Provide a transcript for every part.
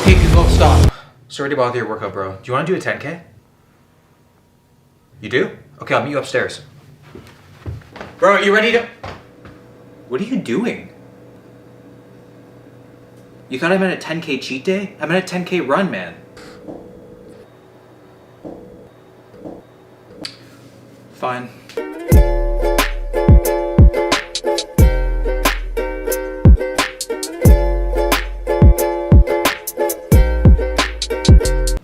Okay, Google, stop. Sorry to bother your workout, bro. Do you want to do a 10K? You do? Okay, I'll meet you upstairs. Bro, are you ready to... What are you doing? You thought I meant a 10K cheat day? I meant a 10K run, man. Fine.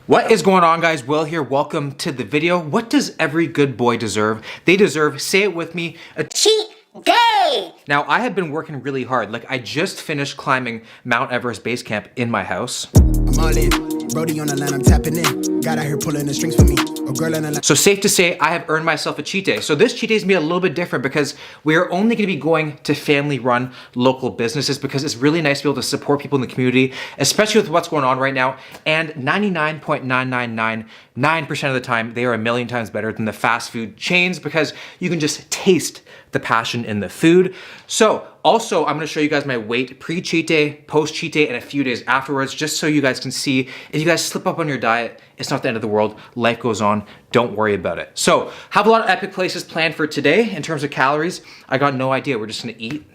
What is going on, guys? Will here. Welcome to the video. What does every good boy deserve? They deserve, say it with me, a cheat day! Now, I have been working really hard. Like, I just finished climbing Mount Everest base camp in my house. I'm all in. Brody on the line, I'm tapping in. Got out here pulling the strings for me. A girl in the line. So safe to say, I have earned myself a cheat day. So this cheat day is gonna be a little bit different because we are only gonna be going to family-run local businesses because it's really nice to be able to support people in the community, especially with what's going on right now. And 99.9999% of the time, they are a million times better than the fast food chains because you can just taste the passion in the food. So also, I'm gonna show you guys my weight pre-cheat day, post-cheat day, and a few days afterwards, just so you guys can see if you guys slip up on your diet, it's not the end of the world. Life goes on. Don't worry about it. So, have a lot of epic places planned for today in terms of calories. I got no idea. We're just gonna eat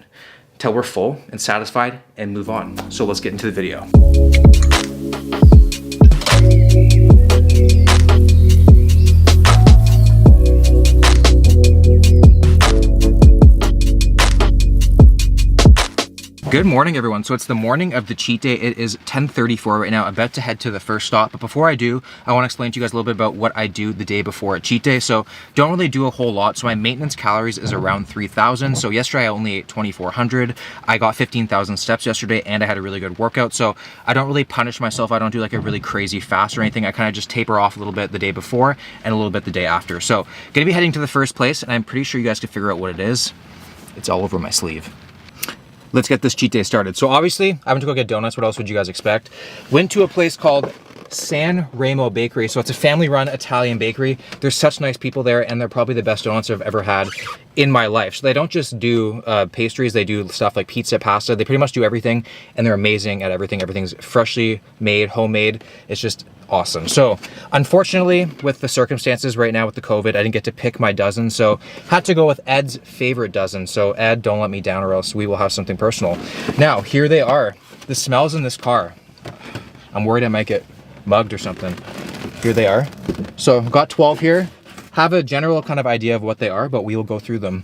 till we're full and satisfied and move on. So let's get into the video. Good morning, everyone. So it's the morning of the cheat day. It is 10:34 right now. I'm about to head to the first stop. But before I do, I want to explain to you guys a little bit about what I do the day before a cheat day. So don't really do a whole lot. So my maintenance calories is around 3,000. So yesterday I only ate 2,400. I got 15,000 steps yesterday and I had a really good workout. So I don't really punish myself. I don't do like a really crazy fast or anything. I kind of just taper off a little bit the day before and a little bit the day after. So gonna be heading to the first place and I'm pretty sure you guys can figure out what it is. It's all over my sleeve. Let's get this cheat day started. So obviously, I went to go get donuts. What else would you guys expect? Went to a place called San Remo Bakery. So it's a family-run Italian bakery. There's such nice people there, and they're probably the best donuts I've ever had in my life. So they don't just do pastries, they do stuff like pizza, pasta. They pretty much do everything, and they're amazing at everything. Everything's freshly made, homemade. It's just awesome. So unfortunately, with the circumstances right now with the COVID, I didn't get to pick my dozen, so had to go with Ed's favorite dozen. So Ed, don't let me down or else we will have something personal. Now, here they are. The smells in this car. I'm worried I might get mugged or something. Here they are. So I've got 12 here. Have a general kind of idea of what they are, but we will go through them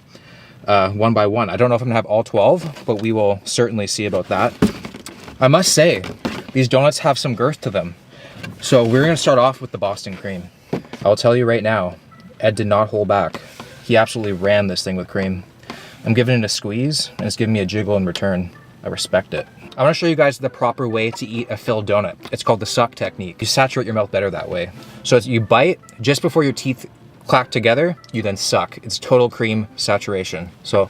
one by one. I don't know if I'm gonna have all 12, but we will certainly see about that. I must say, these donuts have some girth to them. So we're gonna start off with the Boston cream. I'll tell you right now, Ed did not hold back. He absolutely ran this thing with cream. I'm giving it a squeeze and it's giving me a jiggle in return. I respect it. I wanna show you guys the proper way to eat a filled donut. It's called the suck technique. You saturate your mouth better that way. So you bite just before your teeth clack together, you then suck. It's total cream saturation. So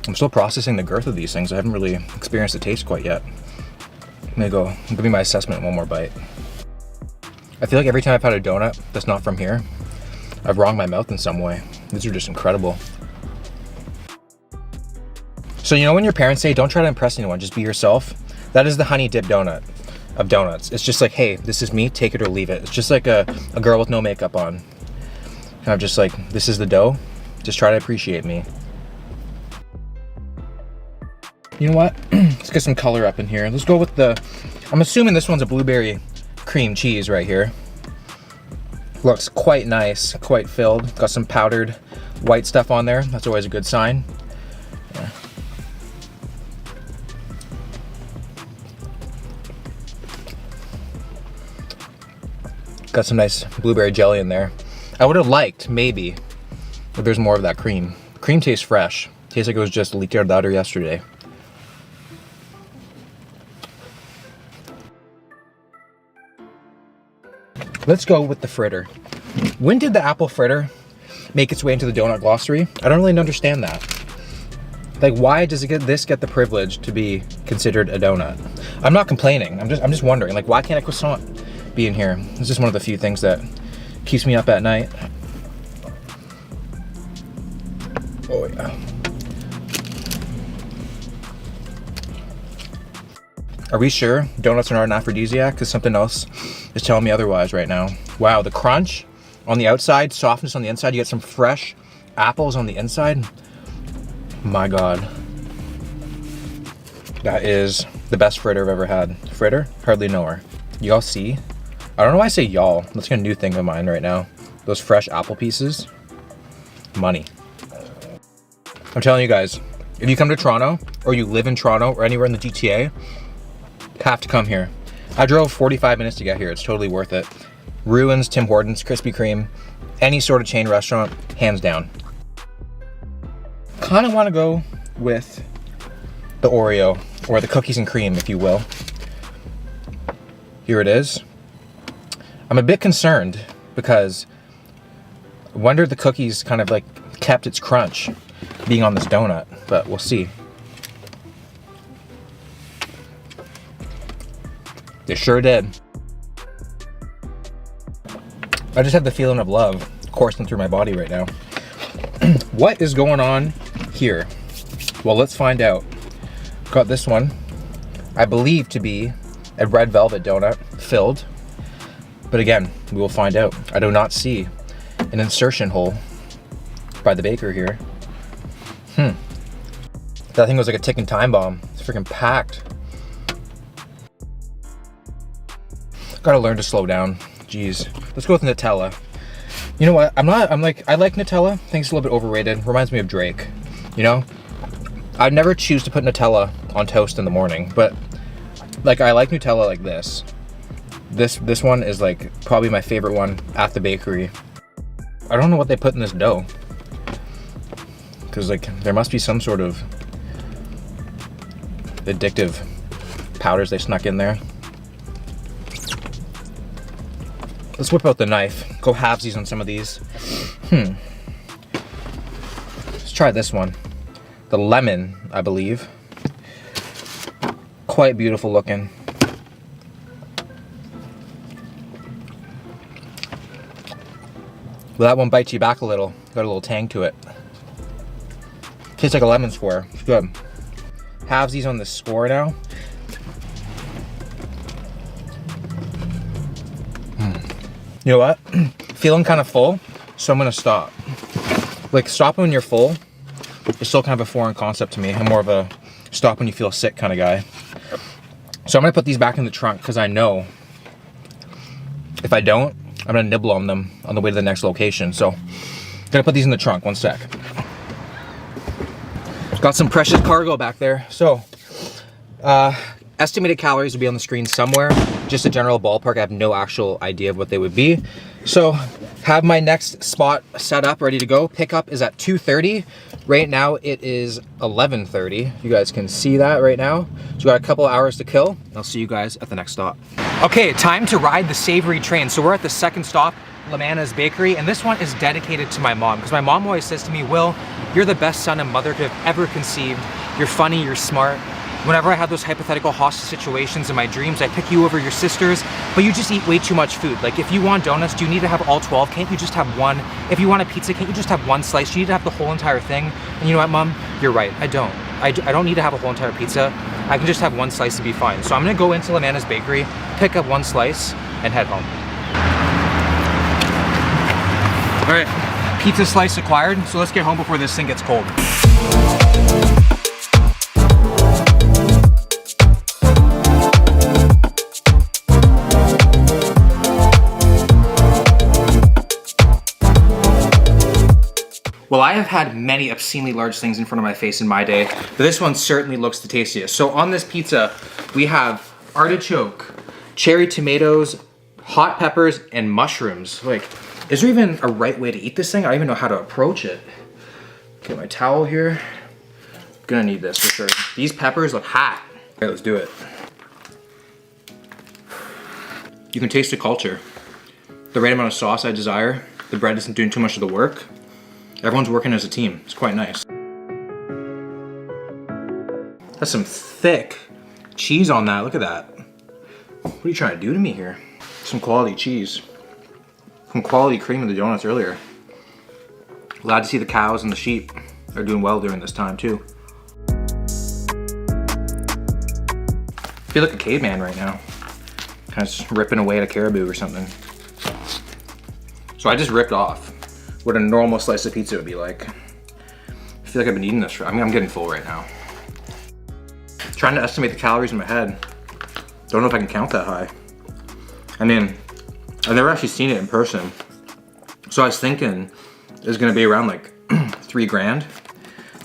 I'm still processing the girth of these things. I haven't really experienced the taste quite yet. I'm gonna give me my assessment in one more bite. I feel like every time I've had a donut that's not from here, I've wronged my mouth in some way. These are just incredible. So you know when your parents say, don't try to impress anyone, just be yourself? That is the honey dip donut of donuts. It's just like, hey, this is me, take it or leave it. It's just like a girl with no makeup on. Kind of just like, this is the dough, just try to appreciate me. You know what? Let's get some color up in here. Let's go with I'm assuming this one's a blueberry cream cheese right here. Looks quite nice, quite filled. Got some powdered white stuff on there. That's always a good sign. Yeah. Got some nice blueberry jelly in there. I would have liked, maybe, if there's more of that cream. Cream tastes fresh. Tastes like it was just leaked out of the oven yesterday. Let's go with the fritter. When did the apple fritter make its way into the donut glossary? I don't really understand that. Like, why does it get the privilege to be considered a donut? I'm not complaining. I'm just wondering, like, why can't a croissant be in here? It's just one of the few things that Keeps me up at night. Oh yeah. Are we sure donuts are not an aphrodisiac? Because something else is telling me otherwise right now. Wow, the crunch on the outside, softness on the inside. You get some fresh apples on the inside. My God. That is the best fritter I've ever had. Fritter? Hardly know her. Y'all see? I don't know why I say y'all. That's a new thing of mine right now. Those fresh apple pieces. Money. I'm telling you guys, if you come to Toronto, or you live in Toronto, or anywhere in the GTA, have to come here. I drove 45 minutes to get here. It's totally worth it. Ruins, Tim Hortons, Krispy Kreme, any sort of chain restaurant, hands down. Kind of want to go with the Oreo, or the cookies and cream, if you will. Here it is. I'm a bit concerned because I wonder if the cookies kind of like kept its crunch being on this donut, but we'll see. They sure did. I just have the feeling of love coursing through my body right now. What is going on here? Well, let's find out. Got this one, I believe to be a red velvet donut filled, but again, we will find out. I do not see an insertion hole by the baker here. That thing was like a ticking time bomb. It's freaking packed. Gotta learn to slow down. Jeez. Let's go with Nutella. You know what? I like Nutella. I think it's a little bit overrated. Reminds me of Drake. You know? I'd never choose to put Nutella on toast in the morning, but like I like Nutella like this. This one is like probably my favorite one at the bakery. I don't know what they put in this dough. Cause like there must be some sort of addictive powders they snuck in there. Let's whip out the knife. Go halvesies on some of these. Let's try this one. The lemon, I believe. Quite beautiful looking. Well, that one bites you back a little. Got a little tang to it. Tastes like a lemon square. It's good. Halvesies on the score now. You know what? Feeling kind of full, so I'm gonna stop. Like stopping when you're full is still kind of a foreign concept to me. I'm more of a stop when you feel sick kind of guy. So I'm gonna put these back in the trunk because I know if I don't, I'm gonna nibble on them on the way to the next location. So gonna put these in the trunk, one sec. Got some precious cargo back there. So estimated calories will be on the screen somewhere. Just a general ballpark. I have no actual idea of what they would be. So have my next spot set up, ready to go. Pickup is at 2:30. Right now it is 11:30. You guys can see that right now. So we got a couple hours to kill. I'll see you guys at the next stop. Okay, time to ride the savory train. So we're at the second stop, Lamanna's Bakery, and this one is dedicated to my mom because my mom always says to me, Will, you're the best son and mother to have ever conceived. You're funny, you're smart. Whenever I have those hypothetical hostage situations in my dreams, I pick you over your sisters, but you just eat way too much food. Like if you want donuts, do you need to have all 12? Can't you just have one? If you want a pizza, can't you just have one slice? Do you need to have the whole entire thing? And you know what, Mom? You're right, I don't. I don't need to have a whole entire pizza. I can just have one slice to be fine. So I'm gonna go into Lamanna's Bakery, pick up one slice, and head home. All right, pizza slice acquired, so let's get home before this thing gets cold. Well, I have had many obscenely large things in front of my face in my day, but this one certainly looks the tastiest. So on this pizza, we have artichoke, cherry tomatoes, hot peppers, and mushrooms. Like, is there even a right way to eat this thing? I don't even know how to approach it. Get my towel here. Gonna need this for sure. These peppers look hot. Okay, let's do it. You can taste the culture. The right amount of sauce I desire. The bread isn't doing too much of the work. Everyone's working as a team. It's quite nice. That's some thick cheese on that. Look at that. What are you trying to do to me here? Some quality cheese. some quality cream in the donuts earlier. Glad to see the cows and the sheep are doing well during this time too. I feel like a caveman right now. Kind of just ripping away at a caribou or something. So I just ripped off what a normal slice of pizza would be like. I feel like I've been eating this for, I'm getting full right now. Trying to estimate the calories in my head. Don't know if I can count that high. I mean, I've never actually seen it in person. So I was thinking it's gonna be around like 3 grand.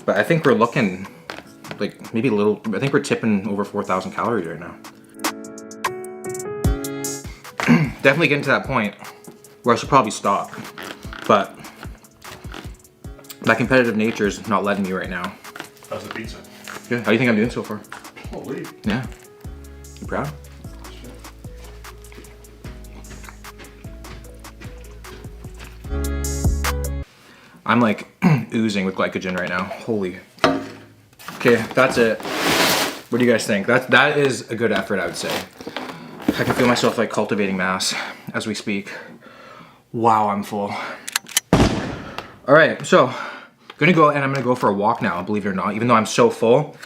But I think we're looking like maybe a little, I think we're tipping over 4,000 calories right now. Definitely getting to that point where I should probably stop. But my competitive nature is not letting me right now. How's the pizza? Good. How do you think I'm doing so far? Holy. Yeah. You proud? I'm like oozing with glycogen right now. Holy. Okay, that's it. What do you guys think? That is a good effort, I would say. I can feel myself like cultivating mass as we speak. Wow, I'm full. All right, so I'm gonna go for a walk now, believe it or not, even though I'm so full.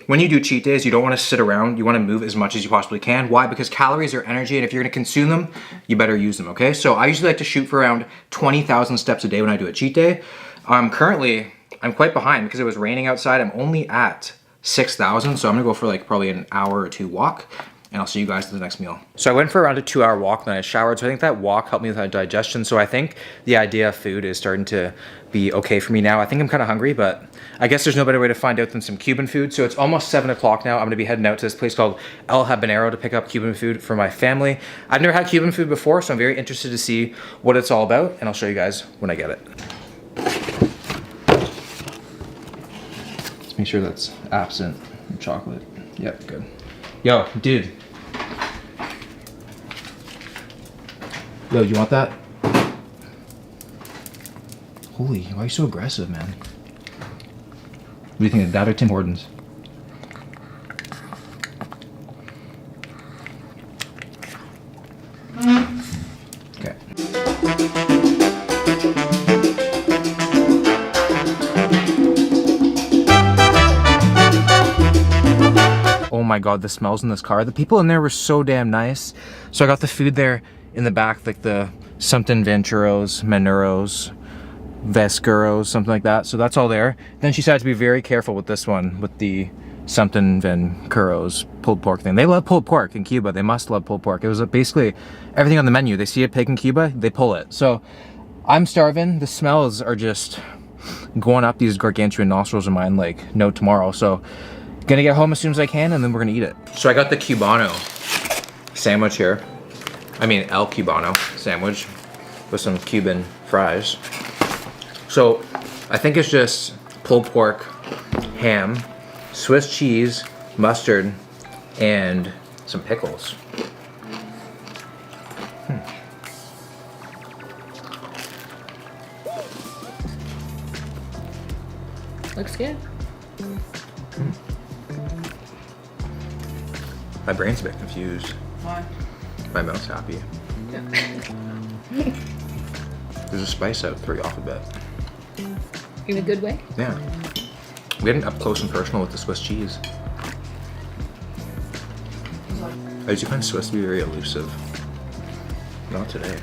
When you do cheat days, you don't want to sit around. You want to move as much as you possibly can. Why? Because calories are energy, and if you're going to consume them, you better use them, okay? So I usually like to shoot for around 20,000 steps a day when I do a cheat day. Currently, I'm quite behind because it was raining outside. I'm only at 6,000, so I'm going to go for like probably an hour or 2 walk, and I'll see you guys to the next meal. So I went for around a 2-hour walk, then I showered, so I think that walk helped me with my digestion, so I think the idea of food is starting to be okay for me now. I think I'm kind of hungry, but I guess there's no better way to find out than some Cuban food. So it's almost 7 o'clock now. I'm gonna be heading out to this place called El Habanero to pick up Cuban food for my family. I've never had Cuban food before, so I'm very interested to see what it's all about, and I'll show you guys when I get it. Let's make sure that's absent from chocolate. Yep, good. Yo, dude. Yo, you want that? Holy, why are you so aggressive, man? What do you think of that or Tim Hortons? Okay. Oh my god, the smells in this car. The people in there were so damn nice. So I got the food there in the back, like the something Venturos, Menuros, Vescuros, something like that. So that's all there. Then she said to be very careful with this one, with the something Vencuros pulled pork thing. They love pulled pork in Cuba. They must love pulled pork. It was basically everything on the menu. They see a pig in Cuba, they pull it. So I'm starving. The smells are just going up these gargantuan nostrils of mine like no tomorrow. So gonna get home as soon as I can, and then we're gonna eat it. So I got the Cubano sandwich here. I mean El Cubano sandwich with some Cuban fries. So I think it's just pulled pork, ham, Swiss cheese, mustard, and some pickles. Looks good. My brain's a bit confused. Why? My mouth's happy. There's a spice out, threw you off a bit. In a good way? Yeah. We're getting up close and personal with the Swiss cheese. I usually find Swiss to be very elusive. Not today.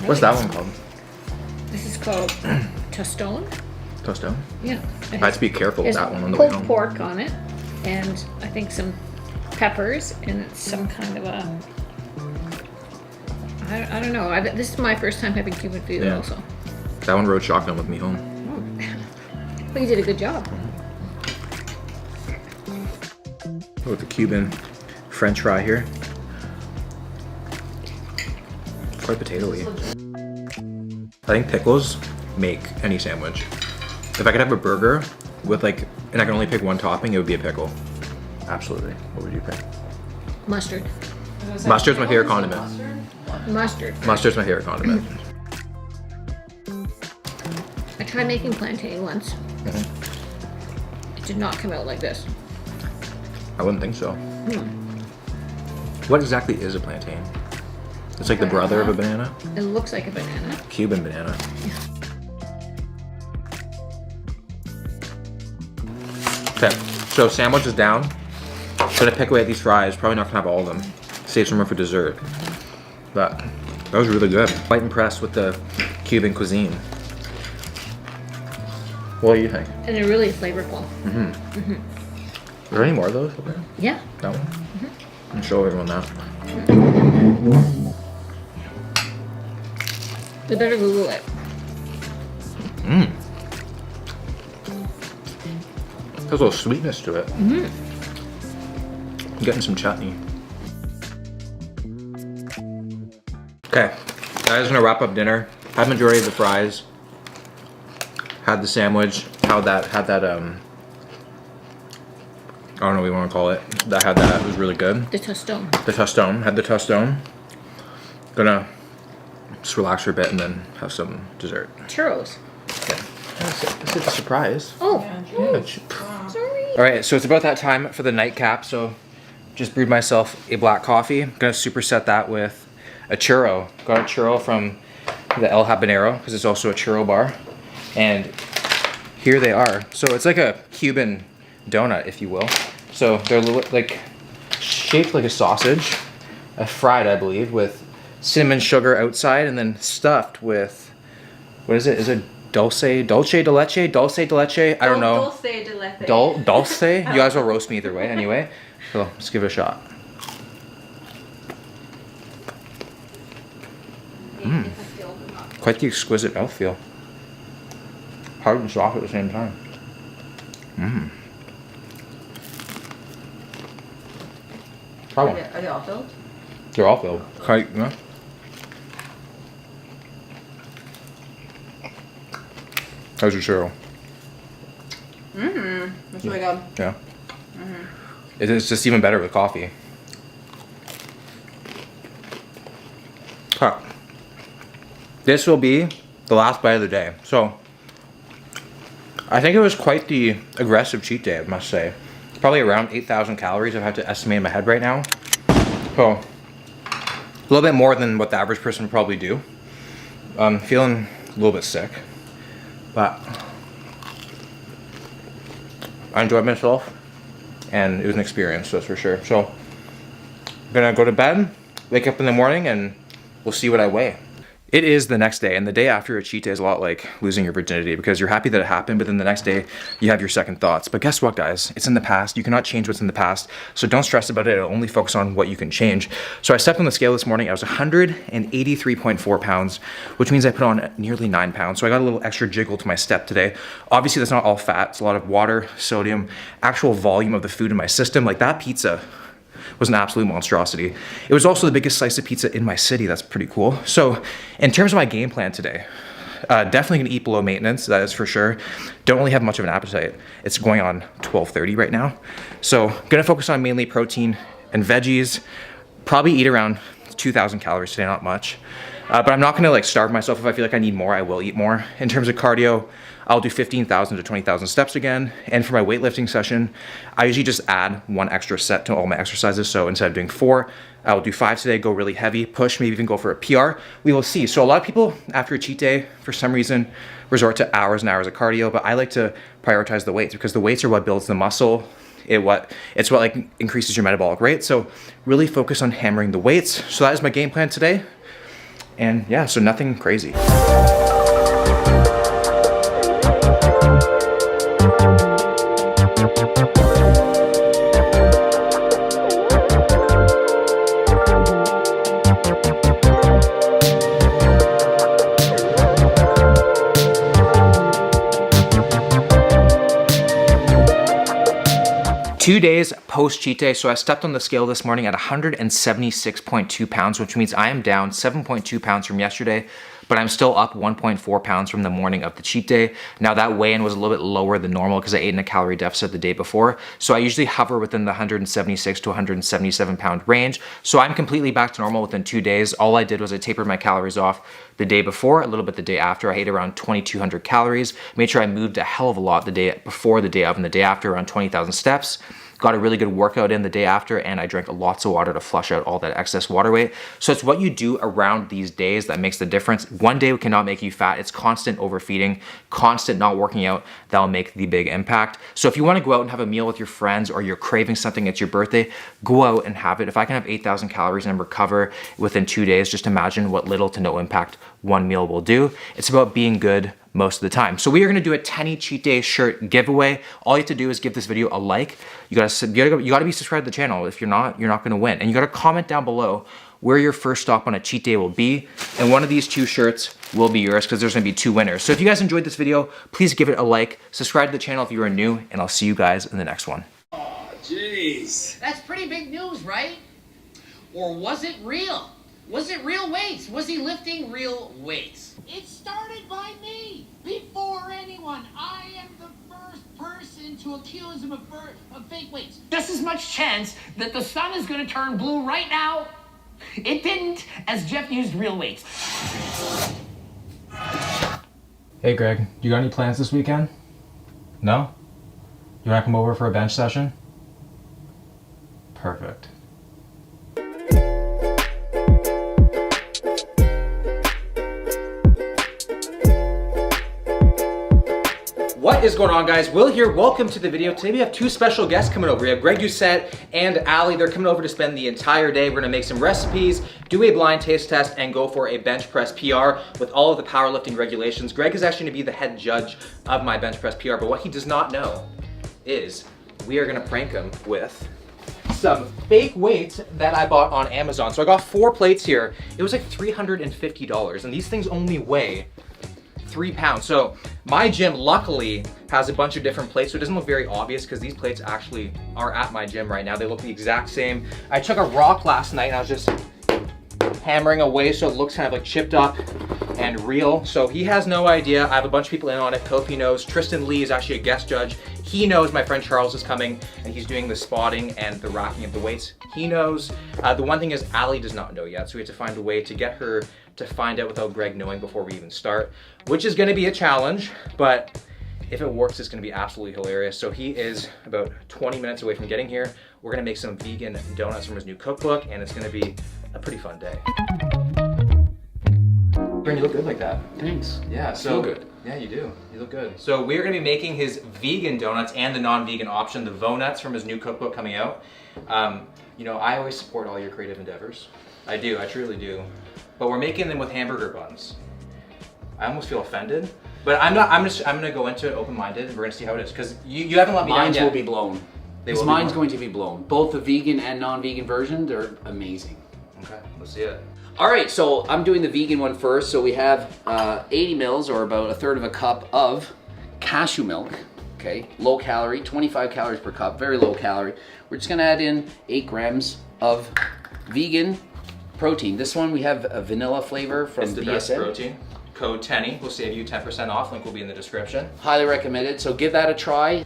What's that one called? This is called Tostone. Tostone? Yeah. I have to be careful with There's that one on the way pulled home. pork on it, and I think some peppers, and it's some kind of a... I don't know. This is my first time having Cuban food also. That one rode shotgun with me home. Well, you did a good job. With the Cuban French fry here. Quite potato-y. I think pickles make any sandwich. If I could have a burger with like, and I can only pick one topping, it would be a pickle. Absolutely. What would you pick? Mustard. Mustard's my favorite condiment. Mustard. Mustard's my favorite condiment. I tried making plantain once. Mm-hmm. It did not come out like this. I wouldn't think so. What exactly is a plantain? It's like the brother of a banana. It looks like a banana. Cuban banana. Okay, so sandwich is down. Gonna pick away at these fries. Probably not gonna have all of them. Save some room for dessert. But that was really good. Quite impressed with the Cuban cuisine. What do you think? And they're really flavorful. Are there any more of those over there? Yeah. That one? And show everyone that. We better Google it. There's a little sweetness to it. I'm getting some chutney. Okay, guys, gonna wrap up dinner. Had majority of the fries. Had the sandwich. Had that I don't know what you want to call it. That had that. It was really good. The tostone. The tostone. Had the tostone. Gonna just relax for a bit and then have some dessert. Churros. Okay. That's a surprise. Oh, Yeah. sorry. All right, so it's about that time for the nightcap. So just brewed myself a black coffee. I'm gonna superset that with a churro. Got a churro from the El Habanero because it's also a churro bar. And here they are. So it's like a Cuban donut, if you will. So they're like shaped like a sausage, fried, I believe, with cinnamon sugar outside and then stuffed with, what is it? Is it dulce de leche? I don't know. Dulce de leche. Dulce? You guys will roast me either way anyway. So let's give it a shot. Quite the exquisite mouthfeel. Hard and soft at the same time. Try one. Are they all filled? They're all filled. Quite, yeah. How's your churro? That's really good. Yeah. It's just even better with coffee. Huh. This will be the last bite of the day. So, I think it was quite the aggressive cheat day, I must say. Probably around 8,000 calories I've had to estimate in my head right now. So, a little bit more than what the average person would probably do. I'm feeling a little bit sick, but I enjoyed myself and it was an experience, that's for sure. So, I'm gonna go to bed, wake up in the morning, and we'll see what I weigh. It is the next day, and the day after a cheat day is a lot like losing your virginity because you're happy that it happened, but then the next day you have your second thoughts. But guess what, guys? It's in the past. You cannot change what's in the past, so don't stress about it. Only focus on what you can change. So I stepped on the scale this morning. I was 183.4 pounds, which means I put on nearly 9 pounds. So I got a little extra jiggle to my step today. Obviously, that's not all fat. It's a lot of water, sodium, actual volume of the food in my system. Like that pizza was an absolute monstrosity. It was also the biggest slice of pizza in my city. That's pretty cool. So in terms of my game plan today, definitely gonna eat below maintenance, that is for sure. Don't really have much of an appetite. It's going on 12:30 right now. So gonna focus on mainly protein and veggies. Probably eat around 2,000 calories today, not much. But I'm not gonna like starve myself. If I feel like I need more, I will eat more. In terms of cardio, I'll do 15,000 to 20,000 steps again. And for my weightlifting session, I usually just add one extra set to all my exercises. So instead of doing 4, I'll do 5 today, go really heavy, push, maybe even go for a PR. We will see. So a lot of people after a cheat day, for some reason, resort to hours and hours of cardio, but I like to prioritize the weights because the weights are what builds the muscle. It's what like increases your metabolic rate. So really focus on hammering the weights. So that is my game plan today. And yeah, so nothing crazy. 2 days post cheat day, so I stepped on the scale this morning at 176.2 pounds, which means I am down 7.2 pounds from yesterday, but I'm still up 1.4 pounds from the morning of the cheat day. Now that weigh-in was a little bit lower than normal because I ate in a calorie deficit the day before, so I usually hover within the 176 to 177 pound range, so I'm completely back to normal within 2 days. All I did was I tapered my calories off the day before, a little bit the day after. I ate around 2,200 calories, made sure I moved a hell of a lot the day before, the day of, and the day after, around 20,000 steps. got a really good workout in the day after, and I drank lots of water to flush out all that excess water weight. So it's what you do around these days that makes the difference. One day cannot make you fat. It's constant overfeeding, constant not working out that'll make the big impact. So if you want to go out and have a meal with your friends, or you're craving something, it's your birthday, go out and have it. If I can have 8,000 calories and recover within 2 days, just imagine what little to no impact one meal will do. It's about being good most of the time. So we are gonna do a Tenny cheat day shirt giveaway. All you have to do is give this video a like. You gotta be subscribed to the channel. If you're not gonna win. And you gotta comment down below where your first stop on a cheat day will be. And one of these 2 shirts will be yours, because there's gonna be 2 winners. So if you guys enjoyed this video, please give it a like, subscribe to the channel if you are new, and I'll see you guys in the next one. Oh, jeez. That's pretty big news, right? Or was it real? Was it real weights? Was he lifting real weights? It started by me. Before anyone, I am the first person to accuse him of fake weights. Just as much chance that the sun is going to turn blue right now. It didn't, as Jeff used real weights. Hey Greg, you got any plans this weekend? No? You wanna come over for a bench session? Perfect. What is going on, guys? Will here. Welcome to the video. Today we have 2 special guests coming over. We have Greg Doucette and Ali. They're coming over to spend the entire day. We're gonna make some recipes, do a blind taste test, and go for a bench press PR with all of the powerlifting regulations. Greg is actually gonna be the head judge of my bench press PR, but what he does not know is we are gonna prank him with some fake weights that I bought on Amazon. So I got 4 plates here. It was like $350, and these things only weigh 3 pounds. So my gym luckily has a bunch of different plates, so it doesn't look very obvious, because these plates actually are at my gym right now. They look the exact same. I took a rock last night and I was just hammering away so it looks kind of like chipped up and real. So he has no idea. I have a bunch of people in on it. Kofi knows. Tristan Lee is actually a guest judge. He knows my friend Charles is coming, and he's doing the spotting and the racking of the weights. He knows. The one thing is Ali does not know yet, so we have to find a way to get her to find out without Greg knowing before we even start, which is gonna be a challenge, but if it works, it's gonna be absolutely hilarious. So he is about 20 minutes away from getting here. We're gonna make some vegan donuts from his new cookbook, and it's gonna be a pretty fun day. Bryn, you look good like that. Thanks. Yeah, so Feel good. Yeah, you do. You look good. So we're gonna be making his vegan donuts and the non-vegan option, the Vonuts from his new cookbook coming out. You know, I always support all your creative endeavors. I do, I truly do. But we're making them with hamburger buns. I almost feel offended, but I'm not. I'm gonna go into it open-minded, and we're gonna see how it is, because you haven't let me down Mine yet. will be blown. Mine's going to be blown. Both the vegan and non-vegan version, they're amazing. Okay, let's see it. All right, so I'm doing the vegan one first. So we have 80 mils, or about 1/3 of a cup of cashew milk. Okay, low calorie, 25 calories per cup, very low calorie. We're just gonna add in 8 grams of vegan protein. This one we have a vanilla flavor from It's the BSN. best protein. Code Tenny will save you 10% off. Link will be in the description. Highly recommended, so give that a try.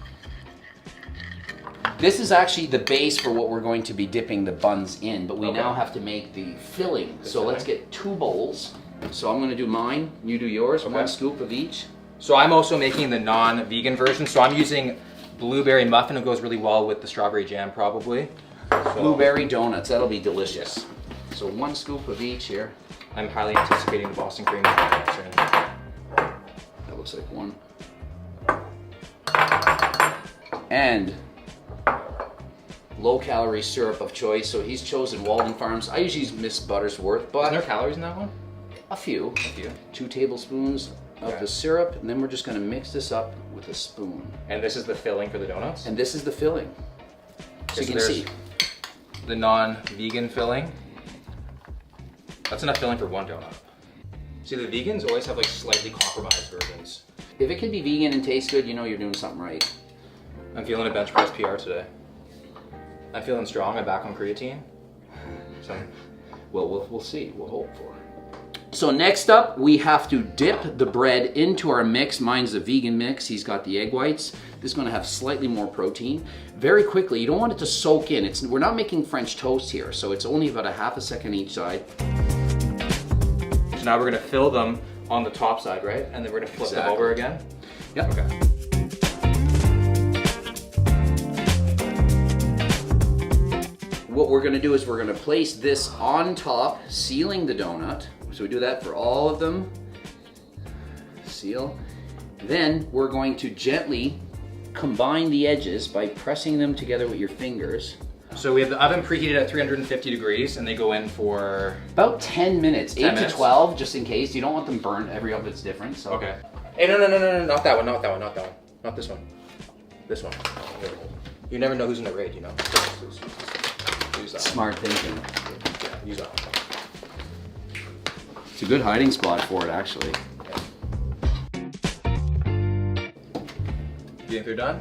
This is actually the base for what we're going to be dipping the buns in, but we Okay. now have to make the filling. So filling. let's get 2 bowls. So I'm gonna do mine, you do yours, Okay. 1 scoop of each. So I'm also making the non-vegan version. So I'm using blueberry muffin. It goes really well with the strawberry jam, probably. So Blueberry donuts, that'll be delicious. So 1 scoop of each here. I'm highly anticipating the Boston cream. That looks like 1. And low calorie syrup of choice. So he's chosen Walden Farms. I usually use Miss Buttersworth, Is but there calories in that one? a few. A few. 2 tablespoons of Okay. the syrup, and then we're just gonna mix this up with a spoon. And this is the filling for the donuts? And this is the filling. So you can there's see. the non-vegan filling. That's enough filling for 1 donut. See, the vegans always have like slightly compromised versions. If it can be vegan and taste good, you know you're doing something right. I'm feeling a bench press PR today. I'm feeling strong. I'm back on creatine. So Well, we'll see. We'll hope for. So next up, we have to dip the bread into our mix. Mine's a vegan mix. He's got the egg whites. This is going to have slightly more protein. Very quickly, you don't want it to soak in. We're not making French toast here, so it's only about a half a second each side. So now we're gonna fill them on the top side, right? And then we're gonna flip them Exactly. over again. Yep. Okay. what we're gonna do is we're gonna place this on top, sealing the donut. So we do that for all of them. Seal. Then we're going to gently combine the edges by pressing them together with your fingers. So we have the oven preheated at 350 degrees and they go in for... About 10 minutes, 10 8 minutes? to 12, just in case. You don't want them burnt. Every oven's different, so. Okay. Hey, no, not that one, not that one, not that one. Not this one. This one. You never know who's in the raid, you know? Use that. Smart thinking. Yeah, use that one. It's a good hiding spot for it, actually. You think they're done?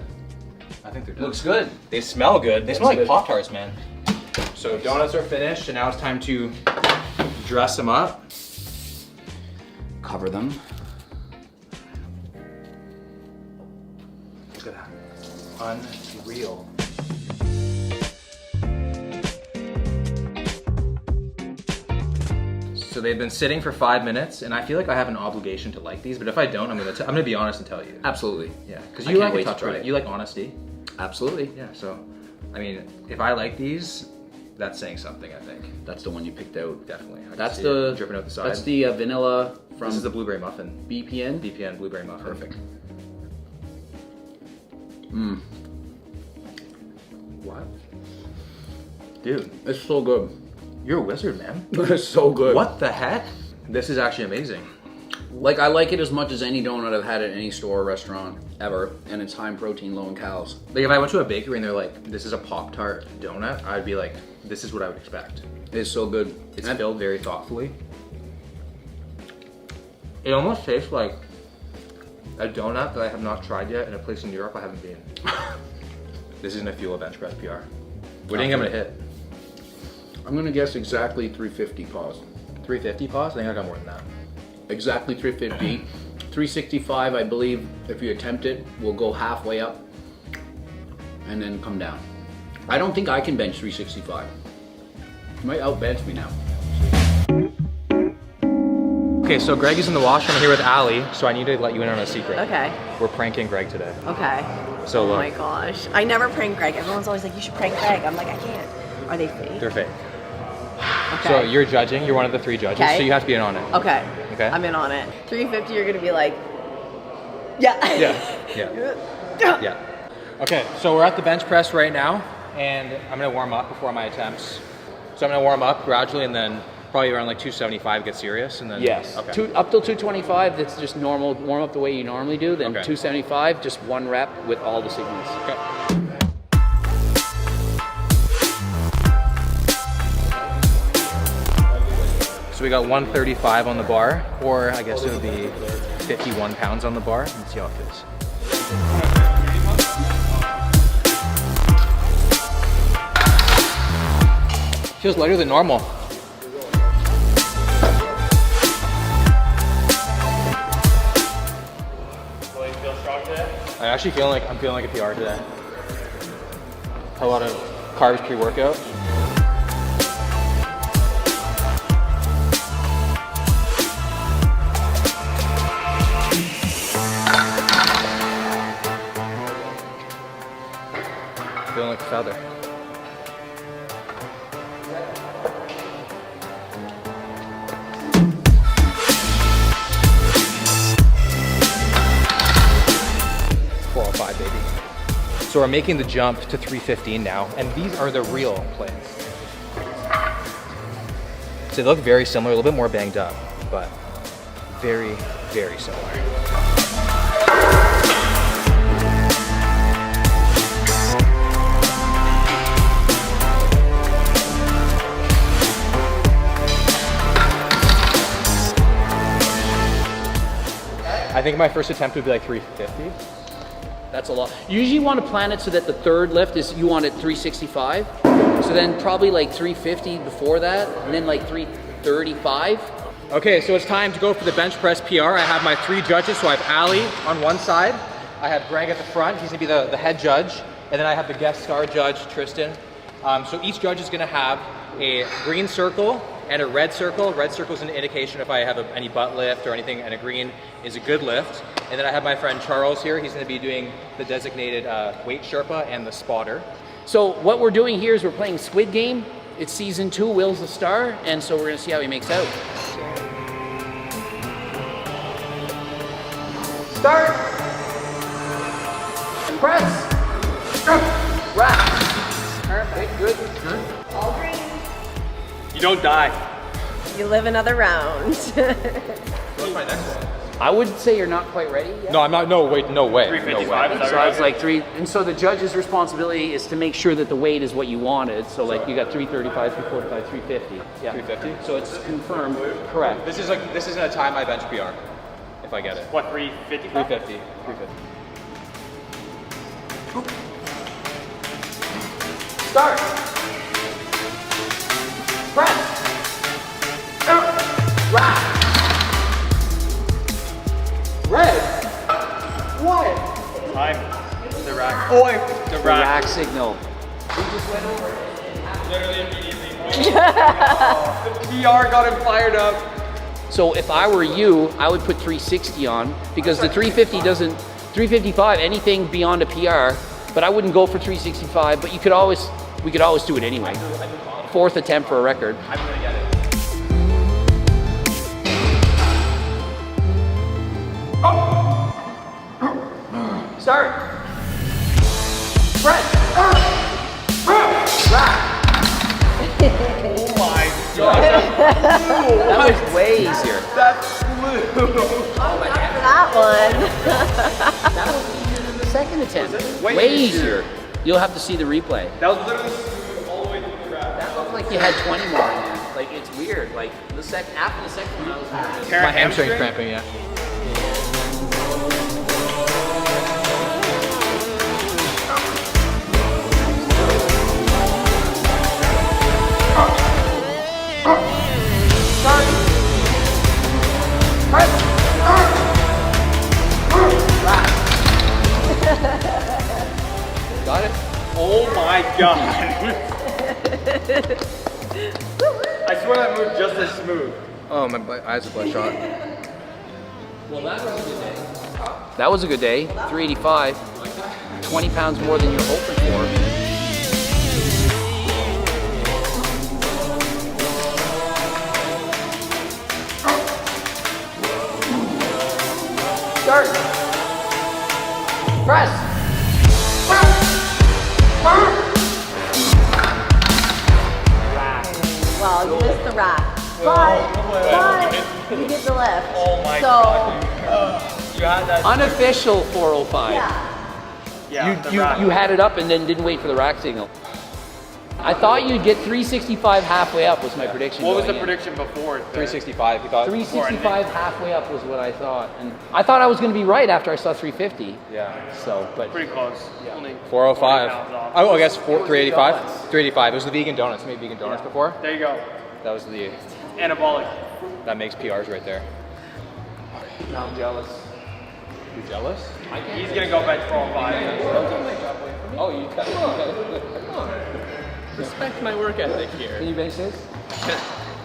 I think they're done. Looks good. They smell good. They smell like good. Pop-Tarts, man. So donuts are finished, and now it's time to dress them up. Cover them. Look at that. Unreal. So they've been sitting for 5 minutes, and I feel like I have an obligation to like these, but if I don't, I'm gonna be honest and tell you. Absolutely. Yeah, because I you can't like wait a to tough try try. it. You like honesty. Absolutely. Yeah, so, I mean, if I like these, that's saying something, I think. That's the one you picked out. Definitely. I can That's see the it dripping out the side. That's the vanilla from This is the blueberry muffin. BPN. BPN blueberry muffin. Perfect. What? Dude, It's so good. you're a wizard, man. It's so good. What the heck? This is actually amazing. Like, I like it as much as any donut I've had at any store or restaurant ever, and it's high in protein, low in calories. Like if I went to a bakery and they're like, this is a Pop-Tart donut, I'd be like, this is what I would expect. It's so good. It's filled very thoughtfully. It almost tastes like a donut that I have not tried yet in a place in Europe I haven't been. This is gonna fuel a bench press PR. What do you think I'm gonna hit? I'm gonna guess exactly 350 paws. 350 paws? I think I got more than that. Exactly 350. 365, I believe, if you attempt it, will go halfway up and then come down. I don't think I can bench 365. You might outbench me now. Okay, so Greg is in the washroom here with Allie, so I need to let you in on a secret. Okay. We're pranking Greg today. Okay. So Oh look, my gosh. I never prank Greg. Everyone's always like, you should prank Greg. I'm like, I can't. Are they fake? they're fake. Okay. So you're judging, you're one of the 3 judges, Okay. so you have to be in on it. Okay. Okay. I'm in on it. 350, you're gonna be like, yeah. Yeah. Yeah. Okay, so we're at the bench press right now, and I'm gonna warm up before my attempts. So I'm gonna warm up gradually, and then probably around like 275 get serious, and then Yes. Okay. Up till 225, that's just normal. Warm up the way you normally do. Then Okay. 275, just 1 rep with all the signals. Okay. So we got 135 on the bar, or I guess it would be 51 pounds on the bar. Let's see how it feels. Feels lighter than normal. I'm actually feeling like a PR today. A lot of carbs pre-workout. Feeling like a feather. Baby. So we're making the jump to 315 now, and these are the real plates. So they look very similar, a little bit more banged up, but very, very similar. I think my first attempt would be like 350. That's a lot. You usually want to plan it so that the third lift is, you want it 365. So then probably like 350 before that, and then like 335. Okay, so it's time to go for the bench press PR. I have my 3 judges, so I have Ali on one side. I have Greg at the front, he's gonna be the head judge. And then I have the guest star judge, Tristan. So each judge is gonna have a green circle and a red circle. Red circle is an indication if I have any butt lift or anything, and a green is a good lift. And then I have my friend Charles here. He's going to be doing the designated weight Sherpa and the spotter. So what we're doing here is we're playing Squid Game. It's season 2, Will's the star, and so we're gonna see how he makes out. Start. Press. Wrap. Perfect. Good. All green. You don't die. You live another round. What's my next one? I would say you're not quite ready yet. No, I'm not. No, wait, no way. 355, is that So right? it's like 3, and so the judge's responsibility is to make sure that the weight is what you wanted. So like you got 335, 345, 350. Yeah. 350? So it's confirmed. Correct. This isn't a time I bench PR. If I get it. What, 350? 350. 350. Start. Press. Wrap. Red. What? Time. The rack. Oh, The The rack. rack signal. Literally immediately. PR got him fired up. So if I were you, I would put 360 on because the 350 doesn't, 355, anything beyond a PR, but I wouldn't go for 365, but we could always do it anyway. 4th attempt for a record. I'm gonna get it. Start. Press. Wrap. Oh my god. That was way easier. That's blue. That one. That was easier than the second attempt. Way Way easier. easier. You'll have to see the replay. That was literally all the way to the rack. That looked like you had 20 more in there. Like it's weird. Like after the second one, I was nervous. My hamstring's cramping, yeah. Got it? Oh my god. I swear that moved just as smooth. Oh, my eyes are bloodshot. Well, that was a good day. That was a good day. 385. 20 pounds more than you were hoping for. Start. Press. Well, you missed the rack. But you did the lift. Oh my so, god. You had that. Unofficial 405. yeah. Yeah, the You rack. had it up and then didn't wait for the rack signal. I thought you'd get 365 halfway up was my prediction. What was the going in. prediction before? 365, you thought? 365 halfway up was what I thought. And I thought I was going to be right after I saw 350. Yeah. So, but Pretty close. Only 405. 40 pounds off. Oh, I guess 385? 385. It was the vegan donuts. I made vegan donuts before. There you go. That was the, Anabolic. that makes PRs right there. now I'm jealous. You jealous? He's gonna go bench 405. Oh, you cut it. Respect my work ethic here. Can you bench this?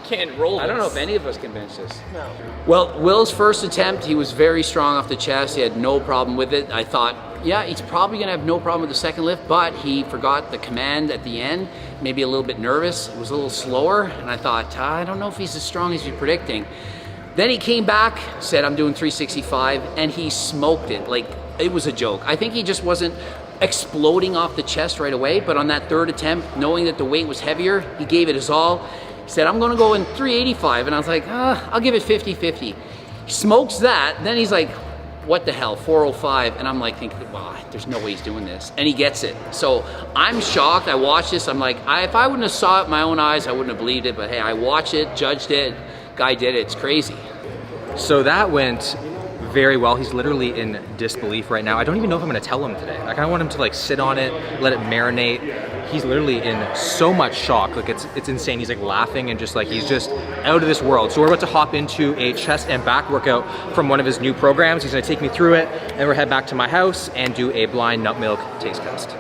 Can't roll. I don't know if any of us can bench this. No. Well, Will's first attempt, he was very strong off the chest. He had no problem with it. I thought, yeah, he's probably going to have no problem with the second lift, but he forgot the command at the end, maybe a little bit nervous. It was a little slower, and I thought, I don't know if he's as strong as you're predicting. Then he came back, said, I'm doing 365, and he smoked it. Like, it was a joke. I think he just wasn't exploding off the chest right away, but on that third attempt, knowing that the weight was heavier, he gave it his all. He said, I'm gonna go in 385, and I was like, I'll give it 50-50. He smokes that, then he's like, what the hell, 405, and I'm like thinking, wow, there's no way he's doing this, and he gets it. So I'm shocked. I watched this, I'm like, if I wouldn't have saw it with my own eyes, I wouldn't have believed it, but hey, I watched it, judged it, guy did it, it's crazy. So that went very well. He's literally in disbelief right now. I don't even know if I'm gonna tell him today. Like, I want him to like sit on it, let it marinate. He's literally in so much shock. Like, it's insane. He's like laughing and just like, he's just out of this world. So we're about to hop into a chest and back workout from one of his new programs. He's gonna take me through it, and we're head back to my house and do a blind nut milk taste test.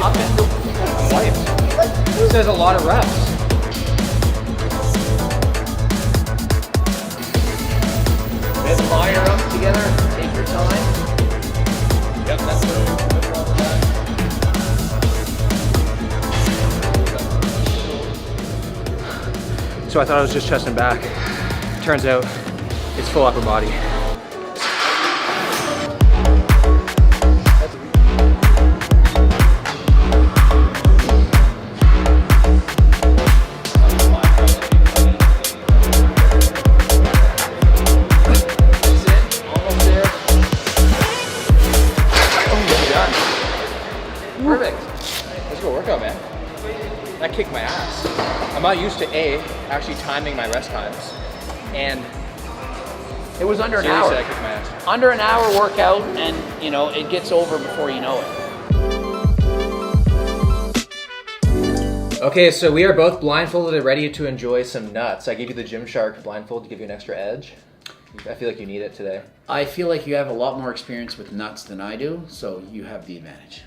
Up and This says a lot of reps. then fire up together. Take your time. Yep, that's what what's wrong with that. So I thought it was just chest and back. Turns out it's full upper body. Perfect. Let's go workout, man. That kicked my ass. I'm not used to actually timing my rest times, and It was under an seriously, hour. that kicked my ass. Under an hour workout, and you know it gets over before you know it. Okay, so we are both blindfolded and ready to enjoy some nuts. I gave you the Gymshark blindfold to give you an extra edge. I feel like you need it today. I feel like you have a lot more experience with nuts than I do, so you have the advantage.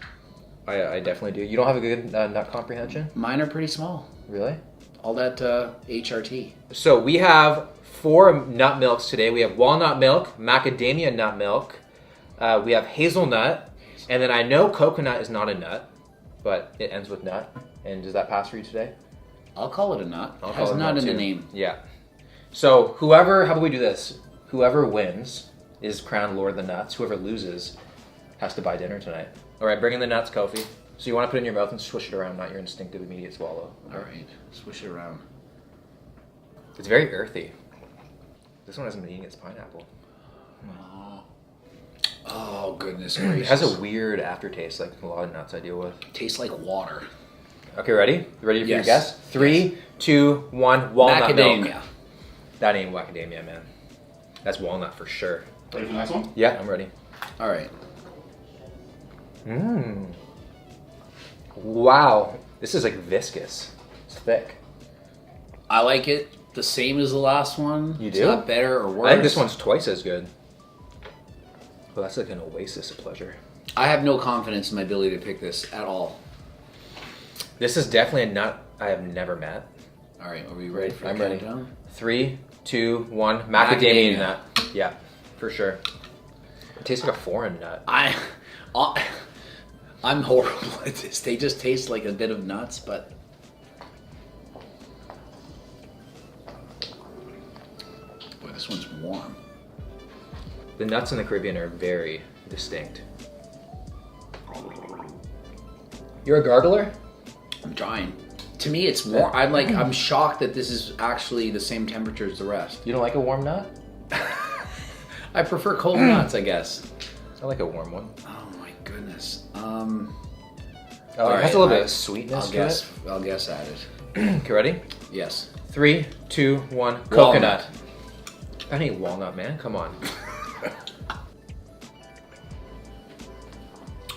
I definitely do. You don't have a good nut comprehension? Mine are pretty small. Really? All that HRT. So we have 4 nut milks today. We have walnut milk, macadamia nut milk, we have hazelnut, and then I know coconut is not a nut, but it ends with nut. And does that pass for you today? I'll call it a nut. I'll It call has it a nut nut in the too. name. Yeah. So whoever, how about we do this? Whoever wins is crowned Lord of the Nuts. Whoever loses has to buy dinner tonight. All right, bring in the nuts, Kofi. So you want to put it in your mouth and swish it around, not your instinctive immediate swallow. All right, swish it around. It's very earthy. This one hasn't been eating its pineapple. Oh goodness It gracious! has a weird aftertaste, like a lot of nuts I deal with. Tastes like water. Okay, ready? Ready for your Yes. guess? 3, 2, 1. Walnut milk. Macadamia. That ain't macadamia, man. That's walnut for sure. Ready for the next one? Yeah, I'm ready. All right. Mmm. Wow. This is like viscous. It's thick. I like it the same as the last one. You It's do? not better or worse. I think this one's twice as good. Well, that's like an oasis of pleasure. I have no confidence in my ability to pick this at all. This is definitely a nut I have never met. All right, are we ready for the I'm ready. countdown? 3, 2, 1. Macadamia Macadamia. nut. Yeah, for sure. It tastes like a foreign nut. I'm horrible at this. They just taste like a bit of nuts, but boy, this one's warm. The nuts in the Caribbean are very distinct. You're a gargler? I'm trying. To me, it's warm. I'm shocked that this is actually the same temperature as the rest. You don't like a warm nut? I prefer cold nuts, I guess. I like a warm one. Oh my goodness. Oh, All it has right, a little bit of sweetness I'll to guess. it. I'll guess at it. Okay, ready? Yes. 3, 2, 1. Walnut. Coconut. That ain't walnut, man. Come on.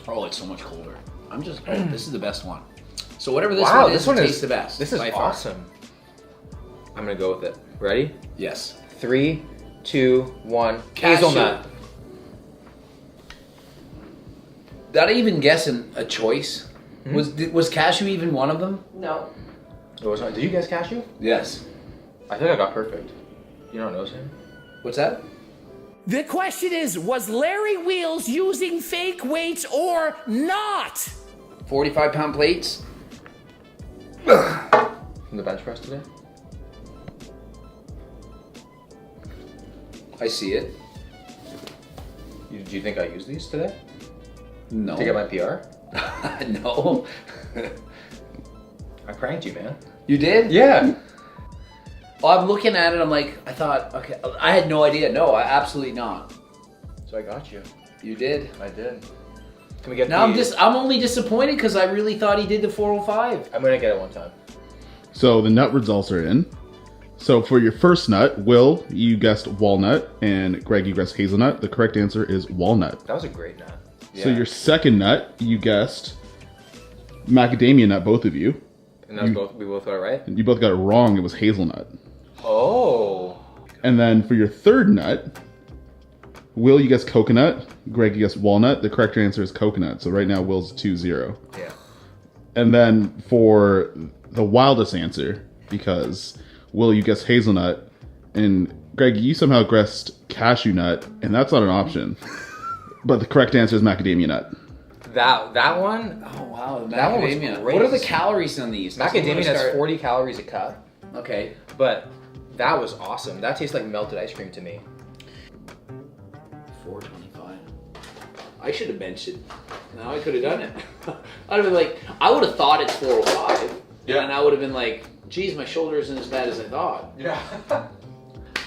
Oh, it's so much colder. This is the best one. So whatever this Wow, one is, this one it is tastes the best. This is by far. awesome. I'm gonna go with it. Ready? Yes. 3, 2, 1. Cashew. Hazelnut. Did I even guess a choice? Was cashew even one of them? No. It was not. Did you guess cashew? Yes. I think I got perfect. You don't know him? What's that? The question is, was Larry Wheels using fake weights or not? 45-pound plates? From the bench press today? I see it. Do you think I used these today? No. To get my PR? No. I pranked you, man. You did? Yeah. Well, I'm looking at it, I'm like, I thought, okay, I had no idea. No, absolutely not. So I got you. You did. I did. Can we get Now the... I'm only disappointed because I really thought he did the 405. I'm gonna get it one time. So the nut results are in. So for your first nut, Will, you guessed walnut, and Greg, you guessed hazelnut. The correct answer is walnut. That was a great nut. So your second nut, you guessed macadamia nut, both of you. And that was we both got it right? You both got it wrong. It was hazelnut. Oh. And then for your third nut, Will, you guessed coconut. Greg, you guessed walnut. The correct answer is coconut. So right now, Will's 2-0. Yeah. And then for the wildest answer, because Will, you guessed hazelnut, and Greg, you somehow guessed cashew nut, and that's not an option. But the correct answer is macadamia nut. That one? Oh wow, That one was macadamia. great. What are the calories on these? Macadamia has 40 calories a cup, Okay. but that was awesome. That tastes like melted ice cream to me. 425. I should have benched it. Now I could have done it. I'd have been like, I would have thought it's 405. Yeah. And I would have been like, geez, my shoulder isn't as bad as I thought. Yeah.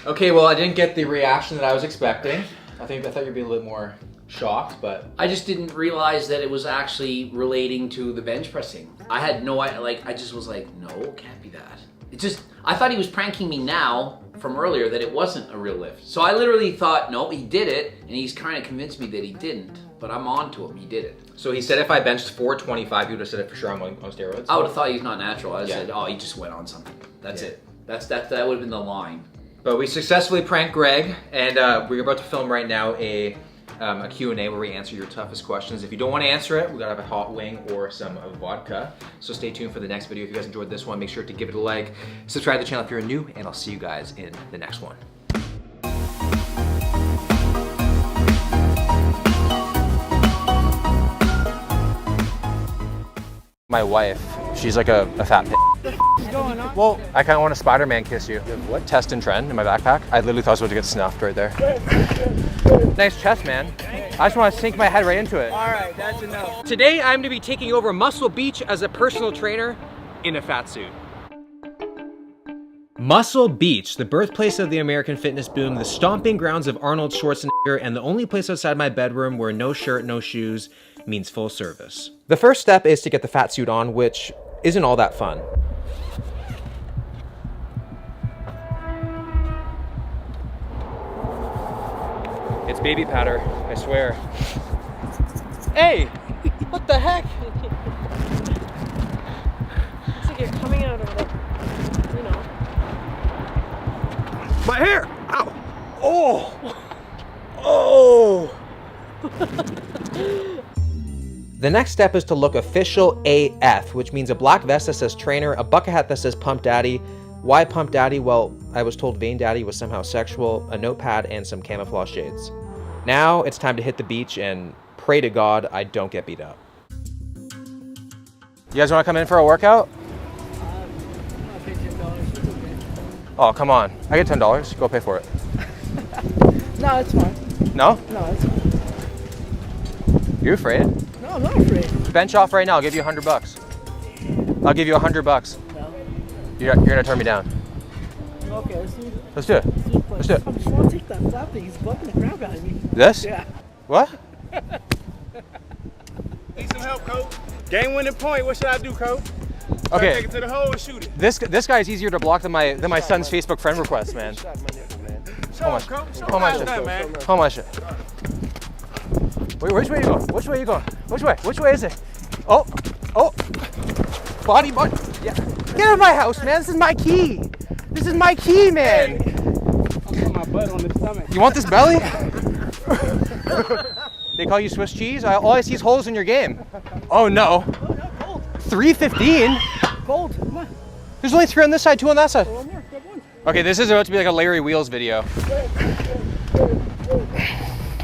Okay, well, I didn't get the reaction that I was expecting. I thought you'd be a little more shocked, but I just didn't realize that it was actually relating to the bench pressing. I had no idea, I just was like, no, it can't be that. It just, I thought he was pranking me now from earlier that it wasn't a real lift. So I literally thought, no, he did it, and he's kind of convinced me that he didn't, but I'm on to him, he did it. so he said if I benched 425, he would have said it for sure I'm on steroids. I would have thought he's not natural. I Yeah. said, oh, he just went on something. That's Yeah. it. That would have been the line. But we successfully pranked Greg, and we're about to film right now a Q&A where we answer your toughest questions. If you don't want to answer it, we gotta have a hot wing or some vodka. So stay tuned for the next video. If you guys enjoyed this one, make sure to give it a like, subscribe to the channel if you're new, and I'll see you guys in the next one. My wife, she's like a fat pig. Well, I kind of want a Spider-Man kiss you. What? Test and trend in my backpack. I literally thought I was about to get snuffed right there. Nice chest, man. I just want to sink my head right into it. All right, that's enough. Today, I'm to be taking over Muscle Beach as a personal trainer in a fat suit. Muscle Beach, the birthplace of the American fitness boom, the stomping grounds of Arnold Schwarzenegger, and the only place outside my bedroom where no shirt, no shoes means full service. The first step is to get the fat suit on, which isn't all that fun. It's baby powder, I swear. Hey, what the heck? It's like you're coming out of the, you know. My hair! Ow! Oh! Oh! The next step is to look official AF, which means a black vest that says trainer, a bucket hat that says pump daddy. Why pump daddy? Well, I was told vein daddy was somehow sexual, a notepad, and some camouflage shades. Now it's time to hit the beach and pray to God I don't get beat up. You guys want to come in for a workout? Oh, come on. I get $10. Go pay for it. No, it's fine. No? No, it's fine. You afraid? No, I'm not afraid. Bench off right now. I'll give you $100. I'll give you $100. No. You're gonna turn me down. Okay, let's do it. Let's do it. Let's do it. I just want to take that flap thing. He's bucking the crap out of me. This? Yeah. What? Need some help, coach. Game-winning point. What should I do, coach? Okay. Take it to the hole and shoot it. This guy's easier to block than my son's Facebook friend request, man. Show How him, coach. Show How him much? how it's done, man. How much? Wait, which way you going? Which way you going? Which way? Which way is it? Oh, oh. Body. Yeah. Get out of my house, man. This is my key. This is my key, man. I'll put my butt on the stomach. You want this belly? They call you Swiss cheese? All I see is holes in your game. Oh no. 315? Gold. Come on. There's only 3 on this side, 2 on that side. One more. Grab one. Okay, this is about to be like a Larry Wheels video.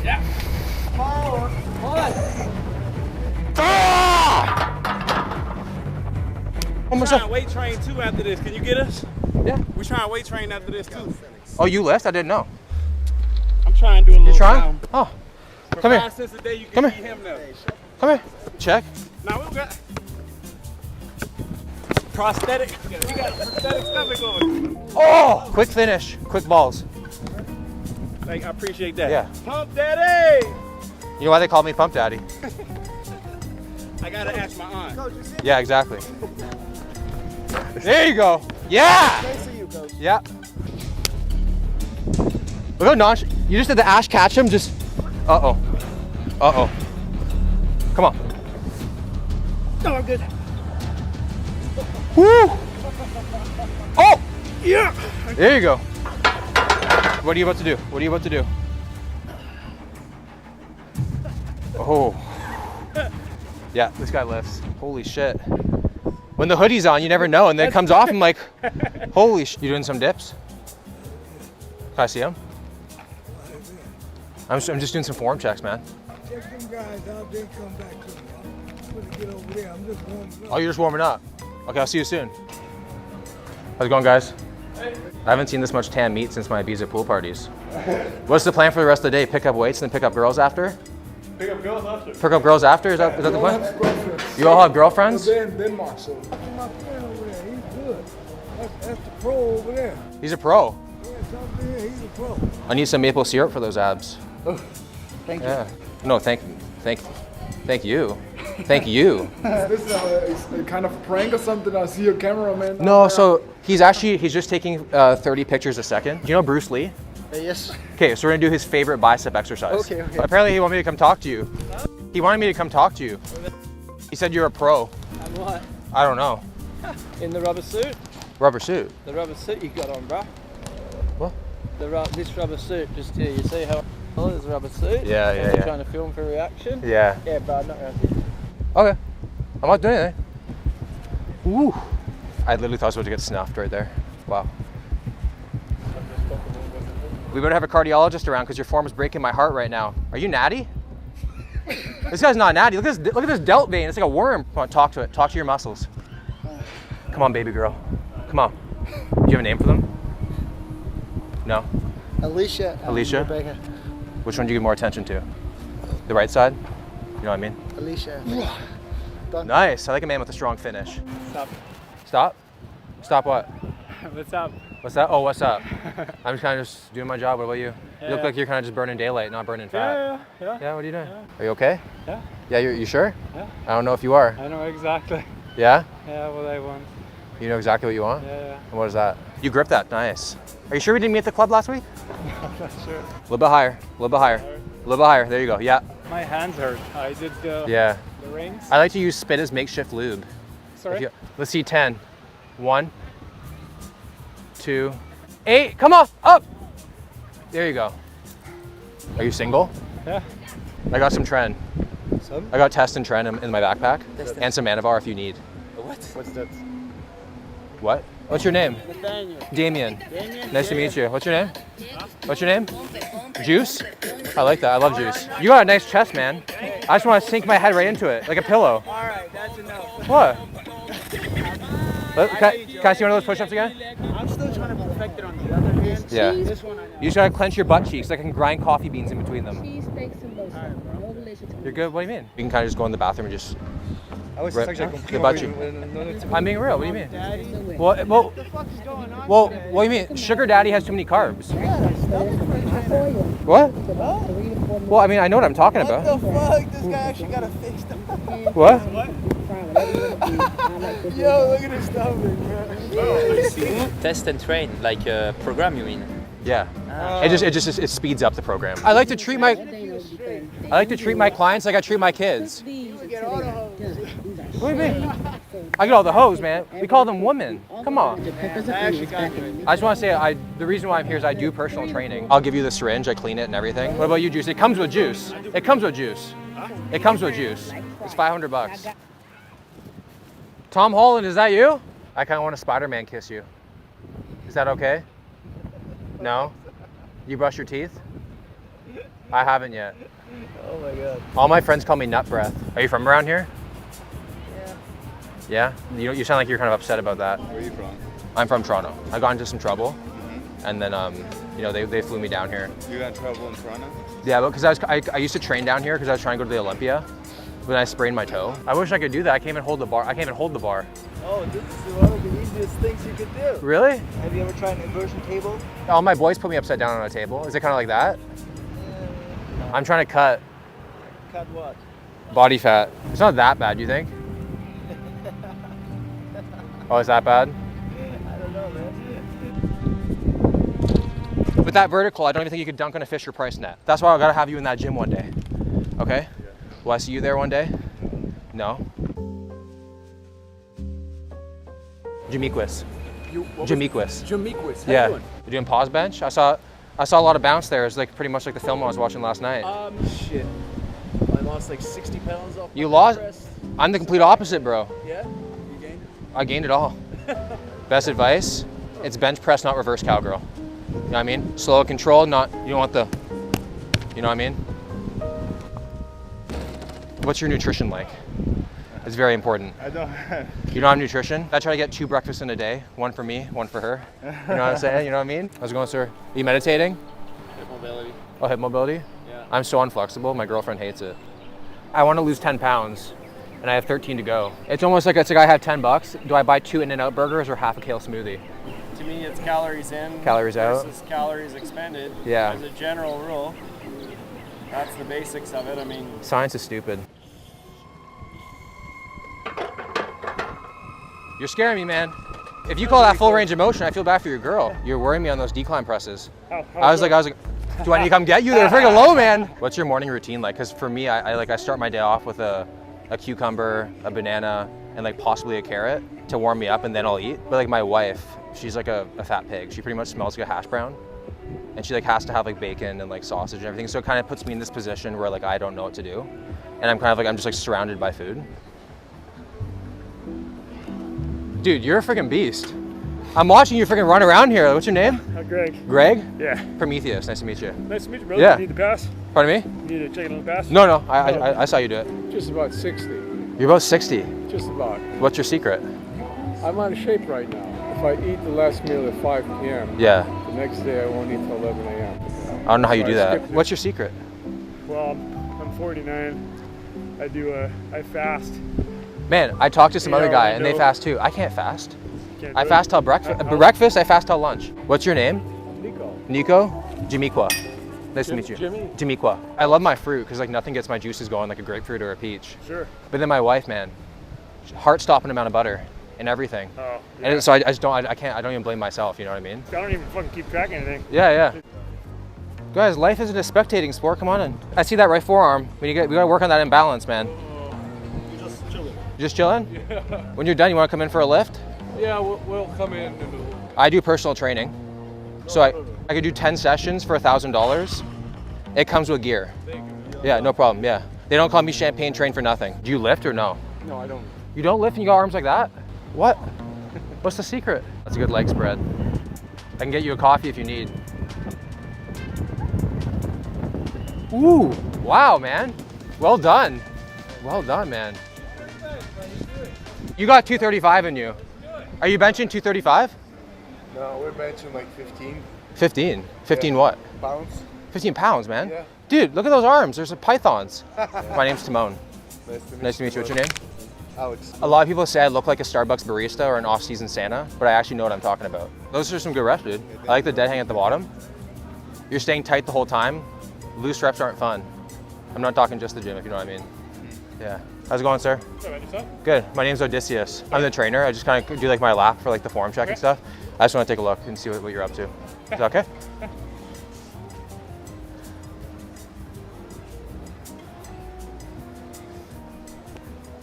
Yeah. Hold on. Ah! We're trying weight train too after this. Can you get us? Yeah. We're trying weight train after this too. Oh, you lift? I didn't know. I'm trying to do a little. You trying? Oh. For Come here. 5 cents a day, you Come can here. beat him now. Come here. Check. Now we got prosthetic. We got prosthetic stomach on. Oh! Quick finish. Quick balls. Like, I appreciate that. Yeah. Pump daddy. You know why they call me Pump Daddy? I gotta ask my aunt. Yeah, exactly. There you go. Yeah! Nice to you, coach. Yeah. Look how nonchalant. You just did the Ash Ketchum, just. Uh-oh. Uh-oh. Come on. No, I'm good. Woo! Oh! Yeah. There you go. What are you about to do? What are you about to do? Oh. Yeah, this guy lifts. Holy shit. When the hoodie's on, you never know, and then it comes off, I'm like, holy sh! You doing some dips? Can I see them? I'm just doing some form checks, man. Check them guys out, then come back to me. I'm gonna get over there. I'm just warming up. Oh, you're just warming up. Okay, I'll see you soon. How's it going, guys? I haven't seen this much tan meat since my Ibiza pool parties. What's the plan for the rest of the day? Pick up weights and then pick up girls after? Pick up girls after. Pick up girls after? Is that the plan? You all have girlfriends? Denmark, so. My friend over there, he's good. That's the pro over there. He's a pro. Yeah, something here, he's a pro. I need some maple syrup for those abs. Oh, thank you. Yeah. No, thank you. Thank you. Thank you. Is this a kind of prank or something? I see your cameraman. No, so he's just taking 30 pictures a second. Do you know Bruce Lee? Yes. Okay, so we're gonna do his favorite bicep exercise. Okay. Apparently he wanted me to come talk to you. He wanted me to come talk to you. He said you're a pro. And what? I don't know. In the rubber suit? Rubber suit? The rubber suit you got on, bruh. What? This rubber suit, just here, you see how this rubber suit? Yeah. You're trying to film for reaction? Yeah. Yeah, bro, not around here. Okay. I'm not doing anything. Woo. I literally thought I was about to get snuffed right there. Wow. We better have a cardiologist around because your form is breaking my heart right now. Are you natty? This guy's not natty. Look at this delt vein. It's like a worm. Come on, talk to it. Talk to your muscles. Come on, baby girl. Come on. Do you have a name for them? No? Alicia. Alicia? Rebecca. Which one do you give more attention to? The right side? You know what I mean? Alicia. Nice. I like a man with a strong finish. Stop. Stop? Stop what? What's up? What's that? Oh, what's up? I'm just kind of just doing my job. What about you? You look like you're kind of just burning daylight, not burning fat. Yeah. Yeah, what are you doing? Are you okay? Yeah. Yeah, you sure? Yeah. I don't know if you are. I know exactly. Yeah? Yeah, what I want. You know exactly what you want? Yeah. And what is that? You grip that. Nice. Are you sure we didn't meet at the club last week? I'm not sure. A little bit higher. A little bit higher. A little bit higher. There you go. Yeah. My hands hurt. I did the rings. I like to use spit as makeshift lube. Sorry? Let's see 10. 1, 2, 8. Come on. Up. There you go. Are you single? Yeah. I got some Tren. Some? I got Test and Tren in my backpack. And some Anavar if you need. What? What's that? What? What's your name? Nathaniel. Damien. Damien? Nice to meet you. What's your name? What's your name? Juice? I like that. I love juice. You got a nice chest, man. I just want to sink my head right into it, like a pillow. All right, that's enough. What? Can I see one of those push-ups again? I'm still trying to perfect it on the other hand. Yeah. This one I know. You just gotta clench your butt cheeks so I can grind coffee beans in between them. You're good? What do you mean? You can kind of just go in the bathroom and just... I was the butt cheek. I'm being real. What do you mean? Daddy. Well, What the fuck is going on? what do you mean? Sugar daddy has too many carbs. What? Well, I mean, I know what I'm talking about. What the fuck? This guy actually got it fixed. What? Yo, look at his stomach, bro. Test and train, like a program, you mean? Yeah. It speeds up the program. I like to treat my clients like I treat my kids. What do you mean? I get all the hoes, man. We call them women. Come on. I just want to say the reason why I'm here is I do personal training. I'll give you the syringe, I clean it and everything. What about you, Juice? It comes with juice. It comes with juice. It comes with juice. It's $500. Tom Holland, is that you? I kind of want to Spider-Man kiss you. Is that okay? No? You brush your teeth? I haven't yet. Oh my god. All my friends call me Nut Breath. Are you from around here? Yeah? You sound like you're kind of upset about that. Where are you from? I'm from Toronto. I got into some trouble, and then they flew me down here. You got in trouble in Toronto? Yeah, because I used to train down here because I was trying to go to the Olympia, but then I sprained my toe. I wish I could do that. I can't even hold the bar. Oh, this is one of the easiest things you could do. Really? Have you ever tried an inversion table? All my boys put me upside down on a table. Is it kind of like that? I'm trying to cut Cut what? body fat. It's not that bad, do you think? Oh, is that bad? I don't know, man. With that vertical, I don't even think you could dunk on a Fisher Price net. That's why I gotta have you in that gym one day. Okay? Will I see you there one day? No? Jamequis. Jamequis. Yeah. You're doing pause bench? I saw a lot of bounce there. It's like pretty much like the film I was watching last night. Shit. I lost like 60 pounds off. You lost? I'm the complete opposite, bro. Yeah? You gained? I gained it all. Best advice, it's bench press, not reverse cowgirl. You know what I mean? Slow, controlled, not, you don't want the, you know what I mean? What's your nutrition like? It's very important. I don't You don't have nutrition? I try to get 2 breakfasts in a day, 1 for me, 1 for her. You know what I'm saying? You know what I mean? How's it going, sir? Are you meditating? Hip mobility. Oh, hip mobility? Yeah. I'm so unflexible, my girlfriend hates it. I want to lose 10 pounds, and I have 13 to go. It's almost like it's like I have 10 bucks. Do I buy 2 In-N-Out burgers or half a kale smoothie? To me, it's calories in Calories out. versus calories expended. Yeah. As a general rule, that's the basics of it. I mean, Science is stupid. You're scaring me, man. If you call that full range of motion, I feel bad for your girl. You're worrying me on those decline presses. I was like, do I need to come get you? They're freaking low, man. What's your morning routine like? Because for me, I start my day off with a cucumber, a banana, and like possibly a carrot to warm me up, and then I'll eat. But like my wife, she's like a fat pig. She pretty much smells like a hash brown. And she like has to have like bacon and like sausage and everything. So it kind of puts me in this position where like I don't know what to do. And I'm kind of like, I'm just like surrounded by food. Dude, you're a freaking beast. I'm watching you freaking run around here. What's your name? Greg. Greg? Yeah. Prometheus, nice to meet you. Nice to meet you, brother. Yeah. You need the pass? Pardon me? You need to check in on the pass? No, I saw you do it. Just about 60. You're about 60. Just about. What's your secret? I'm out of shape right now. If I eat the last meal at 5 p.m., Yeah. the next day I won't eat till 11 a.m. I don't know how you So do I that. skipped it. What's your secret? Well, I'm 49. I fast. Man, I talked to some other guy and they no. fast too. I can't fast. Can't I do fast it. till breakfast. Breakfast, I fast till lunch. What's your name? Nico. Nico? Jamiqua. Nice to meet you. Jimmy? Jamiqua. I love my fruit because like nothing gets my juices going like a grapefruit or a peach. Sure. But then my wife, man, heart-stopping amount of butter and everything. Oh, yeah. And so I just don't, I can't, I don't even blame myself, you know what I mean? I don't even fucking keep track of anything. Yeah. Guys, life isn't a spectating sport, come on in. I see that right forearm. We gotta work on that imbalance, man. Just chilling. You just chilling? Yeah. When you're done, you wanna come in for a lift? Yeah, we'll come in. I do personal training. So I could do 10 sessions for $1,000. It comes with gear. Yeah, no problem, yeah. They don't call me Champagne Train for nothing. Do you lift or no? No, I don't. You don't lift and you got arms like that? What? What's the secret? That's a good leg spread. I can get you a coffee if you need. Ooh, wow, man. Well done. Well done, man. You got 235 in you. Are you benching 235? No, we're benching like 15. 15? 15 what? Pounds. 15 pounds, man. Yeah. Dude, look at those arms. There's pythons. My name's Timon. Nice to meet you. What's your name? Alex. A lot of people say I look like a Starbucks barista or an off-season Santa, but I actually know what I'm talking about. Those are some good reps, dude. I like the dead hang at the bottom. You're staying tight the whole time. Loose reps aren't fun. I'm not talking just the gym, if you know what I mean. Yeah. How's it going, sir? Good. My name's Odysseus. I'm the trainer. I just kind of do like my lap for like the form check and stuff. I just want to take a look and see what you're up to. Is that okay?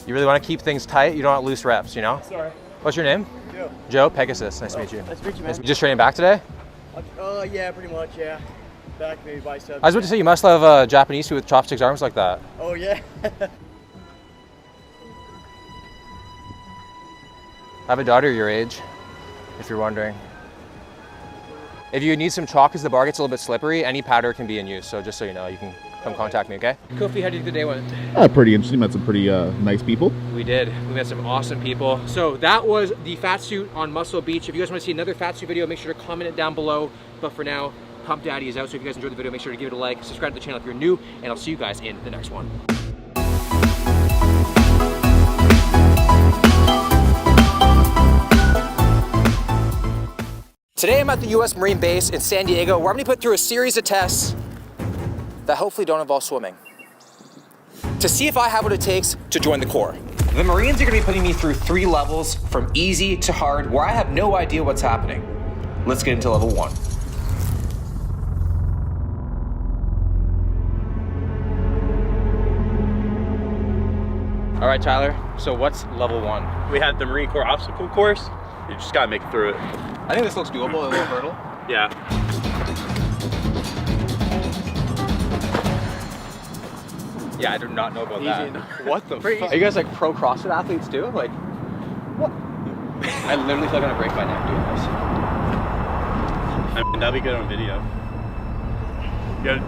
You really want to keep things tight. You don't want loose reps, you know? Sorry. What's your name? Joe. Joe Pegasus. Nice to meet you. Nice to meet you, man. You just training back today? Yeah, pretty much, yeah. Back, maybe biceps. I was about to say, you must have a Japanese food with chopsticks arms like that. Oh, yeah. I have a daughter your age, if you're wondering. If you need some chalk as the bar gets a little bit slippery, any powder can be in use, so just so you know, you can come contact me, okay? Kofi, how did the day went? Pretty interesting. Met some pretty nice people. We did. We met some awesome people. So that was the fat suit on Muscle Beach. If you guys want to see another fat suit video, make sure to comment it down below. But for now, Pump Daddy is out, so if you guys enjoyed the video, make sure to give it a like, subscribe to the channel if you're new, and I'll see you guys in the next one. Today I'm at the US Marine Base in San Diego, where I'm gonna put through a series of tests that hopefully don't involve swimming, to see if I have what it takes to join the Corps. The Marines are gonna be putting me through 3 levels, from easy to hard, where I have no idea what's happening. Let's get into level 1. All right, Tyler, so what's level 1? we had the Marine Corps obstacle course. You just gotta make it through it. I think this looks doable, a little hurdle. Yeah. Yeah, I do not know about Easy that. enough. What the fuck? Are you guys like pro CrossFit athletes too? Like, what? I literally feel like I'm gonna break my neck doing this. I mean, that'd be good on video. Good.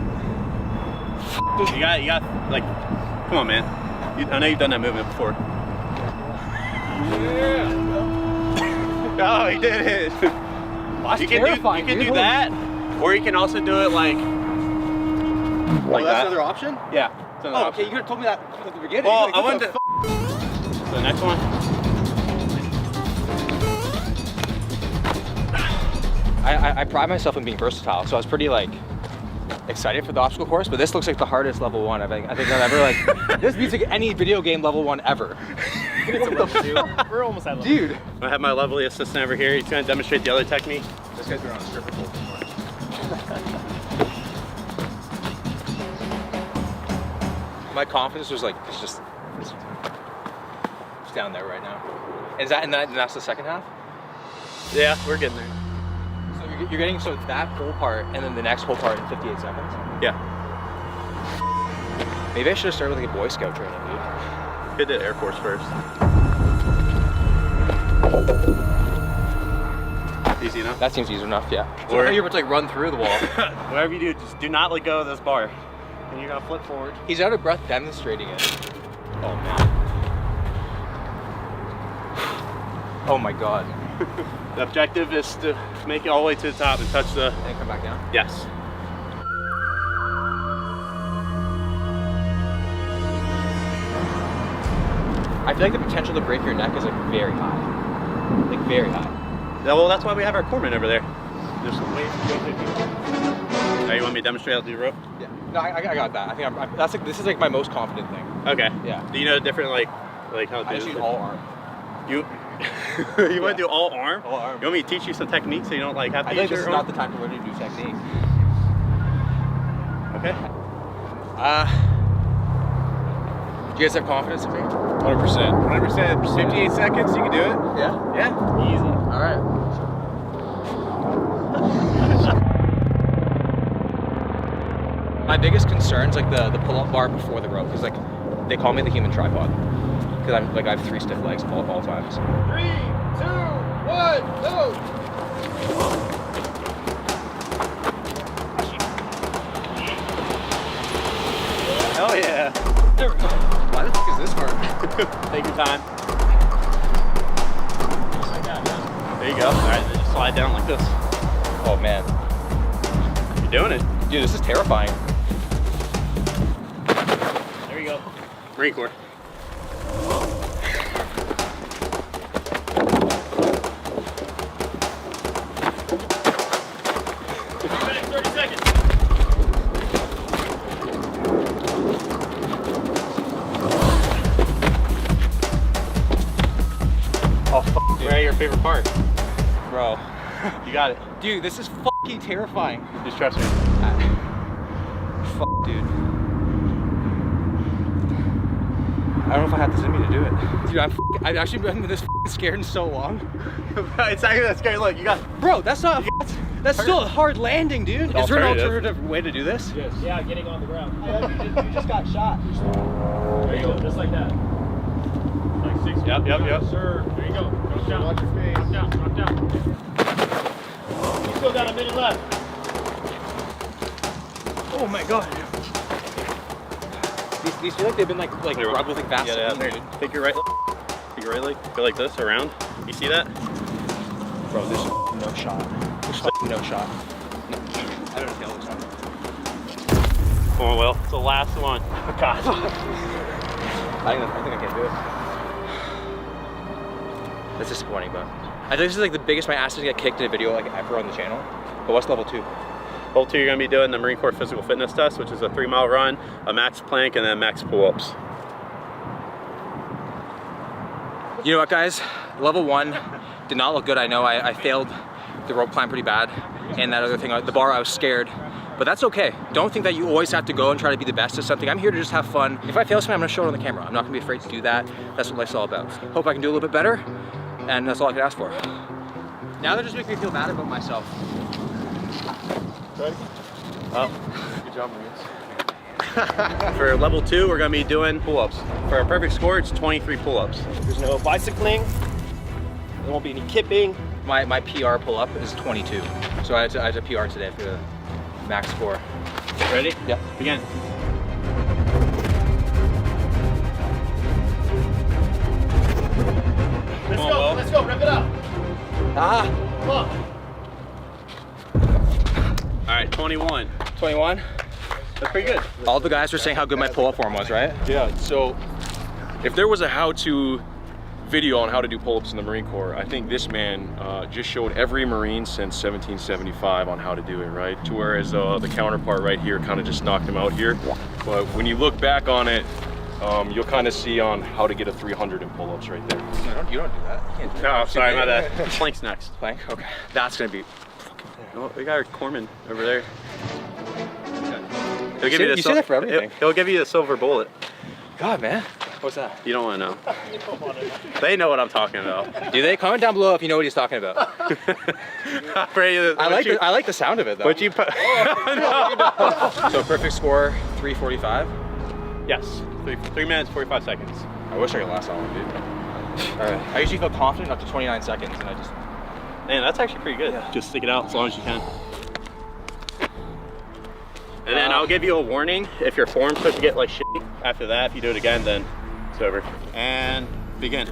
You got, like, come on, man. I know you've done that movement before. Yeah. Oh, he did it. That's you can do that, or you can also do it like that's that. another option? Yeah. Oh, okay, you could have told me that at the beginning. Well, I wanted to. So the next one. I pride myself in being versatile, so I was pretty like excited for the obstacle course, but this looks like the hardest level 1 I think I've ever like. This beats like any video game level 1 ever. We're almost at level. Dude. I have my lovely assistant over here. He's going to demonstrate the other technique. This guy's been on a stripper pole before. My confidence was like, it's down there right now. Is that, and that's the second half? Yeah, we're getting there. So you're getting, so it's that whole part and then the next whole part in 58 seconds? Yeah. Maybe I should have started with like a Boy Scout training, dude. Could do Air Force first. Easy enough? That seems easy enough, yeah. Or you're about to like run through the wall. Whatever you do, just do not let go of this bar. And you're gonna flip forward. He's out of breath demonstrating it. Oh man. Oh my god. The objective is to make it all the way to the top and touch the... And come back down? Yes. I feel like the potential to break your neck is like very high. Like very high. Yeah, well, that's why we have our corpsman over there. Just wait. Oh, you want me to demonstrate how to do rope? Yeah. No, I got that. I think that's like, this is like my most confident thing. Okay. Yeah. Do you know different like how to do I just use all arm. You want to do all arm? All arm. You want me to teach you some techniques so you don't like have to I use think this your is arm? not the time to learn to do technique. Okay. Do you guys have confidence in me? 100%. 100%. 58 seconds, you can do it? Yeah? Yeah. Easy. All right. My biggest concern is like the pull-up bar before the rope, because like they call me the human tripod, because I have 3 stiff legs all times. 3, 2, 1, go! Hell yeah. There we go. Why the fuck is this hard? Take your time. There you go. All right, then just slide down like this. Oh man. You're doing it. Dude, this is terrifying. There you go. Marine Corps. Your favorite part? Bro. You got it. Dude, this is fucking terrifying. Just trust me. Fuck, dude. I don't know if I have this in me to do it. Dude, I've actually been this scared in so long. It's actually that scary. Look, you got. Bro, that's not. That's still a hard landing, dude. Is there an alternative way to do this? Yes. Yeah, getting on the ground. You just got shot. There you go, just like that. Like 6 feet. Yep. Sir, there you go. Drop down. Watch your face. Drop down. You still got a minute left. Oh my god. These feel like they've been like rubbed with like Vaseline. Yeah, there. Take your right leg. Go like this around. You see that? Bro, there's no shot. There's no shot. I don't know this one. Come on, Will. It's the last one. God. I think I can do it. That's disappointing, but I think this is like the biggest my ass is gonna get kicked in a video like ever on the channel. But what's level 2? Level 2, you're gonna be doing the Marine Corps physical fitness test, which is a 3-mile run, a max plank, and then max pull-ups. You know what, guys? Level 1 did not look good. I know I failed the rope climb pretty bad, and that other thing, the bar, I was scared. But that's okay. Don't think that you always have to go and try to be the best at something. I'm here to just have fun. If I fail something, I'm gonna show it on the camera. I'm not gonna be afraid to do that. That's what life's all about. Hope I can do a little bit better, and that's all I can ask for. Now that just makes me feel bad about myself. Ready? Up. Good job, Marines. For level 2, we're gonna be doing pull-ups. For a perfect score, it's 23 pull-ups. There's no bicycling. There won't be any kipping. My PR pull-up is 22. So I had to PR today for the max score. Ready? Yep. Begin. Let's go. Let's go. Rip it up. Come on. All right, 21. 21? That's pretty good. All the guys were saying how good my pull-up form was, right? Yeah, so if there was a how-to video on how to do pull-ups in the Marine Corps, I think this man just showed every Marine since 1775 on how to do it, right? To whereas the counterpart right here kind of just knocked him out here. But when you look back on it, you'll kind of see on how to get a 300 in pull-ups right there. No, you don't do that. You can't do No, that. sorry, my bad. Plank's next. Plank? Okay. That's gonna be Oh, we got our corpsman over there. He'll You say that for everything. He'll give you the silver bullet. God, man. What's that? You don't want to know. They know what I'm talking about. Do they? Comment down below if you know what he's talking about. I like the sound of it though. What you put? So perfect score, 3:45. Yes, 3 minutes 45 seconds. I wish I could last that long, dude. All right. I usually feel confident up to 29 seconds, and I just. Man, that's actually pretty good. Yeah. Just stick it out as long as you can. And then I'll give you a warning if your form starts to get like shitty. After that, if you do it again, then it's over. And begin.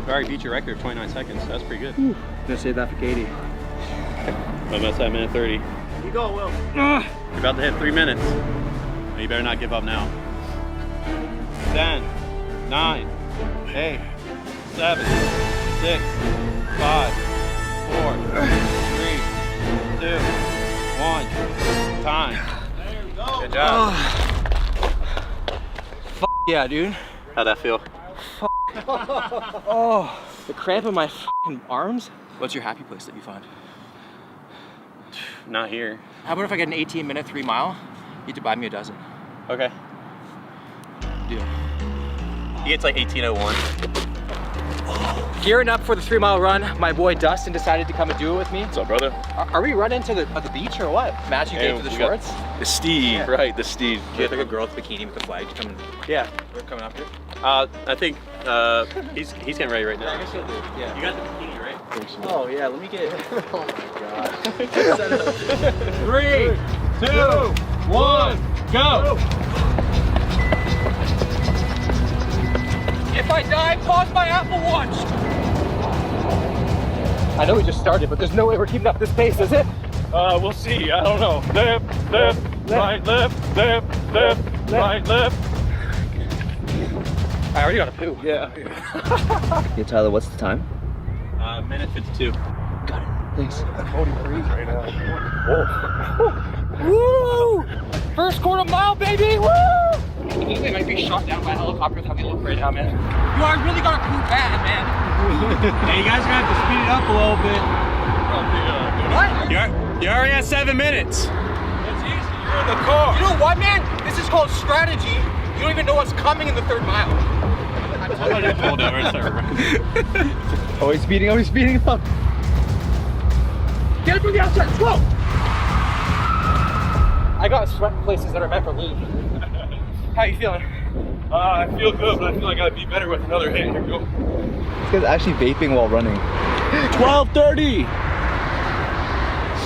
You already beat your record of 29 seconds. That's pretty good. I'm gonna save that for Katie. I'm at that minute 30. You go, Will. You're about to hit 3 minutes. You better not give up now. 10, 9, 8, 7, 6, 5, 4, 3, 2, 1. Time. There we go. Good job. Yeah, dude. How'd that feel? Oh, the cramp in my fucking arms. What's your happy place that you find? Not here. How about if I get an 18-minute 3 mile? You have to buy me a dozen. Okay. Deal. He gets like 18:01. Gearing up for the 3 mile run, my boy Dustin decided to come and do it with me. What's up, brother? Are we running to the beach or what? Matching day for the shorts? The steed, right? The steed. Do you have like a girl with a bikini with a flag to come and? Yeah. We're coming up here. I think he's getting ready right now. I guess you'll do. Yeah. You got the bikini, right? Oh yeah, let me get. Oh my god. 3, 2, 1, go. If I die, pause my Apple Watch. I know we just started, but there's no way we're keeping up this pace, is it? We'll see. I don't know. Left, right, left, right, left. I already got a poo. Yeah. Yeah, Tyler, what's the time? Minute 52. Got it. Thanks. 43 right now. Woo! First quarter mile, baby! Woo! I think I might be shot down by a helicopter with how we look right now, man. Yo, I really got a poo bad, man. Hey, you guys are gonna have to speed it up a little bit. What? You're already at 7 minutes. It's easy. You're in the car. You know what, man? This is called strategy. You don't even know what's coming in the 3rd mile. Hold on, Oh, he's speeding up. Get it from the outside, let's go! I got sweat in places that are meant for lube. How you feeling? I feel good, but I feel like I'd be better with another hit. Here we go. This guy's actually vaping while running. 12:30.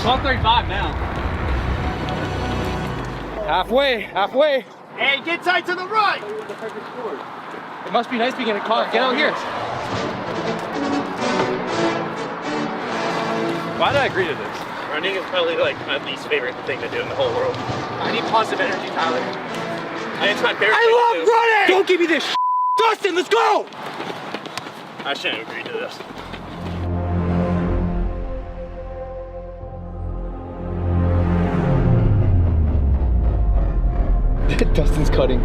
12:35 now. Halfway. Hey, get tight to the right. It must be nice being in a car. Get out here. Why did I agree to this? Running is probably like my least favorite thing to do in the whole world. I need positive energy, Tyler. And it's my favorite I thing love to do. running! Don't give me this shit. Dustin, let's go! I shouldn't have agreed to this. Dustin's cutting.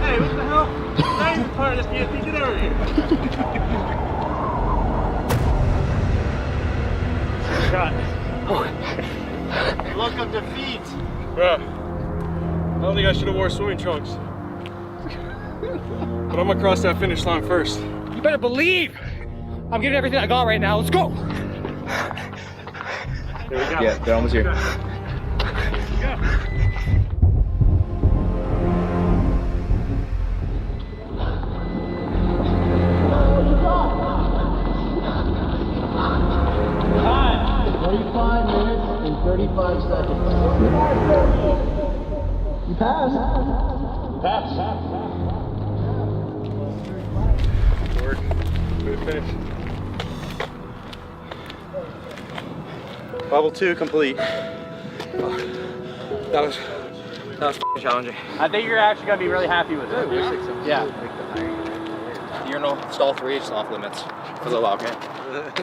Hey, what the hell? Not even part of this damn thing. Get over here. God. Look of defeat. Bruh, I don't think I should have wore swimming trunks. But I'm gonna cross that finish line first. You better believe I'm giving everything I got right now. Let's go! There we go. Yeah, they're almost here. Level 2 complete. That was f***ing challenging. I think you're actually gonna be really happy with it. Yeah. Urinal stall 3 is off limits for the while, okay?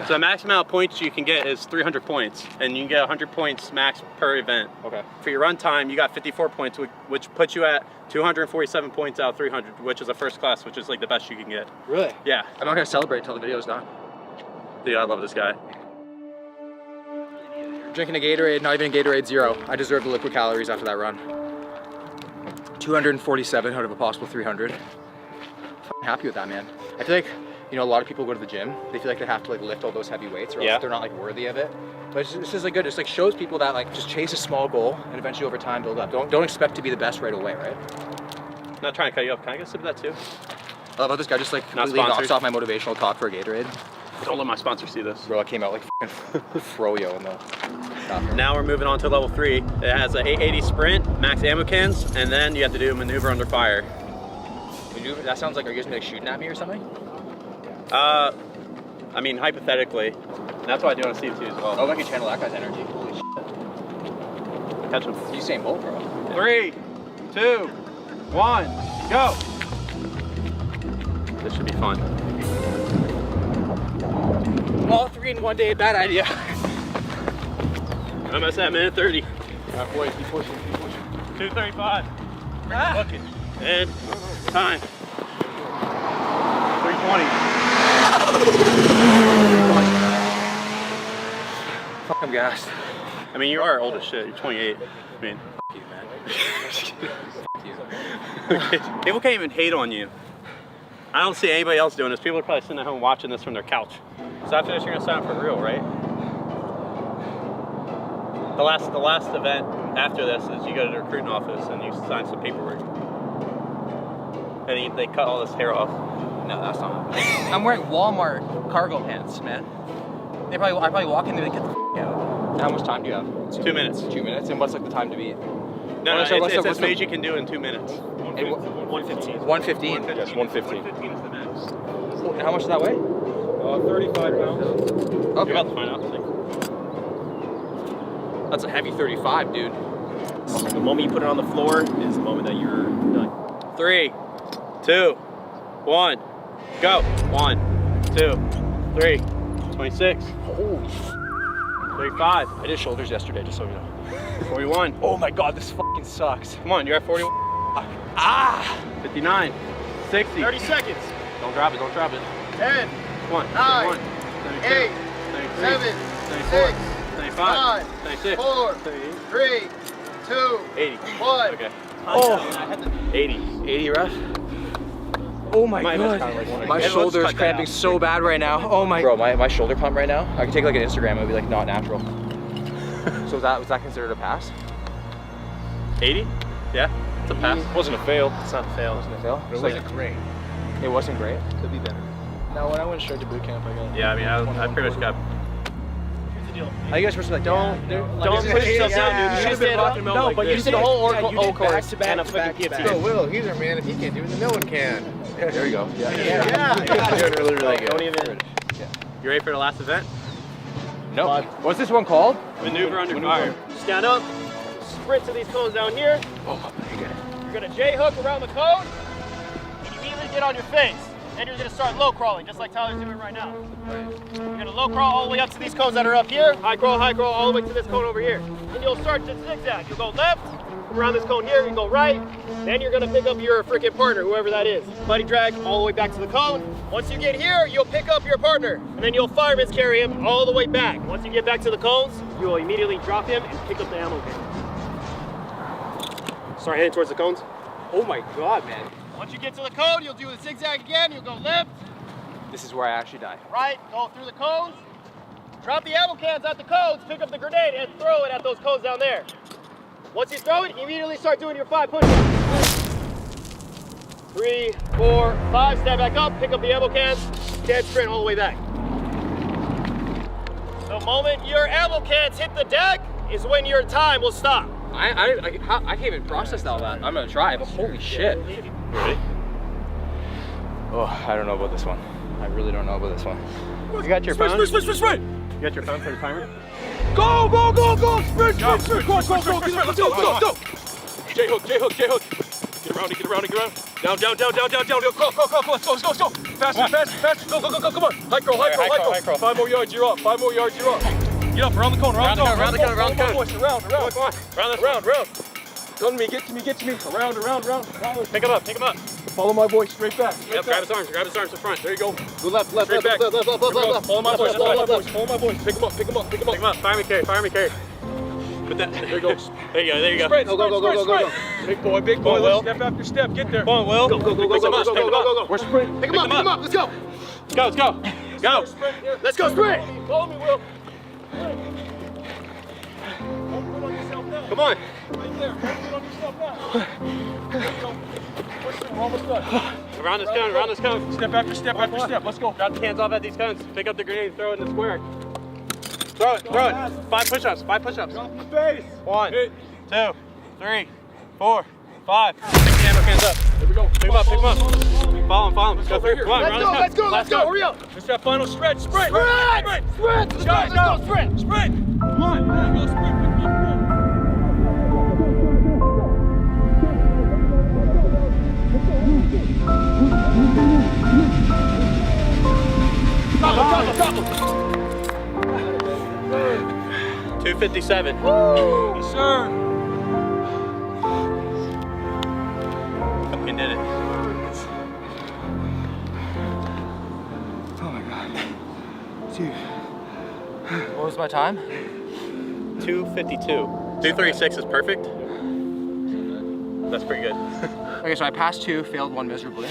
So the max amount of points you can get is 300 points, and you can get 100 points max per event. Okay. For your run time, you got 54 points, which puts you at 247 points out of 300, which is a first class, which is like the best you can get. Really? Yeah. I'm not gonna celebrate until the video's done. Dude, I love this guy. Drinking a Gatorade, not even a Gatorade Zero. I deserve the liquid calories after that run. 247 out of a possible 300. I'm happy with that, man. I feel like, you know, a lot of people go to the gym, they feel like they have to like lift all those heavy weights or else they're not like worthy of it. But this is like good. It's like shows people that like just chase a small goal and eventually over time build up. Don't expect to be the best right away, right? Not trying to cut you off. Can I get a sip of that too? I love how this guy just like Not completely knocks sponsored. off my motivational talk for a Gatorade. Don't let my sponsor see this. Bro, I came out like f***ing froyo in the bathroom. Now we're moving on to level 3. It has an 880 sprint, max ammo cans, and then you have to do a maneuver under fire. That sounds like, are you guys gonna be like shooting at me or something? I mean, hypothetically. And that's what I do on C2 as well. Oh, I can channel that guy's energy. Holy shit. Catch him. You saying bolt, bro? 3, 2, 1, go! This should be fun. All 3 in one day, bad idea. I'm at minute 30. Yeah, boy, keep pushing, keep pushing. 2:35. Look it. And time. 3:20. Fuck, I'm gassed. I mean, you are old as shit. You're 28. I mean, Fuck you, man. Fuck you. people can't even hate on you. I don't see anybody else doing this. People are probably sitting at home watching this from their couch. So after this, you're gonna sign up for real, right? The last event after this is you go to the recruiting office and you sign some paperwork. And they cut all this hair off. No, that's not. I'm wearing Walmart cargo pants, man. I probably walk in and they get the f out. How much time do you have? 2 minutes. 2 minutes? And what's like the time to beat? No, it's as many as you can do in 2 minutes. 1:15. 1:15? Yes, 1:15. 1:15 is the max. And how much does that weigh? 35 pounds. You're about to find out. That's a heavy 35, dude. The moment you put it on the floor is the moment that you're done. 3, 2, 1, go. 1, 2, 3, 26. Holy 35. I did shoulders yesterday, just so you know. 41. Oh my god, this fucking sucks. Come on, you're at 41. Ah! 59. 60. 30 seconds. Don't drop it, don't drop it. 10, 1, 9, 8, 7, 6, 75, 96, 4, 3, 2, 80. 1. Okay. Oh! 80. 80, ref? Oh my god. My shoulder is cramping so bad right now. Oh my. Bro, my shoulder pump right now, I could take like an Instagram, it would be like not natural. So was that considered a pass? 80? Yeah, it's a pass. It wasn't a fail. It's not a fail. Wasn't a fail? It wasn't great. It wasn't great? Could be better. No, when I went straight to boot camp, I got. Yeah, I mean, I pretty much got. You guys were like, don't Don't push yourself down, dude. You should have been rocking them out like this. you did a whole oracle course. back to back to back. So Will, he's our man. If he can't do it, then no one can. There you go. Yeah. You're doing really good. Don't even. You ready for the last event? Nope. What's this one called? Maneuver under fire. Stand up. Sprint to these cones down here. Oh, okay. You're gonna J-hook around the cone. And you immediately get on your face. And you're gonna start low crawling, just like Tyler's doing right now. You're gonna low crawl all the way up to these cones that are up here. High crawl all the way to this cone over here. And you'll start to zigzag. You'll go left, come around this cone here, you go right. Then you're gonna pick up your freaking partner, whoever that is. Buddy drag all the way back to the cone. Once you get here, you'll pick up your partner. And then you'll fireman's carry him all the way back. Once you get back to the cones, you will immediately drop him and pick up the ammo can. Start heading towards the cones. Oh my god, man. Once you get to the cone, you'll do the zigzag again. You'll go left, This is where I actually die. right, go through the cones. Drop the ammo cans at the cones, pick up the grenade, and throw it at those cones down there. Once you throw it, you immediately start doing your 5 push-ups. 3, 4, 5, stand back up, pick up the ammo cans, dead sprint all the way back. The moment your ammo cans hit the deck is when your time will stop. I can't even process all that. I'm gonna try, but holy shit. Ready? Oh, I don't know about this one. I really don't know about this one. You got your pound? Sprint! You got your pound for the timer? Go! Sprint! Go! Go! J-hook! Get around it. Down. Go. Let's go. Faster. Go. Come on. High crawl. 5 more yards, you're up. Get up, around the cone. Around the cone. Around. Get to me. Around. Pick him up. Follow my boy straight back. Yep, grab his arms to front. There you go. Go left. Straight back. Follow my boys. Pick him up. Fire me carry. Put that. There you go. There you go. Sprint. Go. Big boy. Come on, Will. Step after step. Get there. Come on, Will. Go. Pick him up. We're sprinting. Pick him up. Let's go. Let's go. Let's go sprint. Follow me, Will. Come on. Right there. Put on yourself now. There you go. We're almost done. Around this cone. Step after step. Let's go. Drop the hands off at these cones. Pick up the grenade and throw it in the square. Throw it. 5 push-ups. Drop in the face. 1, 2, 3, 4, 5. Pick the ammo cans up. There we go. Pick him up. Follow him. Let's go through. Come on, Let's go. Hurry up. It's that final stretch. Sprint. Let's go. Sprint. Come on. There you go. Sprint. Stop him. 257. Yes, sir. Fucking did it. Oh my god. Dude. What was my time? 252. 236 is perfect. That's pretty good. Okay, so I passed 2, failed 1 miserably.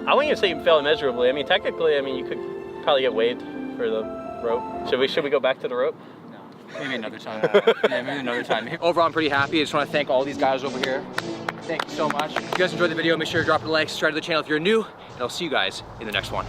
I wouldn't even say you failed miserably. I mean, technically, you could probably get waived for the rope. Should we go back to the rope? No. Maybe another time. Maybe another time. Overall, I'm pretty happy. I just want to thank all these guys over here. Thank you so much. If you guys enjoyed the video, make sure to drop a like, subscribe to the channel if you're new, and I'll see you guys in the next one.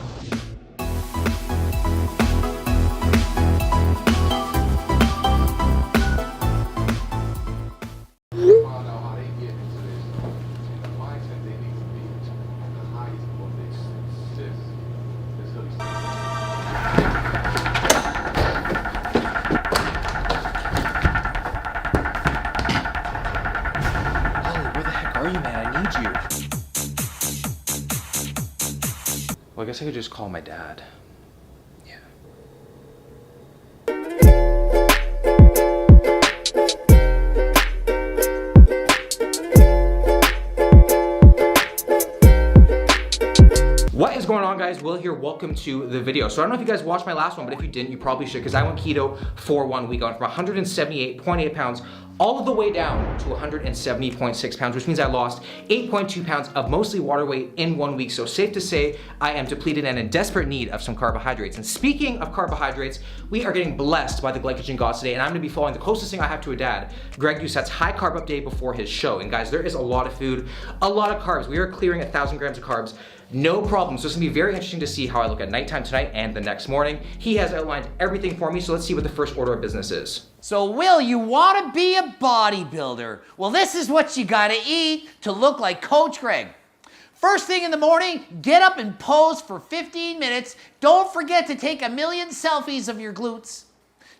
Well, I guess I could just call my dad. Yeah. What is going on, guys? Will here. Welcome to the video. So I don't know if you guys watched my last one, but if you didn't, you probably should, because I went keto for 1 week. I went from 178.8 pounds all the way down to 170.6 pounds, which means I lost 8.2 pounds of mostly water weight in 1 week. So safe to say I am depleted and in desperate need of some carbohydrates. And speaking of carbohydrates, we are getting blessed by the glycogen gods today, and I'm gonna be following the closest thing I have to a dad, Greg Doucette's high carb up day before his show. And guys, there is a lot of food, a lot of carbs. We are clearing 1,000 grams of carbs. No problem. So it's gonna be very interesting to see how I look at nighttime tonight and the next morning. He has outlined everything for me, so let's see what the first order of business is. So, Will, you want to be a bodybuilder? Well, this is what you got to eat to look like Coach Greg. First thing in the morning, get up and pose for 15 minutes. Don't forget to take 1,000,000 selfies of your glutes.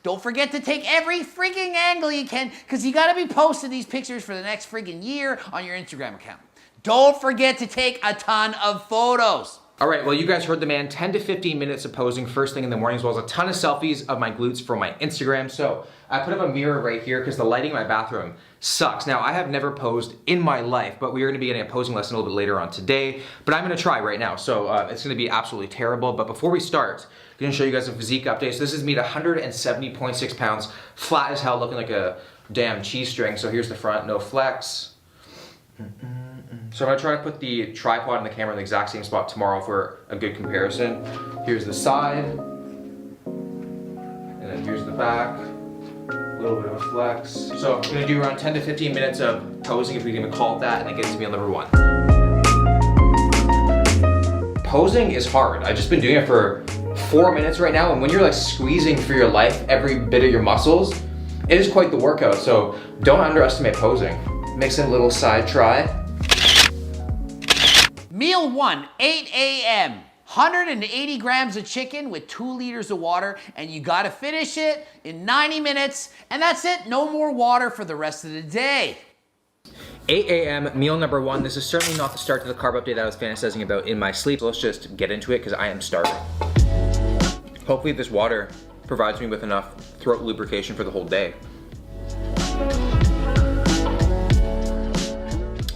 Don't forget to take every freaking angle you can, because you got to be posting these pictures for the next freaking year on your Instagram account. Don't forget to take a ton of photos. All right, well, you guys heard the man, 10 to 15 minutes of posing first thing in the morning, as well as a ton of selfies of my glutes for my Instagram. So I put up a mirror right here because the lighting in my bathroom sucks. Now, I have never posed in my life, but we are gonna be getting a posing lesson a little bit later on today, but I'm gonna try right now. So it's gonna be absolutely terrible. But before we start, I'm gonna show you guys a physique update. So this is me at 170.6 pounds, flat as hell, looking like a damn cheese string. So here's the front, no flex. So I'm gonna try to put the tripod and the camera in the exact same spot tomorrow for a good comparison. Here's the side, and then here's the back. A little bit of a flex. So I'm gonna do around 10 to 15 minutes of posing, if we can even call it that, and then get to meal number 1. Posing is hard. I've just been doing it for 4 minutes right now, and when you're like squeezing for your life every bit of your muscles, It is quite the workout, so don't underestimate posing. Mix in a little side try. Meal 1, 8 a.m. 180 grams of chicken with 2 liters of water, and you gotta finish it in 90 minutes, and that's it. No more water for the rest of the day. 8 a.m. meal number 1. This is certainly not the start to the carb update that I was fantasizing about in my sleep. So let's just get into it because I am starving. Hopefully this water provides me with enough throat lubrication for the whole day.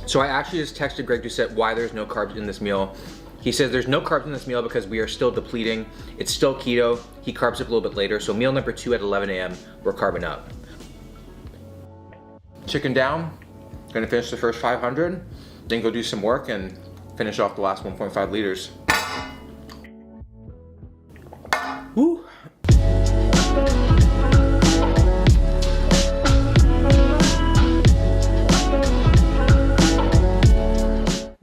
So I actually just texted Greg Doucette why there's no carbs in this meal. He says there's no carbs in this meal because we are still depleting. It's still keto. He carbs up a little bit later. So meal number 2 at 11 a.m. we're carbing up. Chicken down. Gonna finish the first 500, then go do some work and finish off the last 1.5 liters. Woo.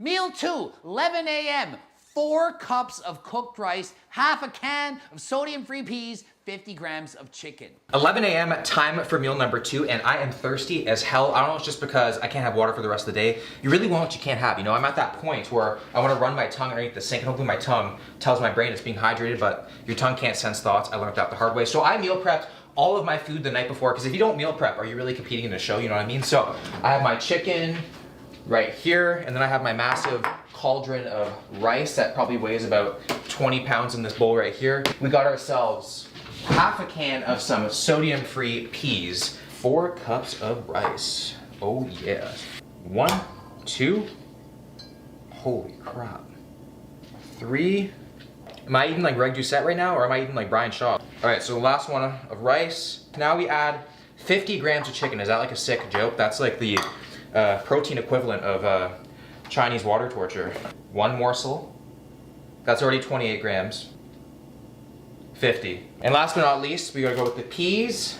Meal 2, 11 a.m. 4 cups of cooked rice, half a can of sodium-free peas, 50 grams of chicken. 11 a.m. time for meal number 2, and I am thirsty as hell. I don't know, it's just because I can't have water for the rest of the day. You really want what you can't have, you know? I'm at that point where I want to run my tongue underneath the sink, and hopefully my tongue tells my brain it's being hydrated, but your tongue can't sense thoughts. I learned that the hard way. So I meal prepped all of my food the night before, because if you don't meal prep, are you really competing in the show, you know what I mean? So I have my chicken right here, and then I have my massive cauldron of rice that probably weighs about 20 pounds in this bowl right here. We got ourselves half a can of some sodium-free peas, 4 cups of rice. Oh yeah. 1, 2, holy crap. 3, am I eating like Greg Doucette right now, or am I eating like Brian Shaw? All right, so the last one of rice. Now we add 50 grams of chicken. Is that like a sick joke? That's like the protein equivalent of Chinese water torture. 1 morsel. That's already 28 grams. 50. And last but not least, we gotta go with the peas.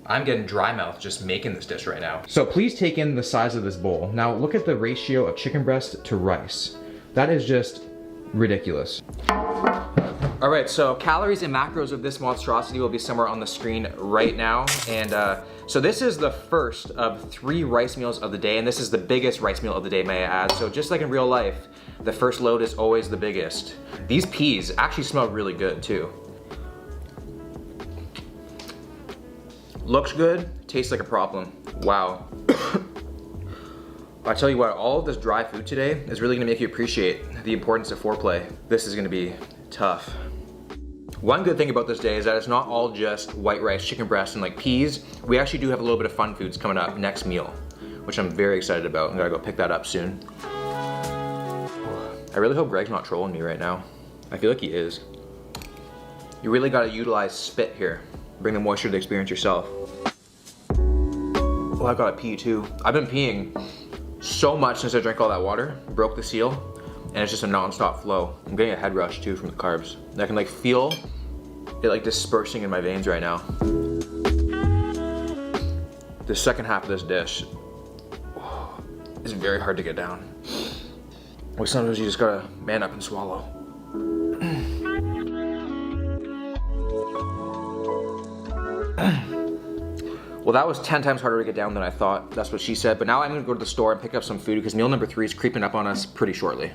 I'm getting dry mouth just making this dish right now. So please take in the size of this bowl. Now look at the ratio of chicken breast to rice. That is just ridiculous. All right, so calories and macros of this monstrosity will be somewhere on the screen right now. And so this is the first of 3 rice meals of the day, and this is the biggest rice meal of the day, may I add. So just like in real life, the first load is always the biggest. These peas actually smell really good too. Looks good, tastes like a problem. Wow. I tell you what, all of this dry food today is really gonna make you appreciate the importance of foreplay. This is gonna be tough. One good thing about this day is that it's not all just white rice, chicken breast, and like peas. We actually do have a little bit of fun foods coming up next meal, which I'm very excited about. I'm gonna go pick that up soon. I really hope Greg's not trolling me right now. I feel like he is. You really gotta utilize spit here. Bring the moisture to the experience yourself. Oh, I gotta pee too. I've been peeing so much since I drank all that water, broke the seal, and it's just a non-stop flow. I'm getting a head rush too from the carbs. I can like feel it like dispersing in my veins right now. The second half of this dish is very hard to get down. Like sometimes you just gotta man up and swallow. Well, that was 10 times harder to get down than I thought. That's what she said. But now I'm gonna go to the store and pick up some food because meal number 3 is creeping up on us pretty shortly.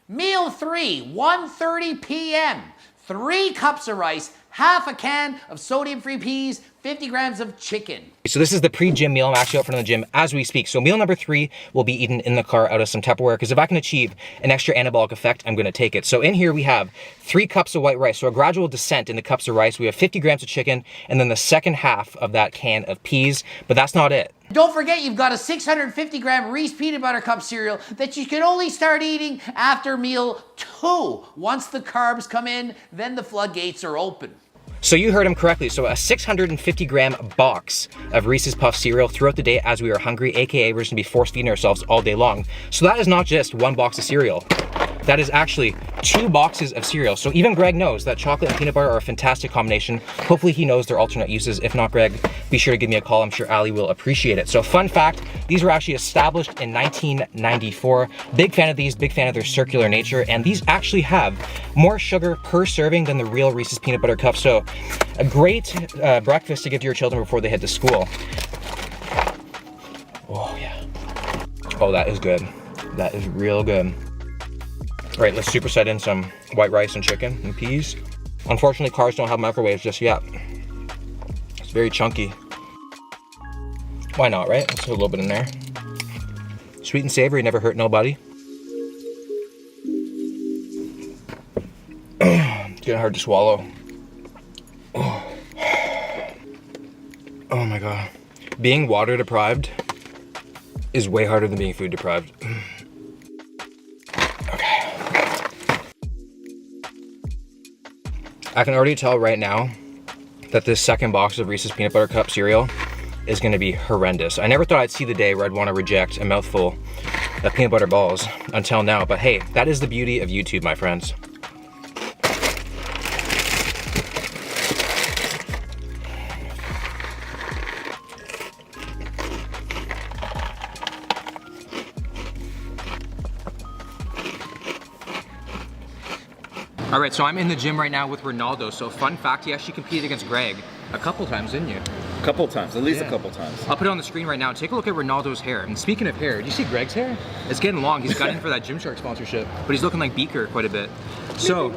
Meal 3, 1:30 p.m. 3 cups of rice, half a can of sodium-free peas, 50 grams of chicken. So this is the pre-gym meal. I'm actually out front of the gym as we speak. So meal number 3 will be eaten in the car out of some Tupperware, because if I can achieve an extra anabolic effect, I'm gonna take it. So in here we have 3 cups of white rice. So a gradual descent in the cups of rice. We have 50 grams of chicken, and then the second half of that can of peas, but that's not it. Don't forget you've got a 650 gram Reese peanut butter cup cereal that you can only start eating after meal 2. Once the carbs come in, then the floodgates are open. So you heard him correctly. So a 650 gram box of Reese's Puff cereal throughout the day as we are hungry, AKA we're just gonna be force feeding ourselves all day long. So that is not just 1 box of cereal. That is actually 2 boxes of cereal. So even Greg knows that chocolate and peanut butter are a fantastic combination. Hopefully he knows their alternate uses. If not, Greg, be sure to give me a call. I'm sure Ali will appreciate it. So fun fact, these were actually established in 1994. Big fan of these, big fan of their circular nature. And these actually have more sugar per serving than the real Reese's peanut butter cup. So a great breakfast to give to your children before they head to school. Oh yeah. Oh, that is good. That is real good. All right, let's superset in some white rice and chicken and peas. Unfortunately, cars don't have microwaves just yet. It's very chunky. Why not, right? Let's put a little bit in there. Sweet and savory, never hurt nobody. It's getting hard to swallow. Oh. Oh my God. Being water deprived is way harder than being food deprived. I can already tell right now that this second box of Reese's Peanut Butter Cup cereal is gonna be horrendous. I never thought I'd see the day where I'd wanna reject a mouthful of peanut butter balls until now, but hey, that is the beauty of YouTube, my friends. All right, so I'm in the gym right now with Ronaldo. So fun fact, he actually competed against Greg a couple times, didn't you? A couple times, at least a couple times. I'll put it on the screen right now. Take a look at Ronaldo's hair. And speaking of hair, do you see Greg's hair? It's getting long. He's gunning for that Gymshark sponsorship, but he's looking like Beaker quite a bit. So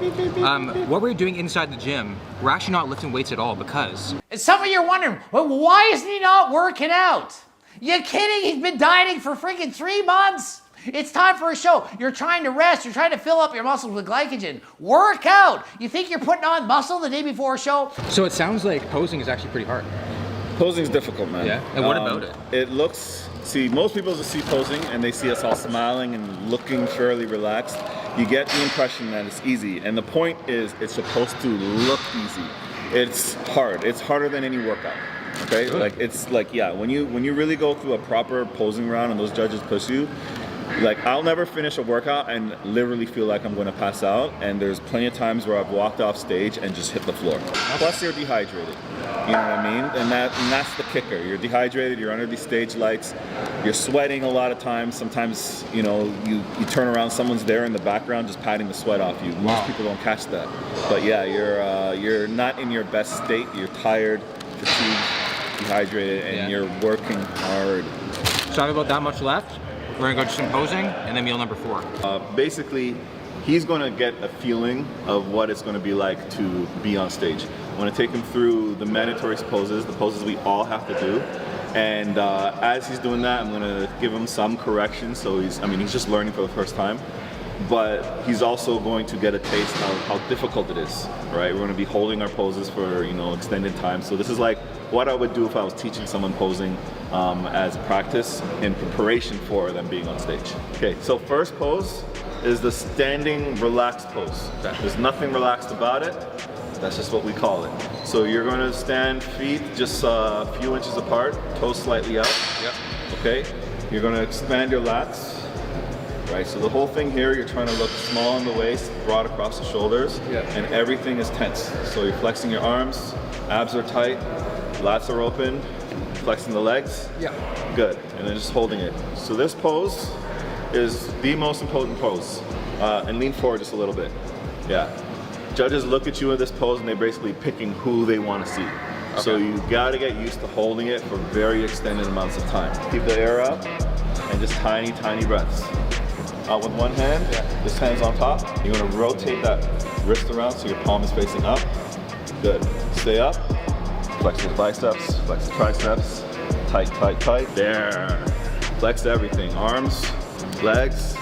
what we're doing inside the gym, we're actually not lifting weights at all because... And some of you are wondering, well, why isn't he not working out? You kidding? He's been dieting for freaking 3 months. It's time for a show. You're trying to rest. You're trying to fill up your muscles with glycogen. Work out. You think you're putting on muscle the day before a show? So it sounds like posing is actually pretty hard. Posing's difficult, man. Yeah? And what about it? It looks, see, most people just see posing and they see us all smiling and looking fairly relaxed. You get the impression that it's easy. And the point is, it's supposed to look easy. It's hard. It's harder than any workout. Okay? Really? Like, it's like, yeah, when you really go through a proper posing round and those judges push you, like, I'll never finish a workout and literally feel like I'm going to pass out. And there's plenty of times where I've walked off stage and just hit the floor. Plus, you're dehydrated. You know what I mean? And that's the kicker. You're dehydrated. You're under these stage lights. You're sweating a lot of times. Sometimes, you know, you turn around, someone's there in the background just patting the sweat off you. Most people don't catch that. But yeah, you're not in your best state. You're tired, fatigued, dehydrated, and you're working hard. So I have about that much left. We're gonna go to some posing and then meal number 4. Basically, he's gonna get a feeling of what it's gonna be like to be on stage. I'm gonna take him through the mandatory poses, the poses we all have to do. And as he's doing that, I'm gonna give him some corrections. So he's just learning for the first time. But he's also going to get a taste of how difficult it is, right? We're gonna be holding our poses for, you know, extended time. So this is like what I would do if I was teaching someone posing as a practice in preparation for them being on stage. Okay, so first pose is the standing relaxed pose. There's nothing relaxed about it. That's just what we call it. So you're gonna stand feet just a few inches apart, toes slightly out. Yep. Okay, you're gonna expand your lats. Right, so the whole thing here, you're trying to look small in the waist, broad across the shoulders, and everything is tense. So you're flexing your arms, abs are tight, lats are open, flexing the legs. Yeah. Good, and then just holding it. So this pose is the most important pose. And lean forward just a little bit. Yeah. Judges look at you in this pose and they're basically picking who they want to see. Okay. So you gotta get used to holding it for very extended amounts of time. Keep the air up and just tiny, tiny breaths. Out with one hand, this hand's on top. You're gonna rotate that wrist around so your palm is facing up. Good. Stay up. Flex those biceps, flex the triceps. Tight, tight, tight. There. Flex everything. Arms, legs.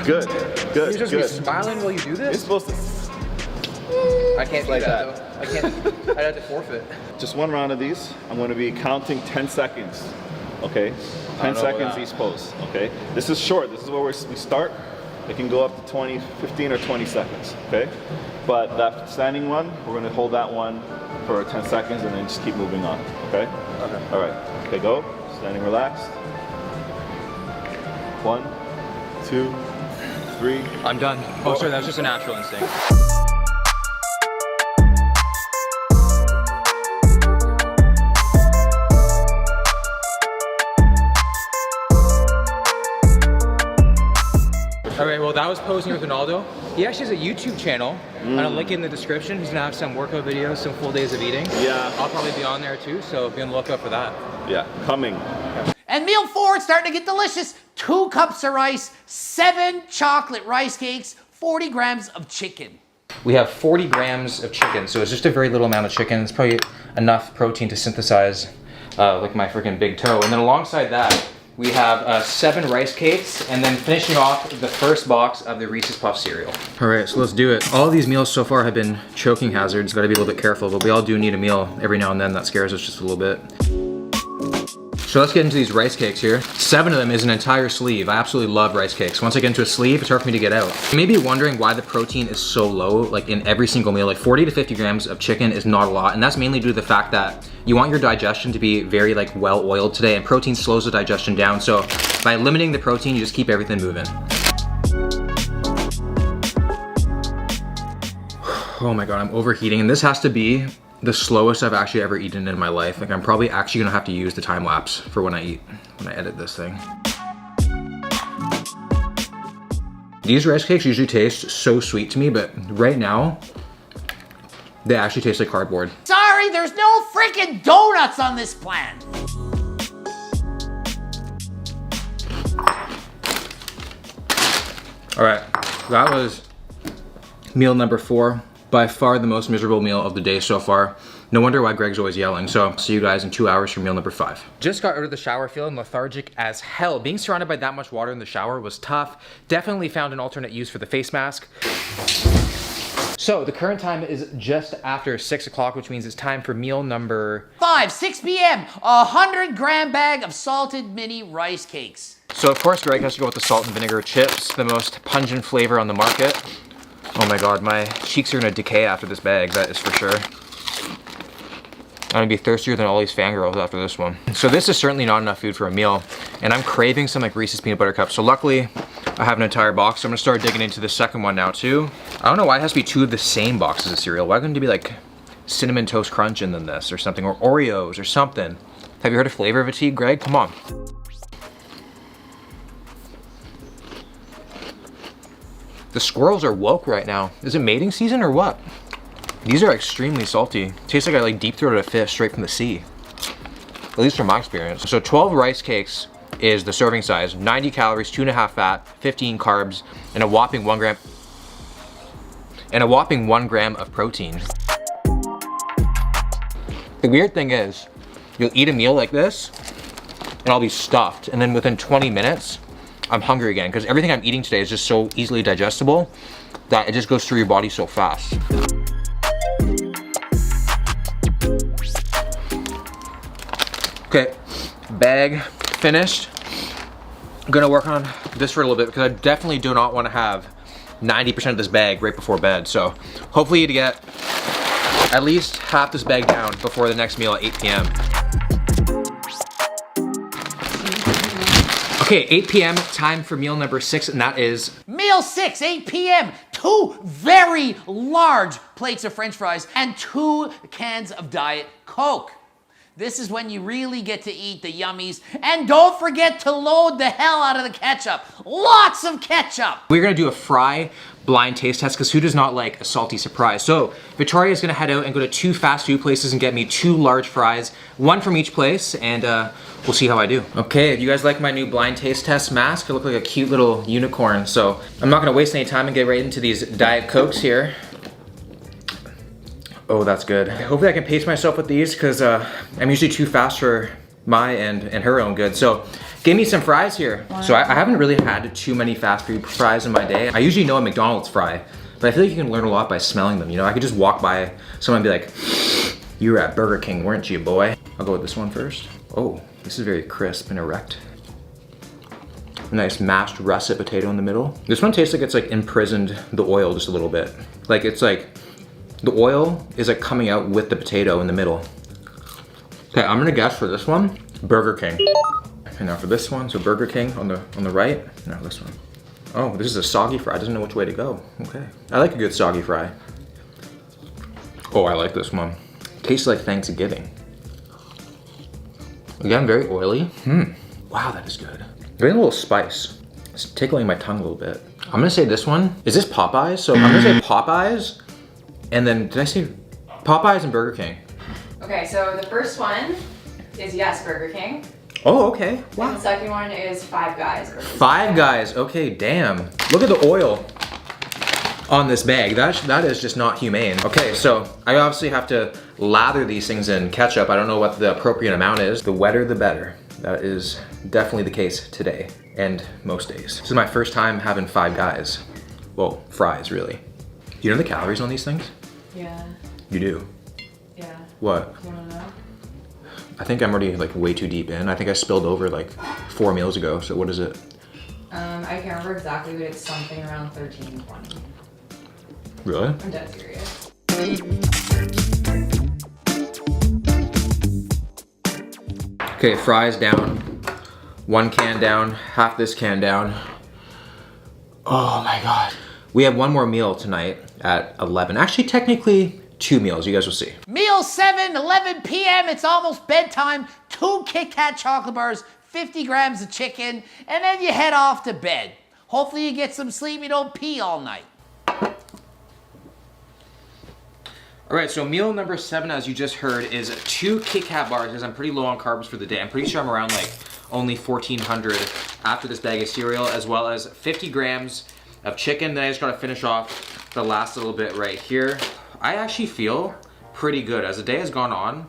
Good, good, You're just good. be smiling while you do this? You're supposed to. I can't do like that though. I can't. I'd have to forfeit. Just one round of these. I'm going to be counting 10 seconds. Okay? 10 seconds each pose. Okay? This is short. This is where we start. It can go up to 20, 15 or 20 seconds. Okay? But that standing one, we're going to hold that one for 10 seconds and then just keep moving on. Okay? Okay. All right. Okay, go. Standing relaxed. 1, 2, 3. I'm done. Oh, sorry, that was just a natural instinct. All right, well, that was Posing with Ronaldo. He actually has a YouTube channel, and I'll link it in the description. He's gonna have some workout videos, some full days of eating. Yeah. I'll probably be on there too, so be on the lookout for that. Yeah, coming. And meal 4, it's starting to get delicious. 2 cups of rice, 7 chocolate rice cakes, 40 grams of chicken. We have 40 grams of chicken, so it's just a very little amount of chicken. It's probably enough protein to synthesize like my freaking big toe. And then alongside that, we have 7 rice cakes, and then finishing off the first box of the Reese's Puff cereal. All right, so let's do it. All of these meals so far have been choking hazards. Gotta be a little bit careful, but we all do need a meal every now and then that scares us just a little bit. So let's get into these rice cakes here. 7 of them is an entire sleeve. I absolutely love rice cakes. Once I get into a sleeve, it's hard for me to get out. You may be wondering why the protein is so low, like in every single meal. Like 40 to 50 grams of chicken is not a lot, and that's mainly due to the fact that you want your digestion to be very like well oiled today, and protein slows the digestion down. So by limiting the protein, you just keep everything moving. Oh my God, I'm overheating, and this has to be the slowest I've actually ever eaten in my life. Like I'm probably actually gonna have to use the time lapse for when I eat, when I edit this thing. These rice cakes usually taste so sweet to me, but right now, they actually taste like cardboard. Sorry, there's no freaking donuts on this plan. All right, that was meal number 4. By far the most miserable meal of the day so far. No wonder why Greg's always yelling. So see you guys in 2 hours for meal number 5. Just got out of the shower feeling lethargic as hell. Being surrounded by that much water in the shower was tough. Definitely found an alternate use for the face mask. So the current time is just after 6 o'clock, which means it's time for meal number 5, 6 p.m., a 100-gram bag of salted mini rice cakes. So of course Greg has to go with the salt and vinegar chips, the most pungent flavor on the market. Oh my God, my cheeks are gonna decay after this bag, that is for sure. I'm gonna be thirstier than all these fangirls after this one. So this is certainly not enough food for a meal, and I'm craving some like Reese's peanut butter cups. So luckily, I have an entire box, so I'm gonna start digging into the second one now too. I don't know why it has to be 2 of the same boxes of cereal. Why couldn't it be like Cinnamon Toast Crunch in than this or something, or Oreos or something? Have you heard of flavor fatigue, Greg? Come on. The squirrels are woke right now. Is it mating season or what? These are extremely salty. Tastes like I like deep throated a fish straight from the sea. At least from my experience. So 12 rice cakes is the serving size. 90 calories, 2.5 fat, 15 carbs, and a whopping 1 gram. And a whopping 1 gram of protein. The weird thing is, you'll eat a meal like this, and I'll be stuffed. And then within 20 minutes, I'm hungry again, because everything I'm eating today is just so easily digestible that it just goes through your body so fast. Okay, bag finished. I'm gonna work on this for a little bit because I definitely do not want to have 90% of this bag right before bed. So hopefully to get at least half this bag down before the next meal at 8 p.m. Okay, 8 p.m. time for meal number 6, and that is Meal 6, 8 p.m., 2 very large plates of French fries and 2 cans of Diet Coke. This is when you really get to eat the yummies. And don't forget to load the hell out of the ketchup. Lots of ketchup. We're gonna do a fry blind taste test because who does not like a salty surprise? So Victoria is gonna head out and go to 2 fast food places and get me 2 large fries, 1 from each place, and we'll see how I do. Okay, if you guys like my new blind taste test mask, I look like a cute little unicorn. So I'm not gonna waste any time and get right into these Diet Cokes here. Oh, that's good. Hopefully I can pace myself with these because I'm usually too fast for my and her own good. So give me some fries here. Wow. So I haven't really had too many fast food fries in my day. I usually know a McDonald's fry, but I feel like you can learn a lot by smelling them. You know, I could just walk by someone and be like, you were at Burger King, weren't you, boy? I'll go with this one first. Oh, this is very crisp and erect. A nice mashed russet potato in the middle. This one tastes like it's like imprisoned the oil just a little bit. Like it's like, the oil is like coming out with the potato in the middle. Okay, I'm gonna guess for this one, Burger King. And now for this one, so Burger King on the right, now this one. Oh, this is a soggy fry. Doesn't know which way to go. Okay. I like a good soggy fry. Oh, I like this one. Tastes like Thanksgiving. Again, very oily. Wow, that is good. Very little spice. It's tickling my tongue a little bit. I'm gonna say this one. Is this Popeyes? So I'm gonna say Popeyes, and then did I say Popeyes and Burger King? Okay, so the first one is yes, Burger King. Oh, okay. Wow. And the second one is Five Guys. Five Guys. Okay, damn. Look at the oil on this bag. That is just not humane. Okay, so I obviously have to lather these things in ketchup. I don't know what the appropriate amount is. The wetter, the better. That is definitely the case today and most days. This is my first time having Five Guys. Well, fries, really. Do you know the calories on these things? Yeah. You do? Yeah. What? You wanna know? I think I'm already like way too deep in. I think I spilled over like 4 meals ago. So what is it? I can't remember exactly, but it's something around 13, 20. Really? I'm dead serious. Okay, fries down. 1 can down, half this can down. Oh my God. We have one more meal tonight at 11. Actually, technically 2 meals, you guys will see. Meal 7, 11 p.m. It's almost bedtime. 2 Kit Kat chocolate bars, 50 grams of chicken, and then you head off to bed. Hopefully you get some sleep, you don't pee all night. All right, so meal number 7, as you just heard, is 2 Kit Kat bars, because I'm pretty low on carbs for the day. I'm pretty sure I'm around like only 1,400 after this bag of cereal, as well as 50 grams of chicken. Then I just gotta finish off the last little bit right here. I actually feel pretty good. As the day has gone on,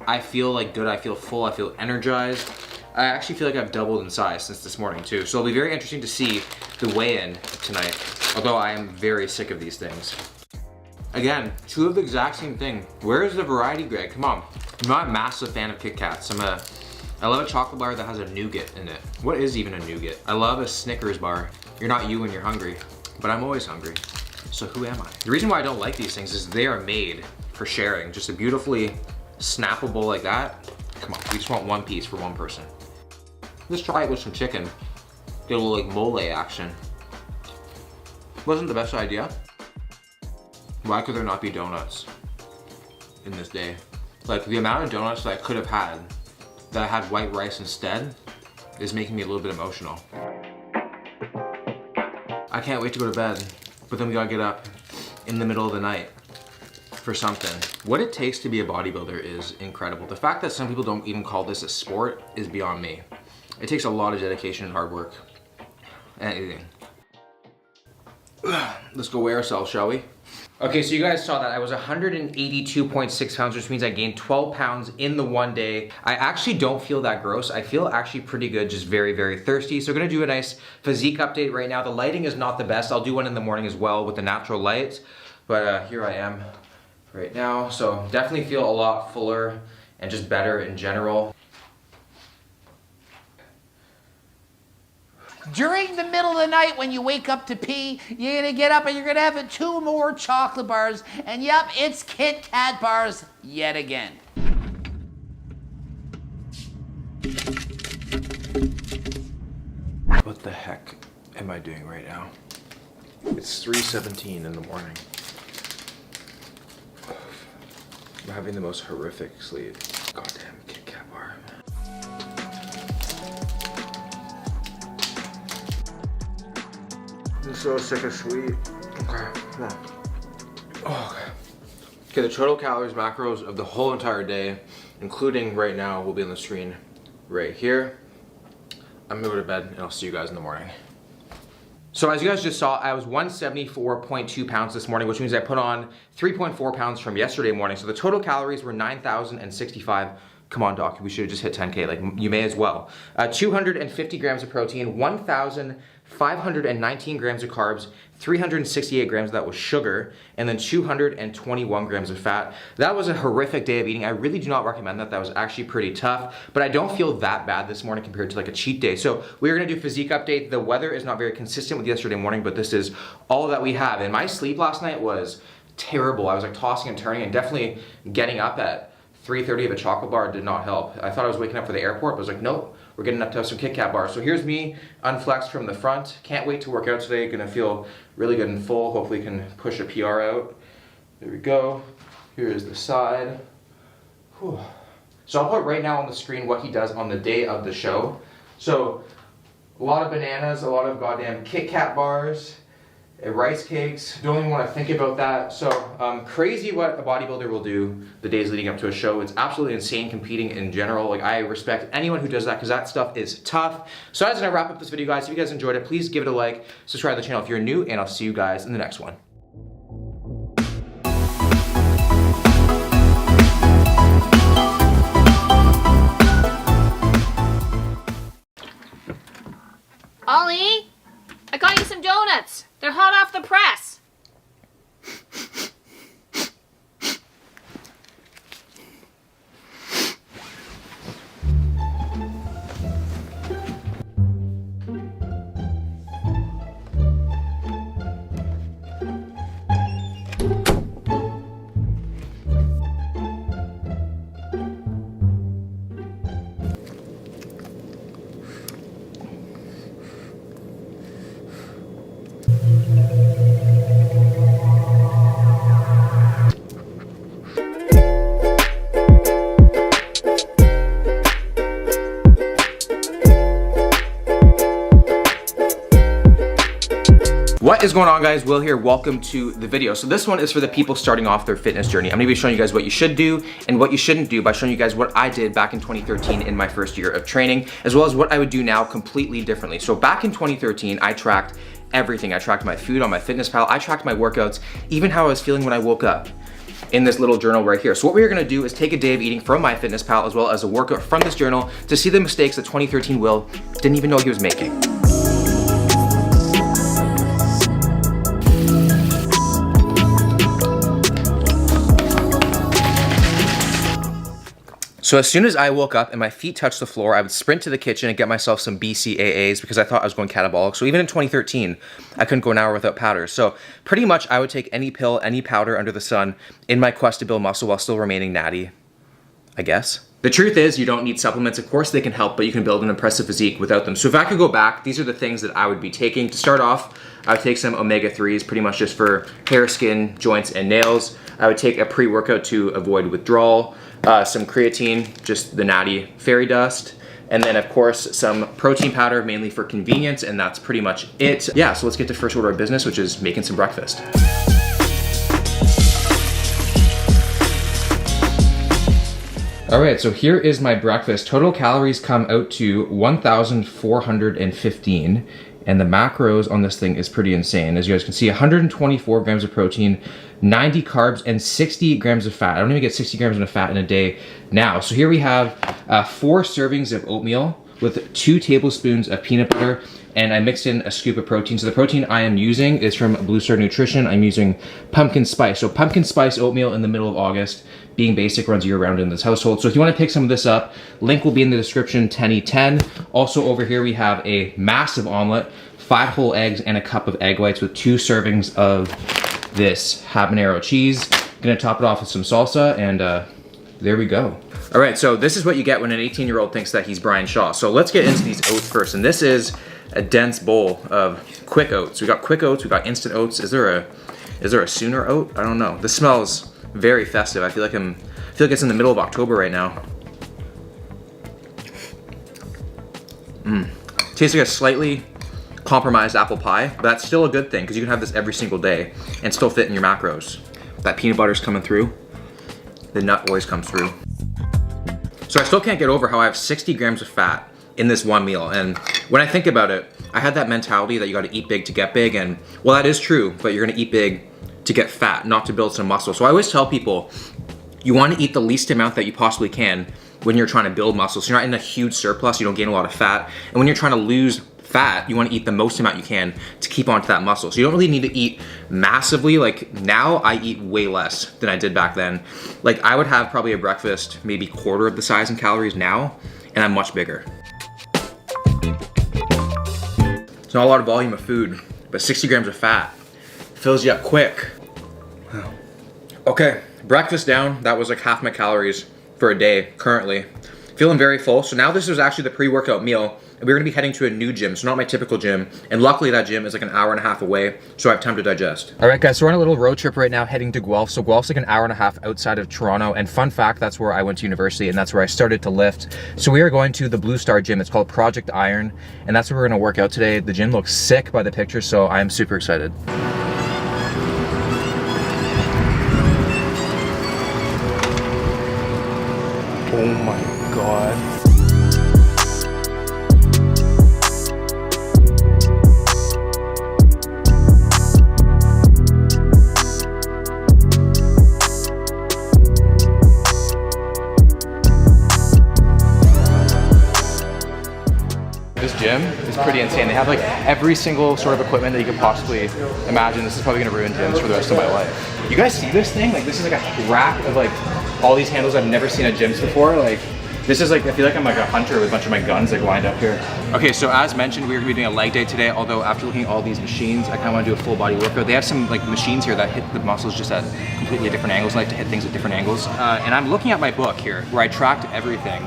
I feel like good, I feel full, I feel energized. I actually feel like I've doubled in size since this morning too. So it'll be very interesting to see the weigh-in tonight, although I am very sick of these things. Again, 2 of the exact same thing. Where is the variety, Greg? Come on. I'm not a massive fan of Kit Kats. I love a chocolate bar that has a nougat in it. What is even a nougat? I love a Snickers bar. You're not you when you're hungry, but I'm always hungry. So who am I? The reason why I don't like these things is they are made for sharing. Just a beautifully snappable like that. Come on, we just want 1 piece for 1 person. Let's try it with some chicken. Get a little like mole action. Wasn't the best idea. Why could there not be donuts in this day? Like the amount of donuts that I could have had that I had white rice instead is making me a little bit emotional. I can't wait to go to bed, but then we gotta get up in the middle of the night for something. What it takes to be a bodybuilder is incredible. The fact that some people don't even call this a sport is beyond me. It takes a lot of dedication and hard work and anything. Let's go weigh ourselves, shall we? Okay, so you guys saw that I was 182.6 pounds, which means I gained 12 pounds in the 1 day. I actually don't feel that gross. I feel actually pretty good, just very, very thirsty. So we're gonna do a nice physique update right now. The lighting is not the best. I'll do one in the morning as well with the natural light. But here I am right now. So definitely feel a lot fuller and just better in general. During the middle of the night when you wake up to pee, you're gonna get up and you're gonna have 2 more chocolate bars. And yep, it's Kit Kat bars yet again. What the heck am I doing right now? It's 3:17 in the morning. I'm having the most horrific sleep. Goddamn Kit Kat bar. I'm so sick of sweet. Okay, come on. Oh, okay, the total calories, macros of the whole entire day, including right now, will be on the screen right here. I'm gonna go to bed and I'll see you guys in the morning. So as you guys just saw, I was 174.2 pounds this morning, which means I put on 3.4 pounds from yesterday morning. So the total calories were 9,065. Come on, doc, we should have just hit 10K, like you may as well. 250 grams of protein, 1,519 grams of carbs, 368 grams of that was sugar, and then 221 grams of fat. That was a horrific day of eating. I really do not recommend that. That was actually pretty tough, but I don't feel that bad this morning compared to like a cheat day. So we're gonna do physique update. The weather is not very consistent with yesterday morning, but this is all that we have. And my sleep last night was terrible. I was like tossing and turning and definitely getting up at 330 of a chocolate bar did not help. I thought I was waking up for the airport, but I was like, nope, we're getting up to have some Kit Kat bars. So here's me unflexed from the front. Can't wait to work out today. Gonna feel really good and full. Hopefully can push a PR out. There we go. Here is the side. Whew. So I'll put right now on the screen what he does on the day of the show. So a lot of bananas, a lot of goddamn Kit Kat bars, rice cakes. Don't even want to think about that. So crazy what a bodybuilder will do the days leading up to a show. It's absolutely insane competing in general. Like, I respect anyone who does that because that stuff is tough. So that's gonna wrap up this video, guys. If you guys enjoyed it, please give it a like, subscribe to the channel if you're new, and I'll see you guys in the next one. Ollie, I got you some donuts. They're hot off the press. What is going on, guys? Will here. Welcome to the video. So this one is for the people starting off their fitness journey. I'm gonna be showing you guys what you should do and what you shouldn't do by showing you guys what I did back in 2013 in my first year of training, as well as what I would do now completely differently. So back in 2013, I tracked everything. I tracked my food on my MyFitnessPal. I tracked my workouts, even how I was feeling when I woke up, in this little journal right here. So what we're gonna do is take a day of eating from my MyFitnessPal as well as a workout from this journal to see the mistakes that 2013 Will didn't even know he was making. So as soon as I woke up and my feet touched the floor, I would sprint to the kitchen and get myself some BCAAs because I thought I was going catabolic. So even in 2013, I couldn't go an hour without powders. So pretty much I would take any pill, any powder under the sun in my quest to build muscle while still remaining natty, I guess. The truth is, you don't need supplements. Of course they can help, but you can build an impressive physique without them. So if I could go back, these are the things that I would be taking. To start off, I would take some omega-3s, pretty much just for hair, skin, joints, and nails. I would take a pre-workout to avoid withdrawal, some creatine, just the natty fairy dust, and then of course some protein powder, mainly for convenience, and that's pretty much it. Yeah, so let's get to first order of business, which is making some breakfast. All right, so here is my breakfast. Total calories come out to 1,415, and the macros on this thing is pretty insane. As you guys can see, 124 grams of protein, 90 carbs, and 60 grams of fat. I don't even get 60 grams of fat in a day now. So here we have 4 servings of oatmeal with 2 tablespoons of peanut butter, and I mixed in a scoop of protein. So the protein I am using is from Blue Star Nutrition. I'm using pumpkin spice. So pumpkin spice oatmeal in the middle of August. Being basic runs year round in this household. So if you want to pick some of this up, link will be in the description, Tenny10. Also over here we have a massive omelet, 5 whole eggs, and a cup of egg whites with 2 servings of this habanero cheese. Gonna top it off with some salsa, and there we go. All right, so this is what you get when an 18-year-old thinks that he's Brian Shaw. So let's get into these oats first, and this is a dense bowl of quick oats. We got quick oats, we got instant oats. Is there a sooner oat? I don't know. This smells very festive. I feel like it's in the middle of October right now. Tastes like a slightly compromised apple pie, but that's still a good thing because you can have this every single day and still fit in your macros. That peanut butter's coming through. The nut always comes through. So I still can't get over how I have 60 grams of fat in this one meal. And when I think about it, I had that mentality that you gotta eat big to get big, and well, that is true, but you're gonna eat big to get fat, not to build some muscle. So I always tell people, you wanna eat the least amount that you possibly can when you're trying to build muscle. So you're not in a huge surplus, you don't gain a lot of fat. And when you're trying to lose fat, you wanna eat the most amount you can to keep onto that muscle. So you don't really need to eat massively. Like now I eat way less than I did back then. Like I would have probably a breakfast, maybe quarter of the size in calories now, and I'm much bigger. It's not a lot of volume of food, but 60 grams of fat fills you up quick. Okay, breakfast down. That was like half my calories for a day currently. Feeling very full. So now this is actually the pre-workout meal. And we're gonna be heading to a new gym, so not my typical gym. And luckily that gym is like an hour and a half away, so I have time to digest. All right guys, so we're on a little road trip right now heading to Guelph. So Guelph's like an hour and a half outside of Toronto. And fun fact, that's where I went to university and that's where I started to lift. So we are going to the Blue Star gym. It's called Project Iron. And that's where we're gonna work out today. The gym looks sick by the pictures, so I am super excited. Oh my God. This gym is pretty insane. They have like every single sort of equipment that you could possibly imagine. This is probably gonna ruin gyms for the rest of my life. You guys see this thing? Like this is like a rack of like all these handles I've never seen at gyms before. Like this is like, I feel like I'm like a hunter with a bunch of my guns like lined up here. Okay, so as mentioned, we're gonna be doing a leg day today, although after looking at all these machines, I kinda wanna do a full body workout. They have some like machines here that hit the muscles just at completely different angles. I like to hit things at different angles. And I'm looking at my book here where I tracked everything.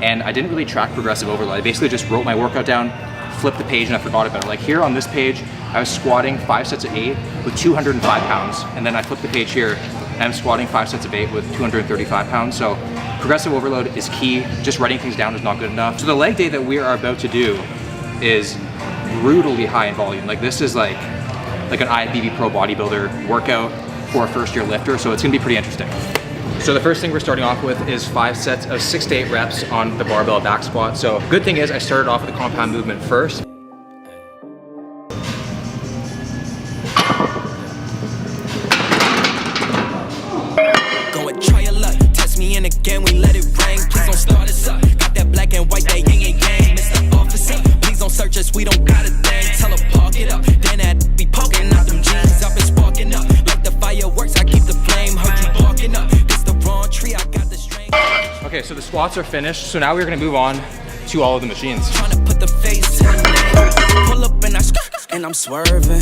And I didn't really track progressive overload. I basically just wrote my workout down, flipped the page, and I forgot about it. Like here on this page, I was squatting 5 sets of 8 with 205 pounds. And then I flipped the page here, and I'm squatting 5 sets of 8 with 235 pounds. So progressive overload is key. Just writing things down is not good enough. So the leg day that we are about to do is brutally high in volume. Like this is like an IFBB Pro bodybuilder workout for a first year lifter. So it's gonna be pretty interesting. So the first thing we're starting off with is 5 sets of 6 to 8 reps on the barbell back squat. So good thing is I started off with the compound movement first. Go and try your luck, test me in again, we let it rain. Please don't start us up, got that black and white, that yin and yang. Mr. Officer, please don't search us, we don't got a thing. Tell her park it up, then that be poking out them jeans. I've been sparking up, like the fireworks, I keep the flame. Heard you barking up. Tree, I got the strength. Okay, so the squats are finished. So now we're gonna move on to all of the machines. Trying to put the face in the pull up and I'm swerving.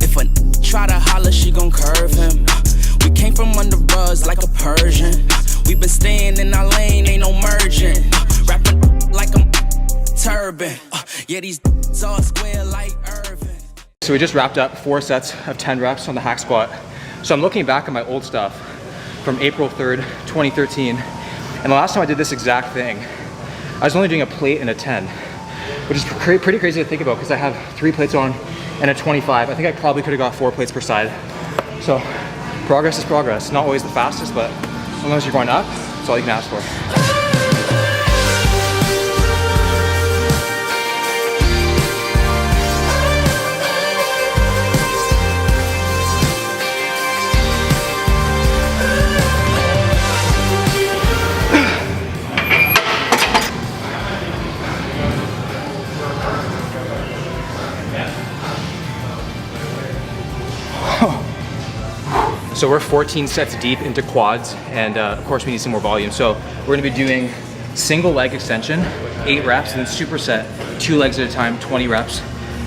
If a try to holler, she gon' curve him. We came from under rugs like a Persian. We been staying in our lane, ain't no merging. Rapping like I'm turban. Yeah, these all square like Irvin. So we just wrapped up 4 sets of 10 reps on the hack squat. So I'm looking back at my old stuff from April 3rd, 2013. And the last time I did this exact thing, I was only doing a plate and a 10, which is pretty crazy to think about because I have 3 plates on and a 25. I think I probably could have got 4 plates per side. So progress is progress. Not always the fastest, but as long as you're going up, that's all you can ask for. So we're 14 sets deep into quads, and of course we need some more volume. So we're gonna be doing single leg extension, 8 reps, and then superset, 2 legs at a time, 20 reps,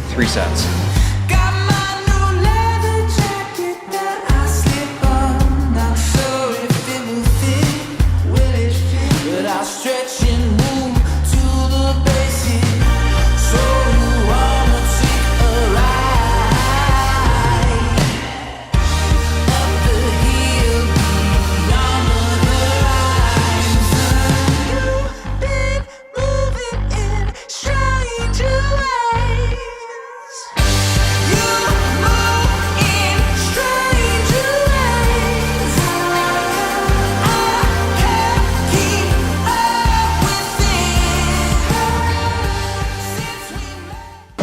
3 sets.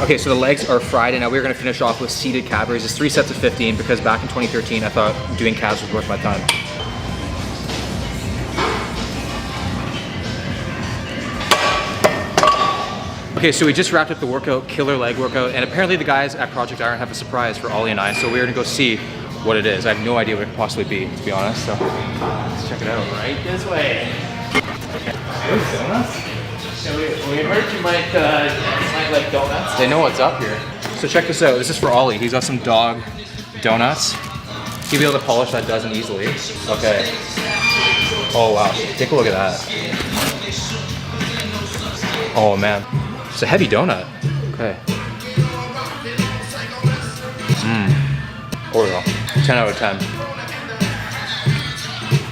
Okay, so the legs are fried, and now we're gonna finish off with seated calf raises, 3 sets of 15, because back in 2013, I thought doing calves was worth my time. Okay, so we just wrapped up the workout, killer leg workout, and apparently the guys at Project Iron have a surprise for Ollie and I, so we're gonna go see what it is. I have no idea what it could possibly be, to be honest, so let's check it out. Right this way. Donuts? Yeah, we heard you might like donuts. They know what's up here. So check this out. This is for Ollie. He's got some dog donuts. He'll be able to polish that dozen easily. Okay. Oh wow, take a look at that. Oh man, it's a heavy donut. Okay. Oreo, 10 out of 10.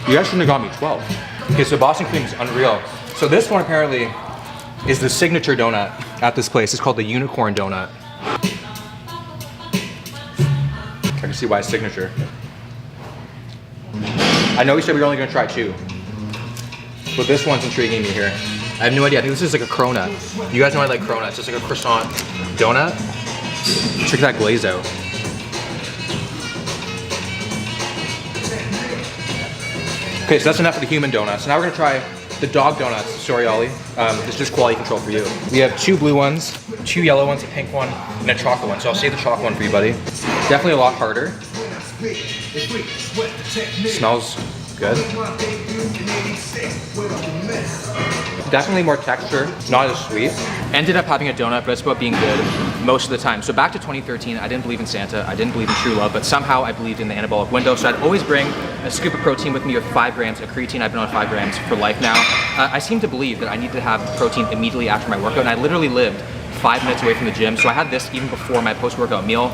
You guys shouldn't have got me 12. Okay, so Boston cream is unreal. So this one apparently is the signature donut at this place. It's called the unicorn donut. I can see why it's signature. I know we said we were only gonna try 2, but this one's intriguing me here. I have no idea. I think this is like a cronut. You guys know I like cronuts. It's like a croissant donut. Check that glaze out. Okay, so that's enough of the human donuts. Now we're gonna try the dog donuts. Sorry, Ollie. It's just quality control for you. We have 2 blue ones, 2 yellow ones, a pink one, and a chocolate one. So I'll save the chocolate one for you, buddy. Definitely a lot harder. Smells good. Definitely more texture, not as sweet. Ended up having a donut, but it's about being good most of the time. So back to 2013, I didn't believe in Santa, I didn't believe in true love, but somehow I believed in the anabolic window. So I'd always bring a scoop of protein with me with 5 grams of creatine. I've been on 5 grams for life now. I seem to believe that I need to have protein immediately after my workout, and I literally lived 5 minutes away from the gym. So I had this even before my post-workout meal.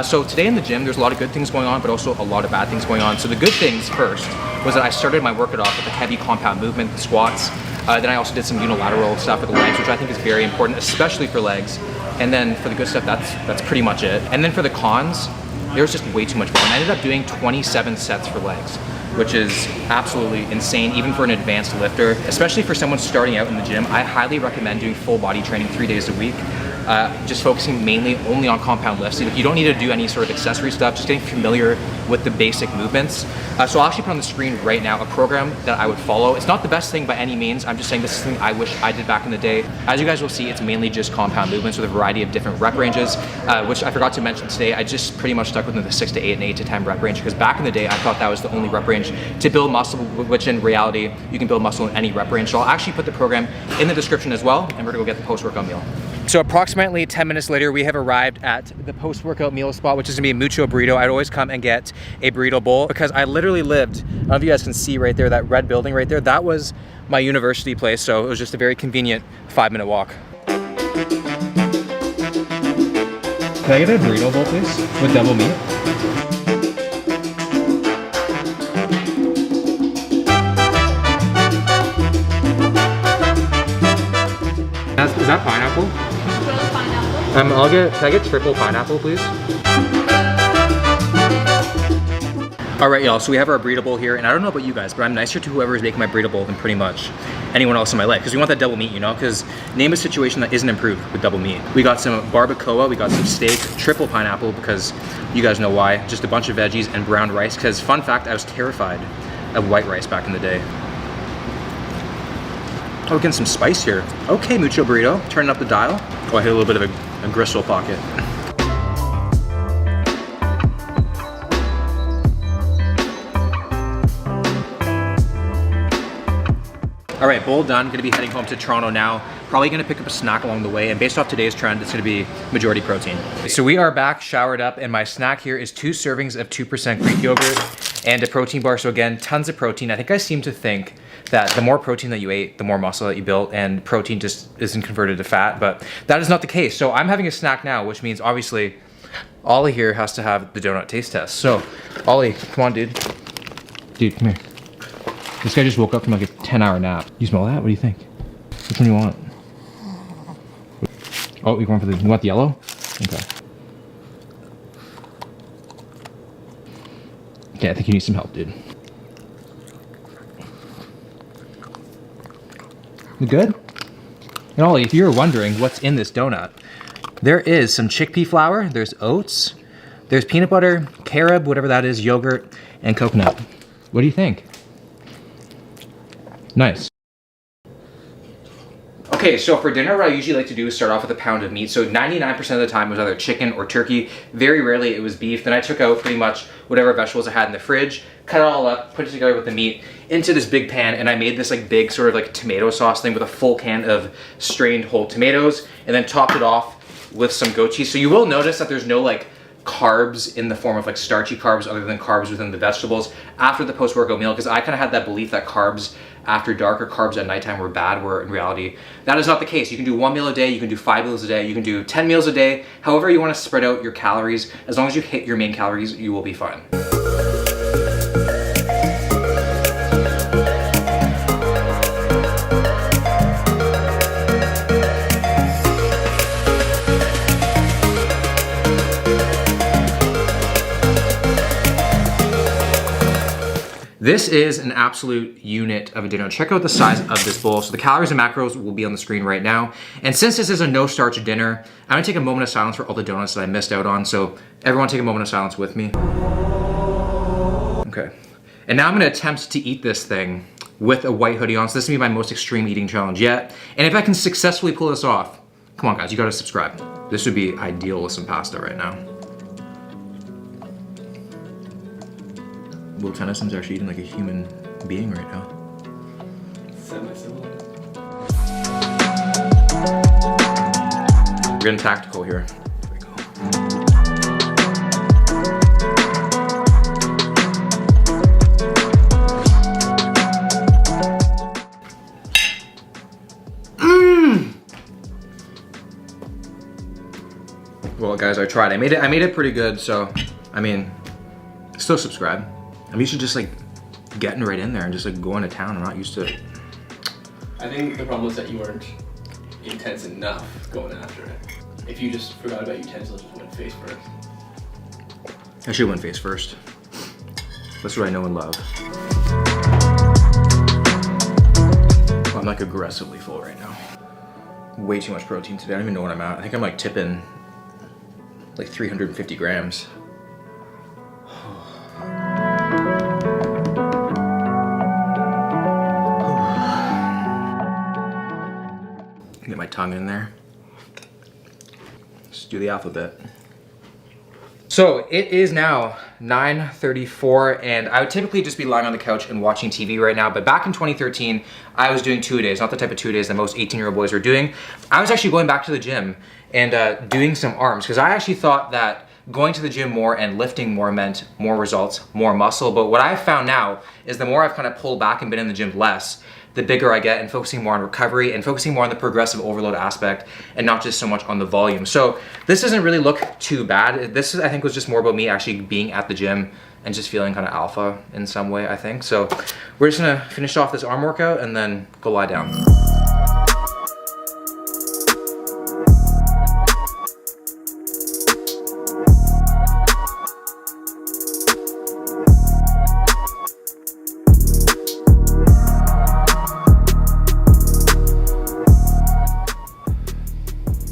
So today in the gym, there's a lot of good things going on, but also a lot of bad things going on. So the good things first was that I started my workout off with a heavy compound movement, the squats. Then I also did some unilateral stuff with the legs, which I think is very important, especially for legs. And then for the good stuff, that's pretty much it. And then for the cons, there was just way too much volume. I ended up doing 27 sets for legs, which is absolutely insane, even for an advanced lifter. Especially for someone starting out in the gym, I highly recommend doing full body training 3 days a week. Just focusing mainly only on compound lifts. You don't need to do any sort of accessory stuff, just getting familiar with the basic movements. So I'll actually put on the screen right now a program that I would follow. It's not the best thing by any means. I'm just saying this is something I wish I did back in the day. As you guys will see, it's mainly just compound movements with a variety of different rep ranges, which I forgot to mention today. I just pretty much stuck within the 6 to 8 and 8 to 10 rep range, because back in the day, I thought that was the only rep range to build muscle, which in reality, you can build muscle in any rep range. So I'll actually put the program in the description as well, and we're gonna go get the post-workout meal. So approximately 10 minutes later, we have arrived at the post-workout meal spot, which is gonna be a mucho burrito. I'd always come and get a burrito bowl because I literally lived, I don't know if you guys can see right there, that red building right there, that was my university place, so it was just a very convenient 5-minute walk. Can I get a burrito bowl, please, with double meat? Is that pineapple? Can I get triple pineapple, please? All right, y'all, so we have our burrito bowl here, and I don't know about you guys, but I'm nicer to whoever is making my burrito bowl than pretty much anyone else in my life, because we want that double meat, you know, because name a situation that isn't improved with double meat. We got some barbacoa, we got some steak, triple pineapple, because you guys know why, just a bunch of veggies and brown rice, because fun fact, I was terrified of white rice back in the day. Oh, getting some spice here. Okay, mucho burrito, turning up the dial. Oh, I hit a little bit of a gristle pocket. All right, bowl done. Gonna be heading home to Toronto now. Probably gonna pick up a snack along the way, and based off today's trend, it's gonna be majority protein. So we are back, showered up, and my snack here is 2 servings of 2% Greek yogurt and a protein bar. So again, tons of protein. I think I seem to think that the more protein that you ate, the more muscle that you built, and protein just isn't converted to fat, but that is not the case. So I'm having a snack now, which means obviously Ollie here has to have the donut taste test. So Ollie, come on, dude. Dude, come here. This guy just woke up from like a 10-hour nap. You smell that? What do you think? Which one do you want? Oh, you want the yellow? Okay. Okay, I think you need some help, dude. You good? And Ollie, if you're wondering what's in this donut, there is some chickpea flour, there's oats, there's peanut butter, carob, whatever that is, yogurt, and coconut. What do you think? Nice. Okay, so for dinner, what I usually like to do is start off with a pound of meat. So 99% of the time it was either chicken or turkey. Very rarely it was beef. Then I took out pretty much whatever vegetables I had in the fridge, cut it all up, put it together with the meat into this big pan, and I made this like big sort of like tomato sauce thing with a full can of strained whole tomatoes, and then topped it off with some goat cheese. So you will notice that there's no like carbs in the form of like starchy carbs other than carbs within the vegetables after the post-workout meal, because I kind of had that belief that carbs after dark or carbs at nighttime were bad, where in reality that is not the case. You can do 1 meal a day, you can do 5 meals a day, you can do 10 meals a day, however you want to spread out your calories. As long as you hit your main calories, you will be fine. This is an absolute unit of a dinner. Check out the size of this bowl. So the calories and macros will be on the screen right now. And since this is a no starch dinner, I'm gonna take a moment of silence for all the donuts that I missed out on. So everyone take a moment of silence with me. Okay. And now I'm gonna attempt to eat this thing with a white hoodie on. So this is gonna be my most extreme eating challenge yet. And if I can successfully pull this off, come on guys, you gotta subscribe. This would be ideal with some pasta right now. Will Tennyson's actually eating like a human being right now. We're getting tactical here. There we go. Well guys, I tried. I made it pretty good, so I mean, still subscribe. I'm used to just like getting right in there and just like going to town. I'm not used to it. I think the problem was that you weren't intense enough going after it. If you just forgot about utensils, just went face first. I should have went face first. That's what I know and love. Well, I'm like aggressively full right now. Way too much protein today. I don't even know what I'm at. I think I'm like tipping like 350 grams. Get my tongue in there. Just do the alphabet. So it is now 9:34 and I would typically just be lying on the couch and watching TV right now, but back in 2013, I was doing 2-a-days, not the type of 2-a-days that most 18-year-old boys are doing. I was actually going back to the gym and doing some arms, because I actually thought that going to the gym more and lifting more meant more results, more muscle. But what I've found now is the more I've kind of pulled back and been in the gym less, the bigger I get, and focusing more on recovery and focusing more on the progressive overload aspect and not just so much on the volume. So this doesn't really look too bad. This I think was just more about me actually being at the gym and just feeling kind of alpha in some way, I think. So we're just gonna finish off this arm workout and then go lie down.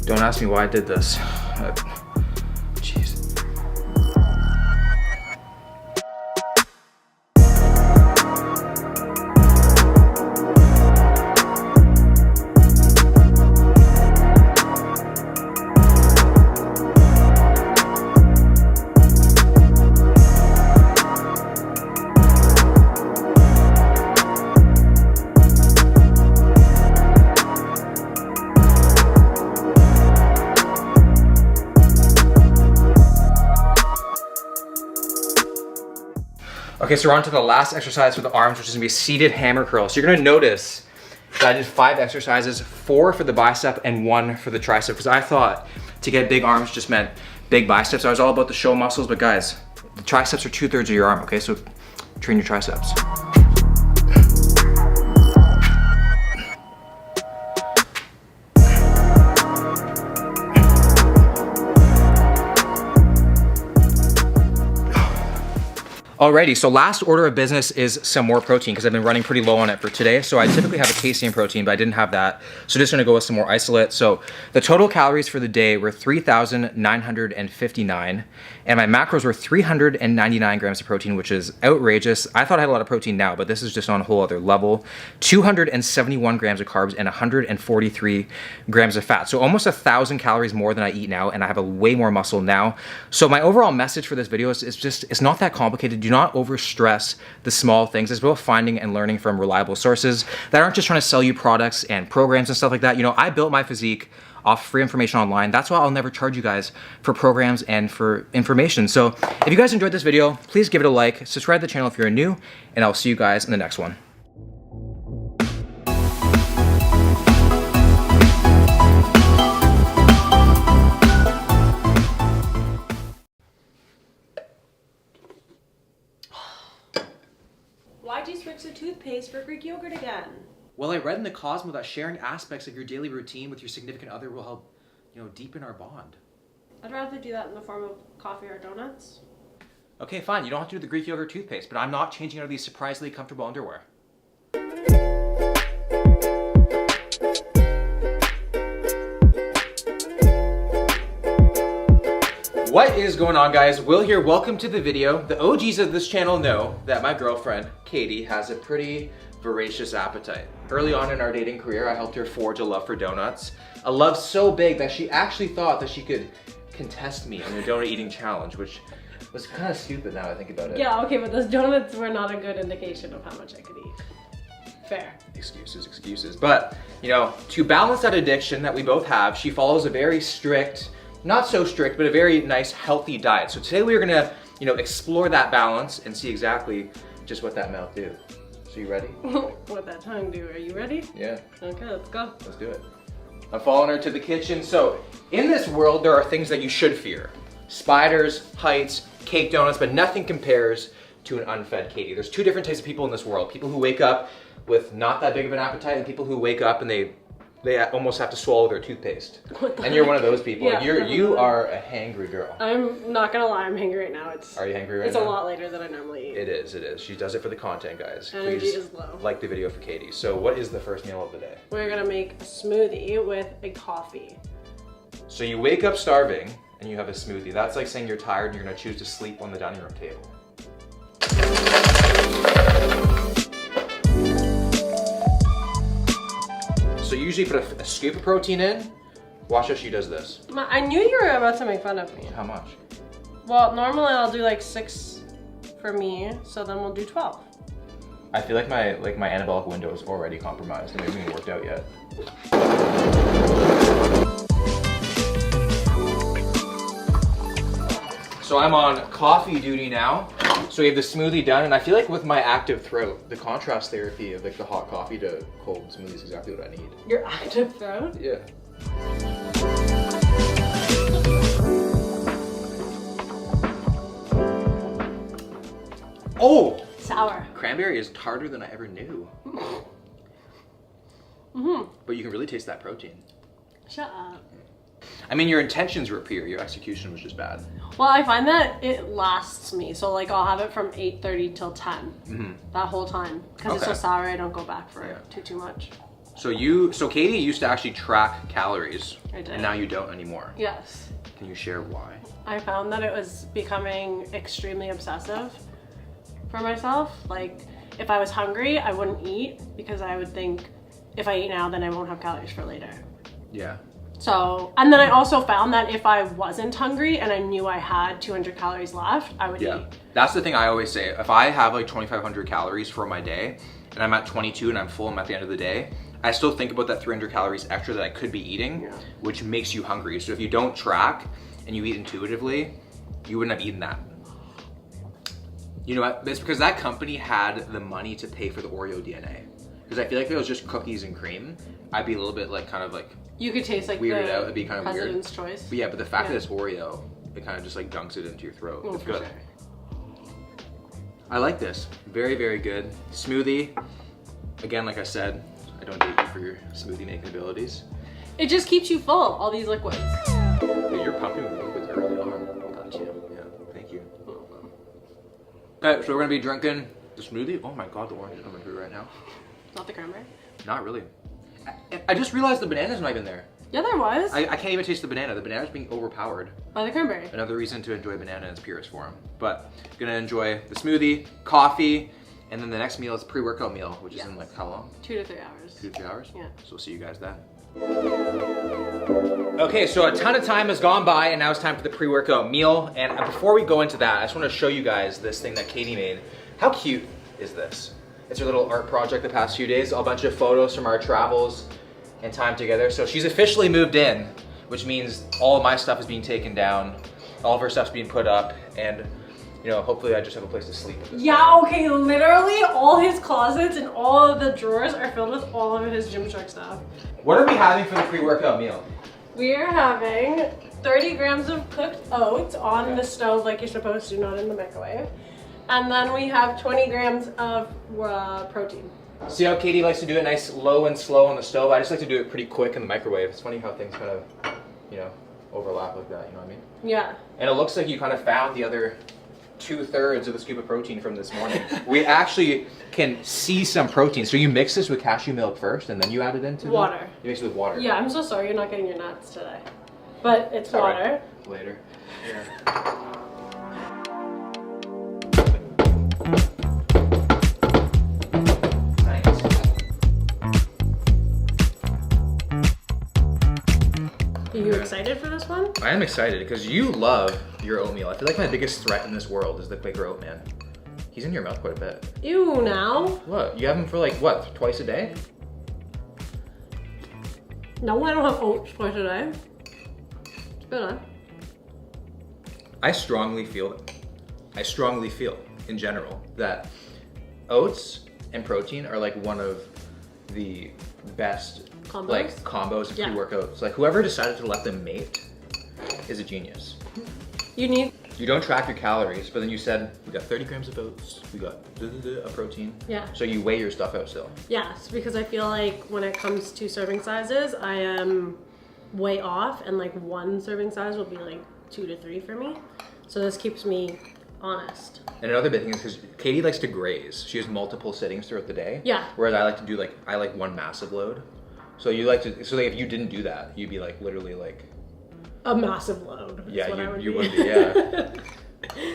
Don't ask me why I did this. Jeez. Okay, so we're on to the last exercise for the arms, which is gonna be seated hammer curl. So you're gonna notice that I did 5 exercises, 4 for the bicep and 1 for the tricep, because I thought to get big arms just meant big biceps. I was all about the show muscles, but guys, the triceps are 2/3 of your arm, okay? So train your triceps. Alrighty, so last order of business is some more protein, because I've been running pretty low on it for today. So I typically have a casein protein, but I didn't have that. So just gonna go with some more isolate. So the total calories for the day were 3,959, and my macros were 399 grams of protein, which is outrageous. I thought I had a lot of protein now, but this is just on a whole other level. 271 grams of carbs and 143 grams of fat. So almost 1,000 calories more than I eat now, and I have a way more muscle now. So my overall message for this video is it's not that complicated. Do not overstress the small things. It's about finding and learning from reliable sources that aren't just trying to sell you products and programs and stuff like that. You know, I built my physique off free information online. That's why I'll never charge you guys for programs and for information. So if you guys enjoyed this video, please give it a like, subscribe to the channel if you're new, and I'll see you guys in the next one. Why'd you switch to toothpaste for Greek yogurt again? Well, I read in the Cosmo that sharing aspects of your daily routine with your significant other will help, deepen our bond. I'd rather do that in the form of coffee or donuts. Okay, fine. You don't have to do the Greek yogurt toothpaste, but I'm not changing out of these surprisingly comfortable underwear. What is going on, guys? Will here. Welcome to the video. The OGs of this channel know that my girlfriend, Katie, has a pretty voracious appetite. Early on in our dating career, I helped her forge a love for donuts. A love so big that she actually thought that she could contest me in a donut eating challenge, which was kind of stupid now I think about it. Yeah, okay, but those donuts were not a good indication of how much I could eat. Fair. Excuses. But, to balance that addiction that we both have, she follows a very strict, not so strict, but a very nice, healthy diet. So today we're gonna, explore that balance and see exactly just what that mouth do. So you ready? What that tongue do? Are you ready? Yeah. Okay, let's go. Let's do it. I'm following her to the kitchen. So in this world, there are things that you should fear. Spiders, heights, cake donuts, but nothing compares to an unfed Katie. There's two different types of people in this world. People who wake up with not that big of an appetite and people who wake up and they almost have to swallow their toothpaste. And you're one of those people. Yeah, you are a hangry girl. I'm not gonna lie, I'm hangry right now. Are you hangry right now? It's a lot later than I normally eat. It is. She does it for the content, guys. Energy Please is low. like the video for Katie. So what is the first meal of the day? We're gonna make a smoothie with a coffee. So you wake up starving and you have a smoothie. That's like saying you're tired and you're gonna choose to sleep on the dining room table. So you usually put a scoop of protein in. Watch how she does this. I knew you were about to make fun of me. How much? Well, normally I'll do like 6 for me, so then we'll do 12. I feel like my anabolic window is already compromised. It hasn't even worked out yet. So I'm on coffee duty now. So we have the smoothie done, and I feel like with my active throat, the contrast therapy of like the hot coffee to cold smoothie is exactly what I need. Your active throat? Yeah. Oh! Sour. Cranberry is tartar than I ever knew. But you can really taste that protein. Shut up. I mean, your intentions were pure, your execution was just bad. Well, I find that it lasts me. So like I'll have it from 8:30 till 10. That whole time. Because it's so sour, I don't go back for it too much. So Katie used to actually track calories. I did. And now you don't anymore. Yes. Can you share why? I found that it was becoming extremely obsessive for myself. Like if I was hungry, I wouldn't eat because I would think if I eat now, then I won't have calories for later. Yeah. So, and then I also found that if I wasn't hungry and I knew I had 200 calories left, I would eat. That's the thing I always say. If I have like 2,500 calories for my day and I'm at 22 and I'm full, I'm at the end of the day, I still think about that 300 calories extra that I could be eating, which makes you hungry. So if you don't track and you eat intuitively, you wouldn't have eaten that. You know what? It's because that company had the money to pay for the Oreo DNA. Because I feel like if it was just cookies and cream, I'd be a little bit like kind of like you could taste like weirded the out. It'd be kind of president's weird. choice. But yeah, but the fact that it's Oreo, it kind of just like dunks it into your throat. Oh, it's for good. sure. I like this. Very, very good. Smoothie. Again, like I said, I don't date you for your smoothie making abilities. It just keeps you full, all these liquids. Yeah, you're pumping with liquids early on. Got you. Yeah, thank you. Okay, so we're gonna be drinking the smoothie. Oh my God, the orange is coming through right now. Not the cranberry? Not really. I just realized the banana's not even there. Yeah, there was. I can't even taste the banana. The banana's being overpowered. By the cranberry. Another reason to enjoy banana in its purest form. But gonna enjoy the smoothie, coffee, and then the next meal is pre-workout meal, which is in like how long? 2 to 3 hours. 2 to 3 hours? Yeah. So we'll see you guys then. Okay, so a ton of time has gone by and now it's time for the pre-workout meal. And before we go into that, I just want to show you guys this thing that Katie made. How cute is this? It's her little art project the past few days. A bunch of photos from our travels. and time together. So she's officially moved in, which means all of my stuff is being taken down, all of her stuff's being put up, and you know, hopefully I just have a place to sleep with this. Yeah, okay, literally all his closets and all of the drawers are filled with all of his Gymshark stuff. What are we having for the pre-workout meal? We are having 30 grams of cooked oats on the stove like you're supposed to, not in the microwave. And then we have 20 grams of protein. See how Katie likes to do it nice, low and slow on the stove? I just like to do it pretty quick in the microwave. It's funny how things kind of, you know, overlap like that, you know what I mean? Yeah. And it looks like you kind of found the other 2/3 of the scoop of protein from this morning. We actually can see some protein. So you mix this with cashew milk first and then you add it into water. You mix it with water. Yeah, I'm so sorry you're not getting your nuts today. But it's water. Right. Later. Yeah. Are you excited for this one? I am excited because you love your oatmeal. I feel like my biggest threat in this world is the Quaker oat man. He's in your mouth quite a bit. Ew, now? What? You have him for like, what, twice a day? No, I don't have oats twice a day. It's better. I strongly feel in general that oats and protein are like one of the best combos, like combos and pre-workouts. Like whoever decided to let them mate is a genius. You don't track your calories, but then you said we got 30 grams of oats, we got a protein. Yeah. So you weigh your stuff out still. Yes, because I feel like when it comes to serving sizes, I am way off, and like one serving size will be like 2 to 3 for me. So this keeps me honest. And another big thing is because Katie likes to graze. She has multiple sittings throughout the day. Yeah. Whereas I like to do I like one massive load. So you like to, so like if you didn't do that, you'd be like literally like a massive load. Yeah, you would be, yeah.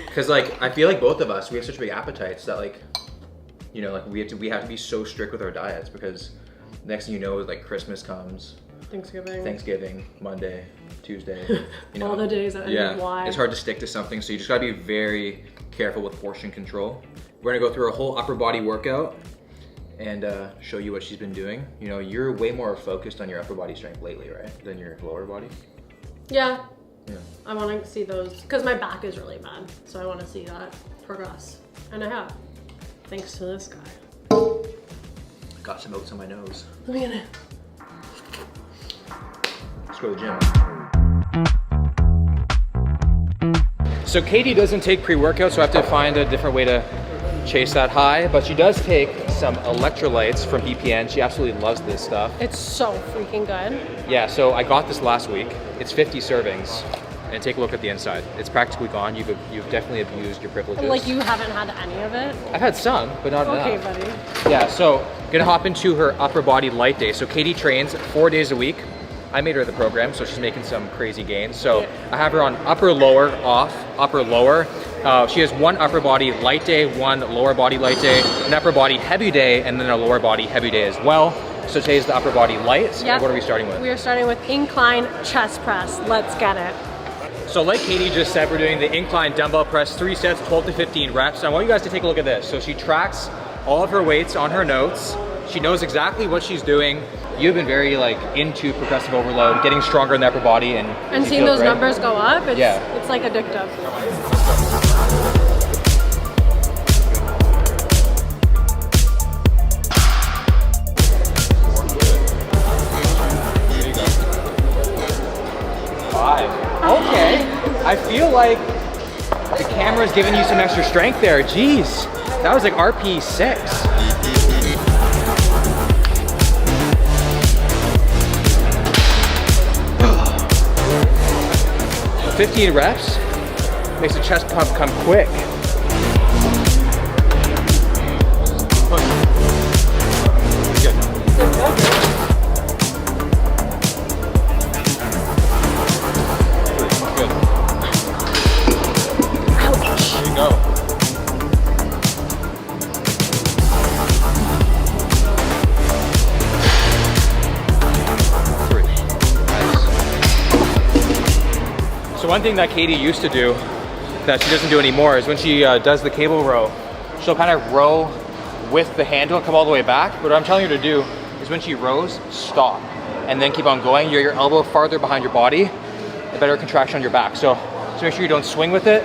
Because like I feel like both of us, we have such big appetites that like, you know, like we have to be so strict with our diets because next thing you know, like Christmas comes, Thanksgiving, Monday, Tuesday, you know, all the days that end with Y. It's hard to stick to something, so you just gotta be very careful with portion control. We're gonna go through a whole upper body workout and show you what she's been doing. You know, you're way more focused on your upper body strength lately, right? Than your lower body. Yeah. Yeah. I want to see those, because my back is really bad. So I want to see that progress. And I have, thanks to this guy. Got some oats on my nose. Let me get it. Let's go to the gym. So Katie doesn't take pre-workout, so I have to find a different way to chase that high, but she does take some electrolytes from BPN. She absolutely loves this stuff. It's so freaking good. Yeah, so I got this last week. It's 50 servings, and take a look at the inside. It's practically gone. You've definitely abused your privileges. Like you haven't had any of it? I've had some, but not enough. Okay, buddy. Yeah, so gonna hop into her upper body light day. So Katie trains 4 days a week. I made her the program, so she's making some crazy gains. So I have her on upper, lower, off, upper, lower. She has one upper body light day, one lower body light day, an upper body heavy day, and then a lower body heavy day as well. So today's the upper body light. Yep. What are we starting with? We are starting with incline chest press. Let's get it. So like Katie just said, we're doing the incline dumbbell press, 3 sets, 12 to 15 reps. I want you guys to take a look at this. So she tracks all of her weights on her notes. She knows exactly what she's doing. You've been very like into progressive overload, getting stronger in the upper body, and seeing those numbers go up. It's, yeah, it's like addictive. Okay, I feel like the camera's giving you some extra strength there. Jeez, that was like RP 6. 15 reps makes the chest pump come quick. So one thing that Katie used to do that she doesn't do anymore is when she does the cable row, she'll kind of row with the handle and come all the way back. But what I'm telling her to do is when she rows, stop. and then keep on going. Your elbow farther behind your body, a better contraction on your back. So make sure you don't swing with it.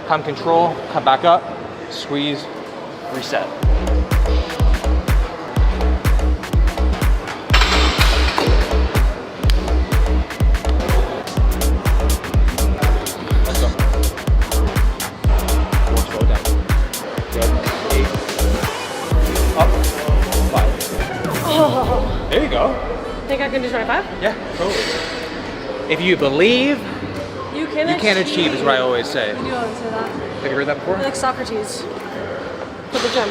Come control, come back up, squeeze, reset. There you go. Think I can do 25? Yeah, totally. If you believe, you can achieve is what I always say. You always say that. Have you heard that before? Like Socrates for the gym.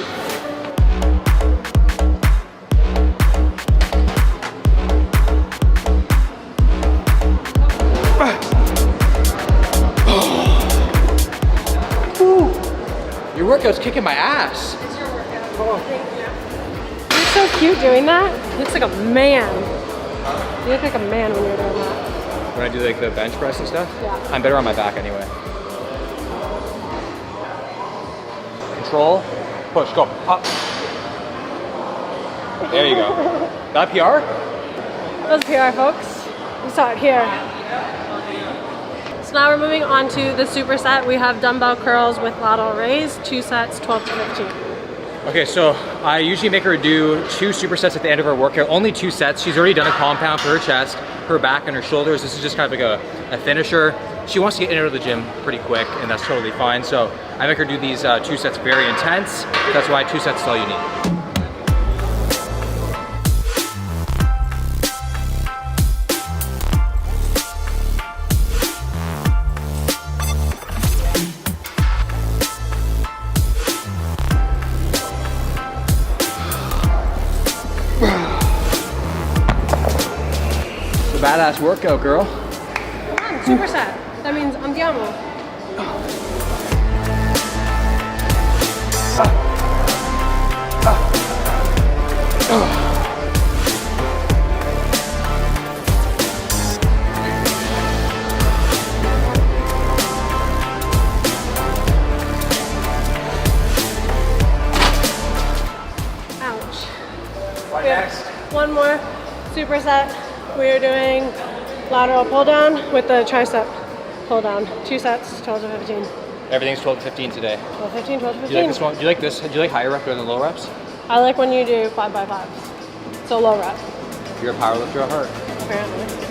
Your workout's kicking my ass. It's your workout. Oh. Thank you. You're so cute doing that. You look like a man. You look like a man when you're doing that. When I do like the bench press and stuff? Yeah. I'm better on my back anyway. Control, push, go, up. There you go. That PR? That was PR, folks. We saw it here. So now we're moving on to the superset. We have dumbbell curls with lateral raise, 2 sets, 12 to 15. Okay, so I usually make her do 2 supersets at the end of her workout, only 2 sets. She's already done a compound for her chest, her back, and her shoulders. This is just kind of like a finisher. She wants to get in and out of the gym pretty quick, and that's totally fine. So I make her do these 2 sets very intense. That's why 2 sets is all you need. Badass workout, girl. Come on, superset. That means andiamo. Ouch. What next? One more superset. We are doing lateral pull down with the tricep pull down. 2 sets, 12 to 15. Everything's 12 to 15 today. 12 to 15, 12 to 15. Do you like this one? Do you like this? Do you like higher reps better than low reps? I like when you do 5 by 5. So low rep. You're a power lifter at heart. Apparently.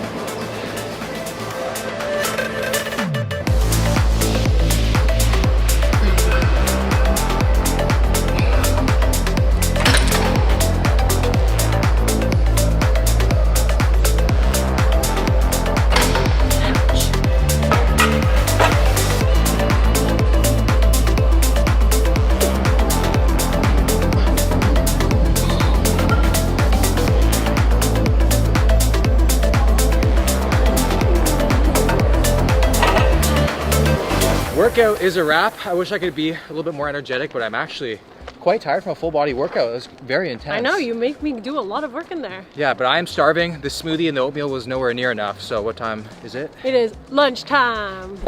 Workout is a wrap. I wish I could be a little bit more energetic, but I'm actually quite tired from a full body workout. It was very intense. I know, you make me do a lot of work in there. Yeah, but I am starving. The smoothie and the oatmeal was nowhere near enough. So what time is it? It is lunchtime.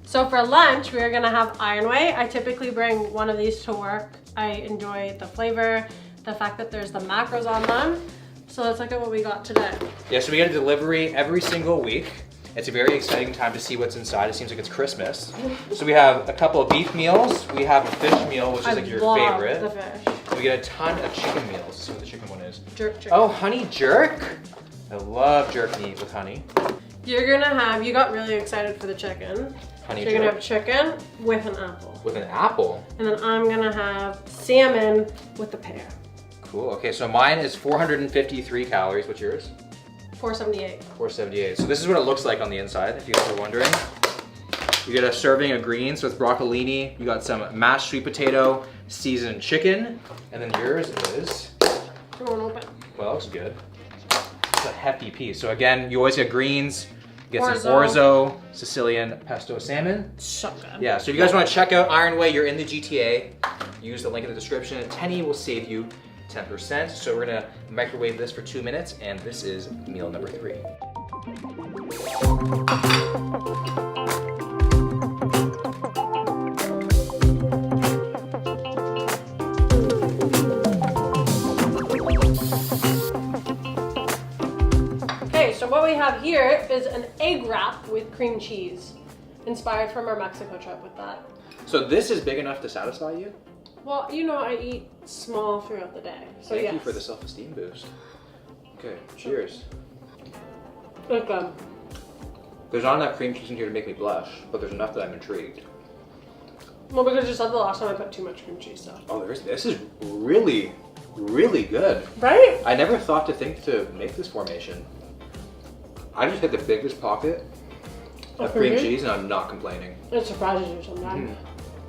So for lunch, we are gonna have Iron Whey. I typically bring one of these to work. I enjoy the flavor, the fact that there's the macros on them. So let's look at what we got today. Yeah, so we get a delivery every single week. It's a very exciting time to see what's inside. It seems like it's Christmas. So we have a couple of beef meals. We have a fish meal, which is like your favorite. The fish. We get a ton of chicken meals. Let's see what the chicken one is. Jerk chicken. Oh, honey jerk. I love jerk meat with honey. You're gonna have, you got really excited for the chicken. Honey so you're jerk. gonna have chicken with an apple. With an apple? And then I'm gonna have salmon with the pear. Cool, okay, so mine is 453 calories. What's yours? 478. 478. So this is what it looks like on the inside, if you guys are wondering. You get a serving of greens, so it's broccolini. You got some mashed sweet potato, seasoned chicken, and then yours is, You won't open. well, it looks good. It's a hefty piece. So again, you always get greens, you get some Orzo. orzo, Sicilian pesto salmon. So good. Yeah, so if you guys want to check out Iron Whey, you're in the GTA. Use the link in the description. Tenny will save you 10%. So we're gonna microwave this for 2 minutes, and this is meal number 3. Okay, so what we have here is an egg wrap with cream cheese, inspired from our Mexico trip with that. So this is big enough to satisfy you? Well, you know, I eat small throughout the day, so Thank yes. you for the self-esteem boost. Okay, cheers. Like, There's not enough cream cheese in here to make me blush, but there's enough that I'm intrigued. well, because you said the last time I put too much cream cheese, so. Oh, this is really, really good. Right? I never thought to think to make this formation. I just hit the biggest pocket of cream cheese and I'm not complaining. It surprises you sometimes.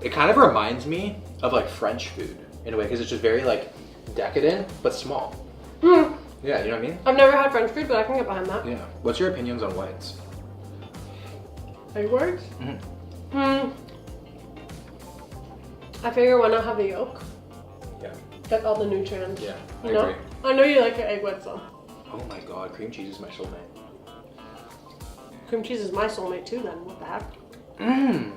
It kind of reminds me of like French food in a way, because it's just very like decadent, but small. Mm. Yeah, you know what I mean? I've never had French food, but I can get behind that. Yeah. What's your opinions on whites? Egg whites? I figure why not have the yolk? Yeah. Get all the nutrients. Yeah, I You know? agree. I know you like your egg whites though. Oh my god, cream cheese is my soulmate. Cream cheese is my soulmate too then, what the heck? Mmm.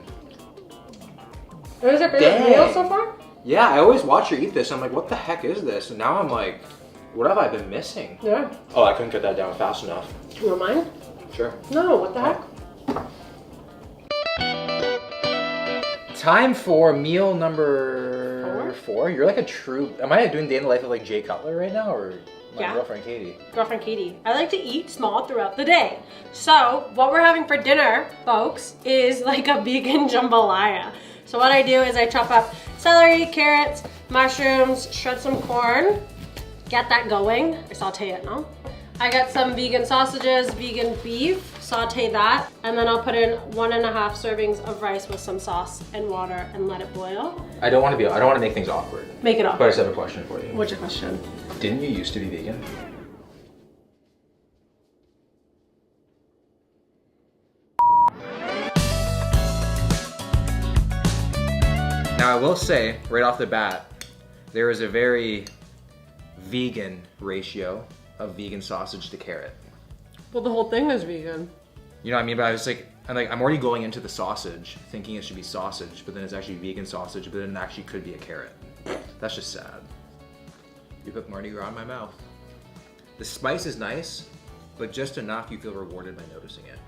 What is your favorite meal so far? Yeah, I always watch her eat this. I'm like, what the heck is this? And now I'm like, what have I been missing? Yeah. Oh, I couldn't get that down fast enough. You don't mind? Sure. No, what the heck? Time for meal number 4. You're like a true. Am I doing day in the life of like Jay Cutler right now, or my Yeah. girlfriend Katie? Girlfriend Katie. I like to eat small throughout the day. So what we're having for dinner, folks, is like a vegan jambalaya. So what I do is I chop up celery, carrots, mushrooms, shred some corn, get that going. I saute it now. I got some vegan sausages, vegan beef, saute that, and then I'll put in 1.5 servings of rice with some sauce and water and let it boil. I don't want to make things awkward. Make it But I awkward. just have a question for you. What's your question? Didn't you used to be vegan? Now I will say, right off the bat, there is a very vegan ratio of vegan sausage to carrot. Well, the whole thing is vegan. You know what I mean? But I was like, I'm already going into the sausage thinking it should be sausage, but then it's actually vegan sausage, but then it actually could be a carrot. That's just sad. You put Mardi Gras in my mouth. The spice is nice, but just enough you feel rewarded by noticing it.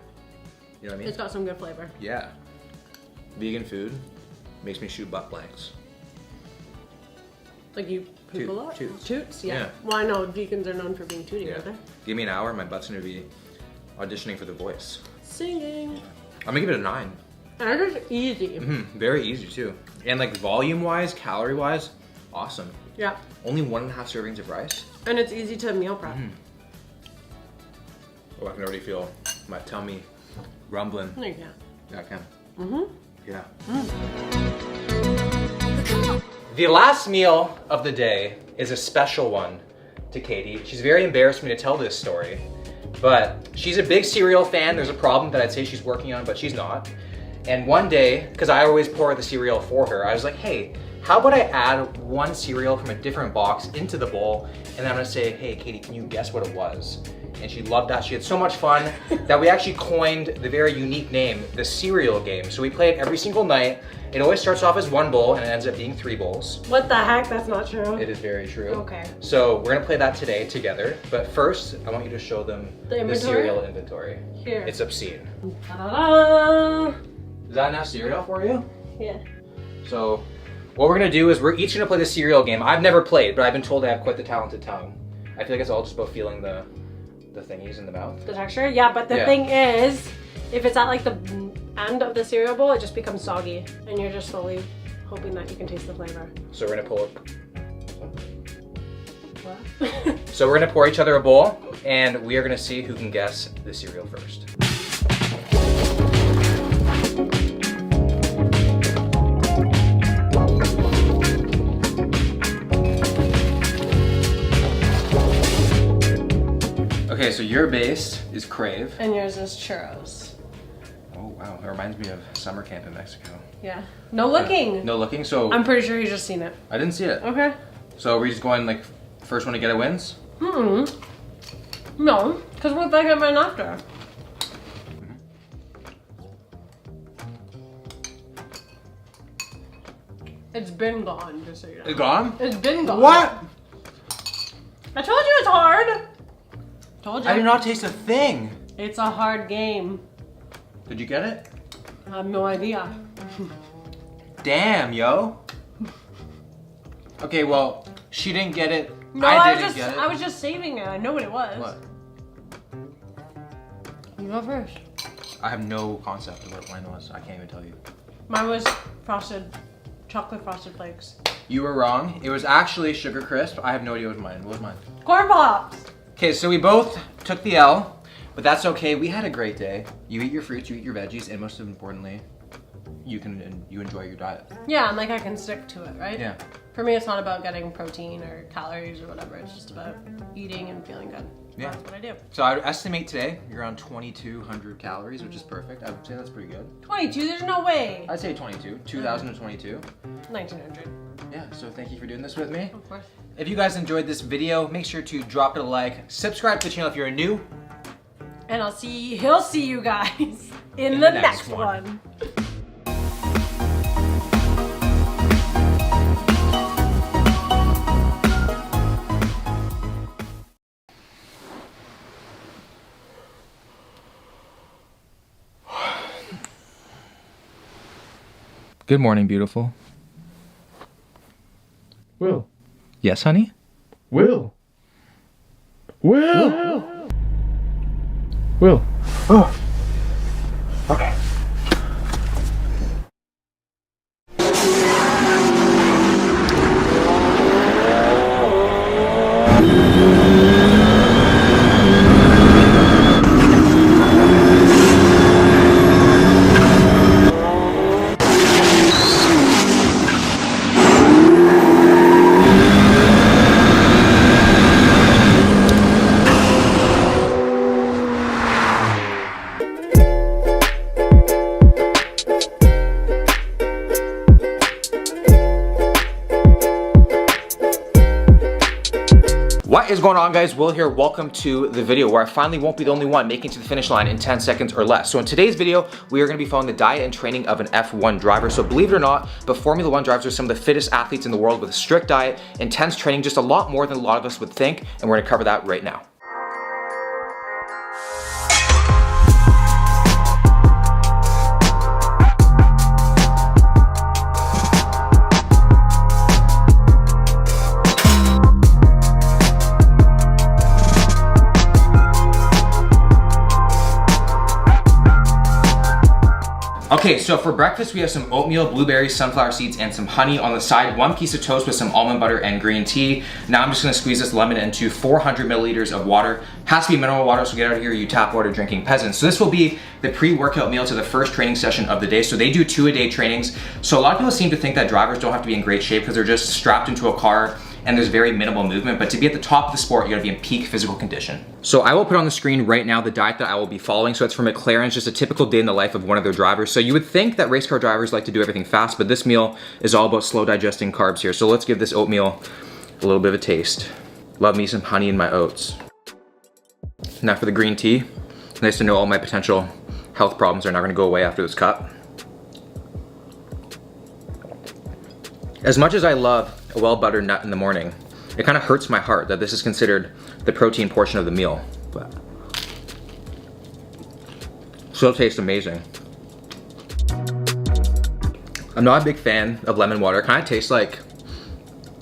You know what I mean? It's got some good flavor. Yeah. Vegan food makes me shoot butt blanks. Like you poop a lot? Toots. Toots, yeah. Yeah. Well, I know vegans are known for being tooty, aren't they? Give me an hour, my butt's gonna be auditioning for The Voice. Singing. I'm gonna give it a 9. And it's just easy. Very easy too. And like volume-wise, calorie-wise, awesome. Yeah. Only 1.5 servings of rice. And it's easy to meal prep. Oh, I can already feel my tummy rumbling. No, you can't. Yeah, I can. Mm-hmm. Yeah. The last meal of the day is a special one to Katie. She's very embarrassed for me to tell this story, but she's a big cereal fan. There's a problem that I'd say she's working on, but she's not. And one day, because I always pour the cereal for her, I was like, hey, how about I add one cereal from a different box into the bowl, and then I'm gonna say, hey, Katie, can you guess what it was? And she loved that. She had so much fun that we actually coined the very unique name, the cereal game. So we play it every single night. It always starts off as 1 bowl and it ends up being 3 bowls. What the heck? That's not true. It is very true. Okay. So we're gonna play that today together. But first, I want you to show them The inventory? cereal inventory. Here. It's obscene. Ta-da-da! Is that enough cereal for you? Yeah. So what we're gonna do is we're each gonna play the cereal game. I've never played, but I've been told I have quite the talented tongue. I feel like it's all just about feeling the thingies in the mouth. The texture? Yeah, but the thing is, if it's at like the end of the cereal bowl, it just becomes soggy. And you're just slowly hoping that you can taste the flavor. So we're gonna pull it. What? So we're gonna pour each other a bowl, and we are gonna see who can guess the cereal first. Okay, so your base is Crave. And yours is churros. Oh wow, that reminds me of summer camp in Mexico. Yeah. No looking. No looking, so... I'm pretty sure you just seen it. I didn't see it. Okay. So are we just going like, first one to get it wins? No, because we'll think of it after. It's been gone, just so you know. It's gone? It's been gone. What? I told you it's hard. Told you. I did not taste a thing. It's a hard game. Did you get it? I have no idea. Damn, yo. Okay, well, she didn't get it. No, I was just saving it. I know what it was. What? You go first. I have no concept of what mine was. I can't even tell you. Mine was chocolate frosted flakes. You were wrong. It was actually Sugar Crisp. I have no idea what was mine. What was mine? Corn Pops. Okay, so we both took the L, but that's okay. We had a great day. You eat your fruits, you eat your veggies, and most importantly, you enjoy your diet. Yeah, and like I can stick to it, right? Yeah. For me, it's not about getting protein or calories or whatever. It's just about eating and feeling good. Yeah. That's what I do. So I would estimate today you're around 2,200 calories, which is perfect. I would say that's pretty good. 22, there's no way. I'd say 22, 2,022. 1,900. Yeah, so thank you for doing this with me. Of course. If you guys enjoyed this video, make sure to drop it a like, subscribe to the channel if you're new. And he'll see you guys in the next one. Good morning, beautiful. Will. Yes, honey? Will. Will. Will. Oh. Okay. What is going on, guys? Will here. Welcome to the video where I finally won't be the only one making it to the finish line in 10 seconds or less. So in today's video, we are going to be following the diet and training of an F1 driver. So believe it or not, but Formula 1 drivers are some of the fittest athletes in the world with a strict diet, intense training, just a lot more than a lot of us would think. And we're going to cover that right now. Okay, so for breakfast, we have some oatmeal, blueberries, sunflower seeds, and some honey on the side. 1 piece of toast with some almond butter and green tea. Now I'm just gonna squeeze this lemon into 400 milliliters of water. Has to be mineral water, so get out of here, you tap water drinking peasants. So this will be the pre-workout meal to the first training session of the day. So they do 2-a-day trainings. So a lot of people seem to think that drivers don't have to be in great shape because they're just strapped into a car and there's very minimal movement, but to be at the top of the sport, you gotta be in peak physical condition. So I will put on the screen right now the diet that I will be following. So it's from McLaren, it's just a typical day in the life of one of their drivers. So you would think that race car drivers like to do everything fast, but this meal is all about slow digesting carbs here. So let's give this oatmeal a little bit of a taste. Love me some honey in my oats. Now for the green tea. Nice to know all my potential health problems are not gonna go away after this cup. As much as I love a well-buttered nut in the morning, it kind of hurts my heart that this is considered the protein portion of the meal. But still tastes amazing. I'm not a big fan of lemon water. It kind of tastes like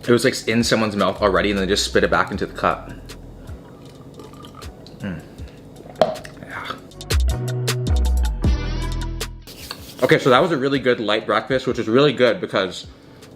it was like in someone's mouth already and they just spit it back into the cup. Yeah. Okay, so that was a really good light breakfast, which is really good because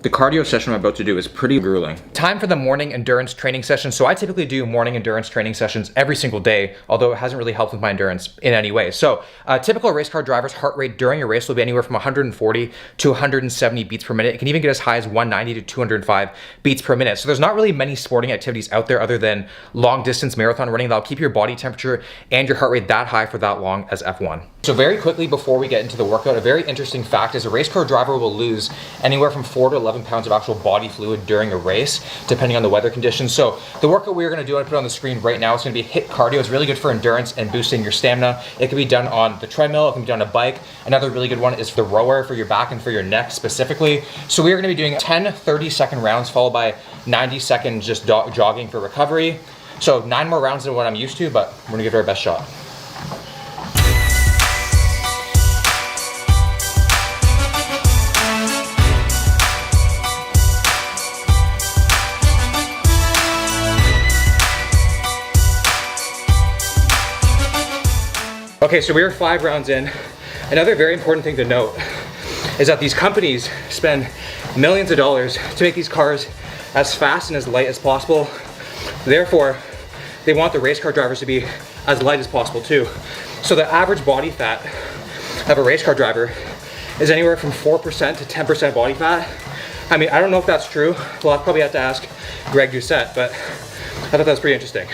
the cardio session I'm about to do is pretty grueling. Time for the morning endurance training session. So I typically do morning endurance training sessions every single day, although it hasn't really helped with my endurance in any way. So typical race car driver's heart rate during a race will be anywhere from 140 to 170 beats per minute. It can even get as high as 190 to 205 beats per minute. So there's not really many sporting activities out there other than long distance marathon running that'll keep your body temperature and your heart rate that high for that long as F1. So very quickly before we get into the workout, a very interesting fact is a race car driver will lose anywhere from 4 to 11 pounds of actual body fluid during a race, depending on the weather conditions. So the workout we're gonna do, I'm gonna put on the screen right now, it's gonna be HIIT cardio. It's really good for endurance and boosting your stamina. It can be done on the treadmill, it can be done on a bike. Another really good one is the rower for your back and for your neck specifically. So we are gonna be doing 10 30-second rounds followed by 90 seconds just jogging for recovery. So 9 more rounds than what I'm used to, but we're gonna give it our best shot. Okay, so we are 5 rounds in. Another very important thing to note is that these companies spend millions of dollars to make these cars as fast and as light as possible. Therefore, they want the race car drivers to be as light as possible too. So the average body fat of a race car driver is anywhere from 4% to 10% body fat. I mean, I don't know if that's true. Well, I'll probably have to ask Greg Doucette, but I thought that was pretty interesting.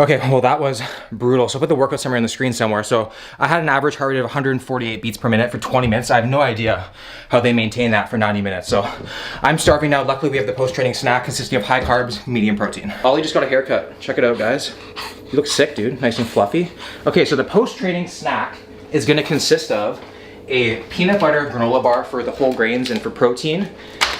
Okay, well that was brutal. So I'll put the workout summary on the screen somewhere. So I had an average heart rate of 148 beats per minute for 20 minutes. I have no idea how they maintain that for 90 minutes. So I'm starving now. Luckily we have the post-training snack consisting of high carbs, medium protein. Ollie just got a haircut. Check it out, guys. You look sick, dude. Nice and fluffy. Okay, so the post-training snack is gonna consist of a peanut butter granola bar for the whole grains and for protein.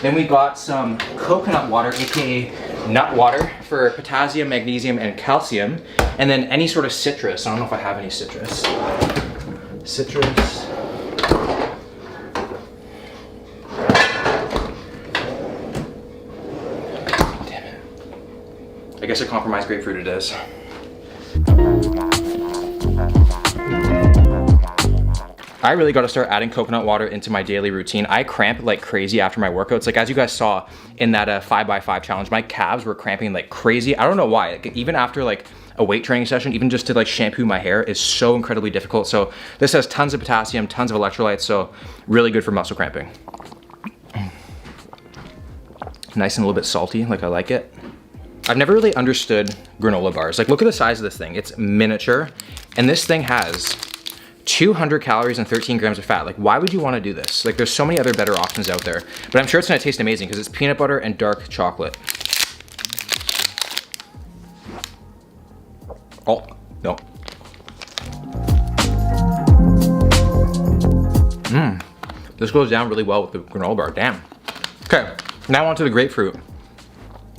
Then we got some coconut water, aka nut water, for potassium, magnesium, and calcium. And then any sort of citrus. I don't know if I have any citrus. Citrus. Damn it. I guess a compromised grapefruit it is. I really got to start adding coconut water into my daily routine. I cramp like crazy after my workouts. Like as you guys saw in that 5x5 challenge, my calves were cramping like crazy. I don't know why. Like, even after like a weight training session, even just to like shampoo my hair is so incredibly difficult. So this has tons of potassium, tons of electrolytes. So really good for muscle cramping. Nice and a little bit salty, like I like it. I've never really understood granola bars. Like look at the size of this thing. It's miniature. And this thing has 200 calories and 13 grams of fat. Like why would you want to do this? Like there's so many other better options out there, but I'm sure it's gonna taste amazing because it's peanut butter and dark chocolate. Oh, no. This goes down really well with the granola bar, damn. Okay, now onto the grapefruit.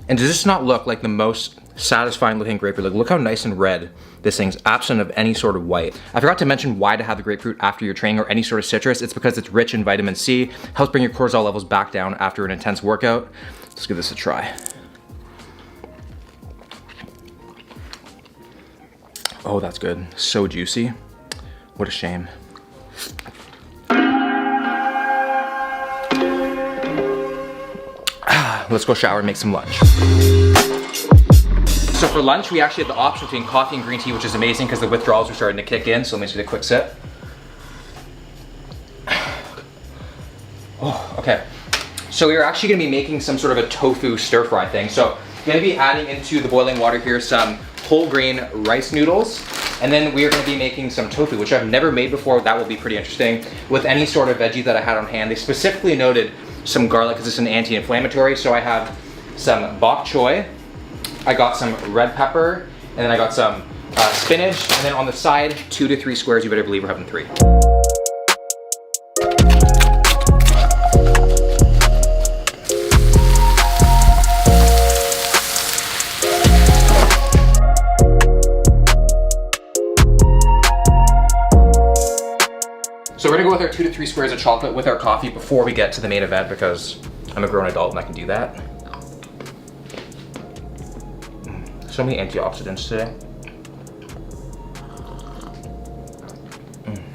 And does this not look like the most satisfying looking grapefruit? Like look how nice and red this thing's, absent of any sort of white. I forgot to mention why to have the grapefruit after your training or any sort of citrus. It's because it's rich in vitamin C, helps bring your cortisol levels back down after an intense workout. Let's give this a try. Oh, that's good. So juicy. What a shame. Let's go shower and make some lunch. So for lunch, we actually had the option between coffee and green tea, which is amazing because the withdrawals are starting to kick in. So let me just get a quick sip. Oh, okay. So we're actually gonna be making some sort of a tofu stir fry thing. So I'm gonna be adding into the boiling water here some whole grain rice noodles. And then we're gonna be making some tofu, which I've never made before. That will be pretty interesting with any sort of veggie that I had on hand. They specifically noted some garlic because it's an anti-inflammatory. So I have some bok choy. I got some red pepper, and then I got some spinach, and then on the side, 2 to 3 squares. You better believe we're having 3. So we're gonna go with our 2 to 3 squares of chocolate with our coffee before we get to the main event because I'm a grown adult and I can do that. So many antioxidants today.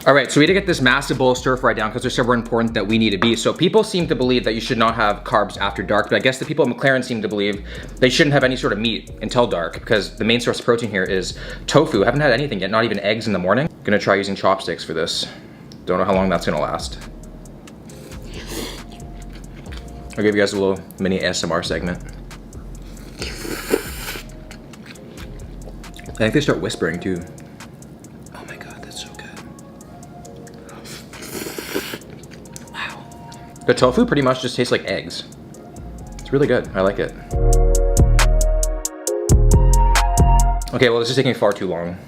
All right, so we had to get this massive bowl of stir fry down because they're super important that we need to be. So people seem to believe that you should not have carbs after dark, but I guess the people at McLaren seem to believe they shouldn't have any sort of meat until dark because the main source of protein here is tofu. I haven't had anything yet, not even eggs in the morning. Gonna try using chopsticks for this. Don't know how long that's gonna last. I'll give you guys a little mini ASMR segment. I think they start whispering too. Oh my God, that's so good. Wow. The tofu pretty much just tastes like eggs. It's really good, I like it. Okay, well this is taking far too long.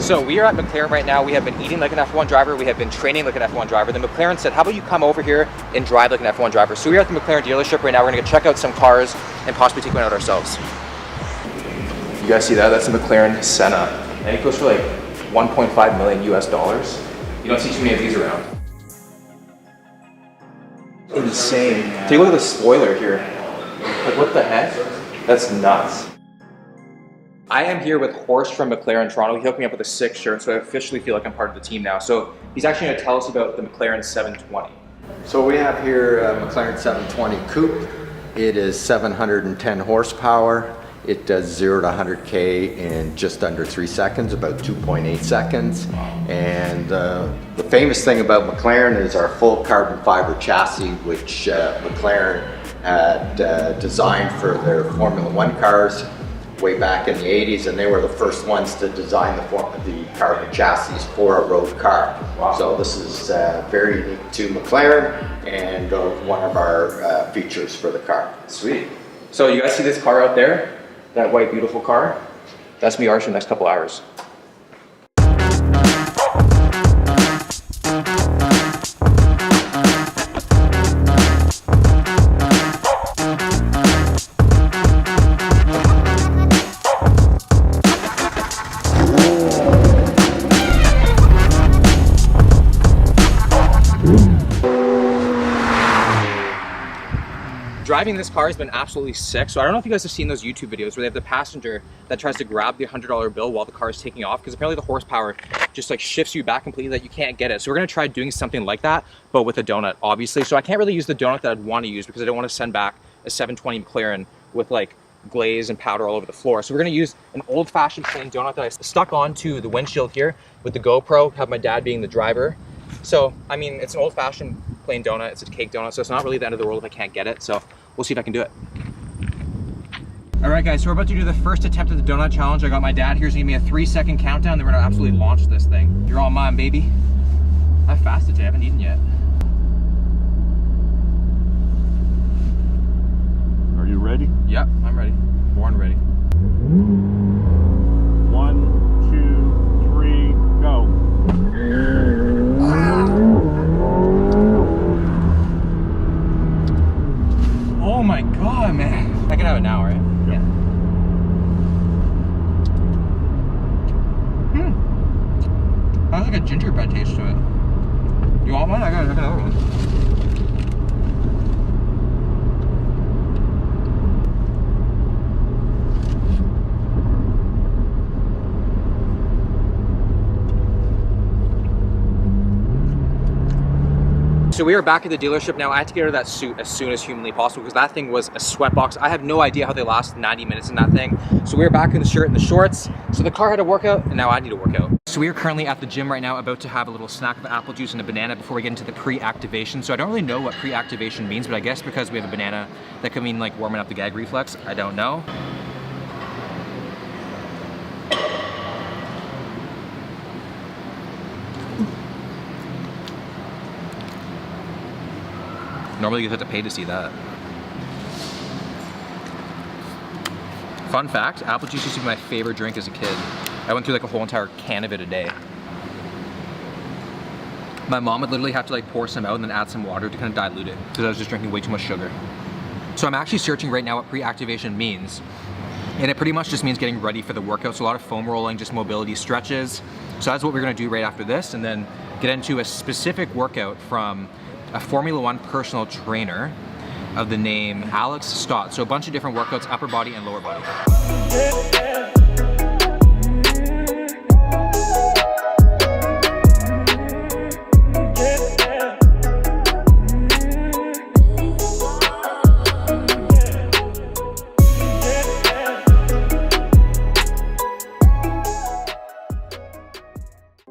So we are at McLaren right now. We have been eating like an F1 driver. We have been training like an F1 driver. Then McLaren said, how about you come over here and drive like an F1 driver? So we're at the McLaren dealership right now. We're gonna go check out some cars and possibly take one out ourselves. You guys see that? That's a McLaren Senna. And it goes for like 1.5 million US dollars. You don't see too many of these around. Insane. Take a look at the spoiler here. Like, what the heck? That's nuts. I am here with Horst from McLaren Toronto. He hooked me up with a 6 shirt, so I officially feel like I'm part of the team now. So he's actually gonna tell us about the McLaren 720. So we have here a McLaren 720 Coupe. It is 710 horsepower. It does 0 to 100K in just under 3 seconds, about 2.8 seconds. And the famous thing about McLaren is our full carbon fiber chassis, which McLaren had designed for their Formula One cars way back in the 80s, and they were the first ones to design the carbon chassis for a road car. Wow. So this is very unique to McLaren and one of our features for the car. Sweet. So you guys see this car out there? That white beautiful car? That's me ours for the next couple hours. Driving this car has been absolutely sick. So I don't know if you guys have seen those YouTube videos where they have the passenger that tries to grab the $100 bill while the car is taking off, because apparently the horsepower just like shifts you back completely that you can't get it. So we're gonna try doing something like that, but with a donut, obviously. So I can't really use the donut that I'd want to use because I don't want to send back a 720 McLaren with like glaze and powder all over the floor. So we're gonna use an old-fashioned plain donut that I stuck onto the windshield here with the GoPro, have my dad being the driver. So, I mean, it's an old-fashioned plain donut, it's a cake donut, so it's not really the end of the world if I can't get it. So we'll see if I can do it. All right, guys, so we're about to do the first attempt at the donut challenge. I got my dad here's gonna give me a 3-second countdown, then we're gonna absolutely launch this thing. You're all mine, baby. I fasted today, I haven't eaten yet. Are you ready? Yep, I'm ready. Born ready. 1, 2, 3, go. Oh my God, man. I can have it now, right? Yeah. That has like a gingerbread taste to it. You want one? I got another one. So we are back at the dealership now. I had to get rid of that suit as soon as humanly possible because that thing was a sweatbox. I have no idea how they last 90 minutes in that thing. So we are back in the shirt and the shorts. So the car had a workout and now I need a workout. So we are currently at the gym right now, about to have a little snack of apple juice and a banana before we get into the pre-activation. So I don't really know what pre-activation means, but I guess because we have a banana, that could mean like warming up the gag reflex. I don't know. Normally you have to pay to see that. Fun fact, apple juice used to be my favorite drink as a kid. I went through like a whole entire can of it a day. My mom would literally have to like pour some out and then add some water to kind of dilute it because I was just drinking way too much sugar. So I'm actually searching right now what pre-activation means. And it pretty much just means getting ready for the workout. So a lot of foam rolling, just mobility stretches. So that's what we're gonna do right after this, and then get into a specific workout from a Formula One personal trainer of the name Alex Stott. So a bunch of different workouts, upper body and lower body.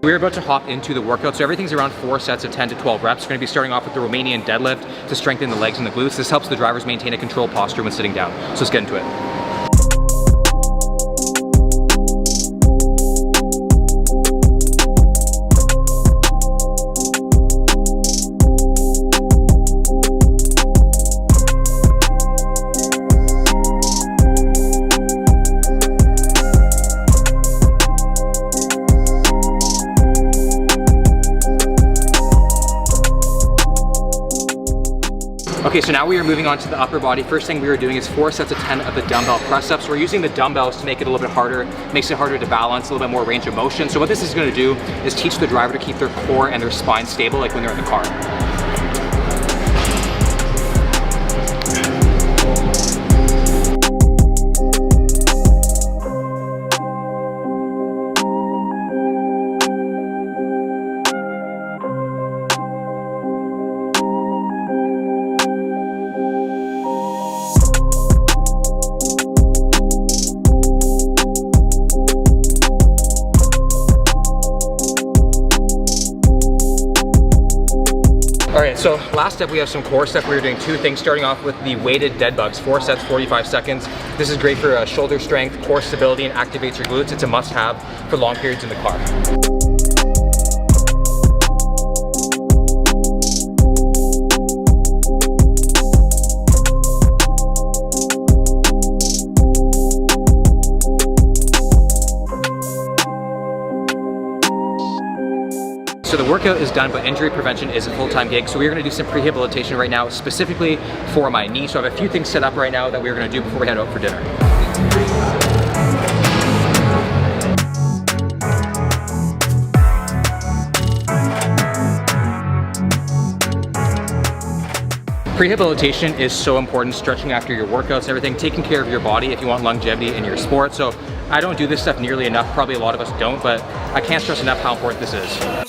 We're about to hop into the workout. So everything's around 4 sets of 10 to 12 reps. We're gonna be starting off with the Romanian deadlift to strengthen the legs and the glutes. This helps the drivers maintain a controlled posture when sitting down. So let's get into it. Okay, so now we are moving on to the upper body. First thing we are doing is 4 sets of 10 of the dumbbell press-ups. We're using the dumbbells to make it a little bit harder, makes it harder to balance, a little bit more range of motion. So what this is gonna do is teach the driver to keep their core and their spine stable like when they're in the car. All right, so last step we have some core stuff. We're doing 2 things, starting off with the weighted dead bugs, 4 sets, 45 seconds. This is great for shoulder strength, core stability, and activates your glutes. It's a must-have for long periods in the car. So the workout is done, but injury prevention is a full-time gig. So we're gonna do some prehabilitation right now, specifically for my knee. So I have a few things set up right now that we're gonna do before we head out for dinner. Prehabilitation is so important, stretching after your workouts and everything, taking care of your body if you want longevity in your sport. So I don't do this stuff nearly enough, probably a lot of us don't, but I can't stress enough how important this is.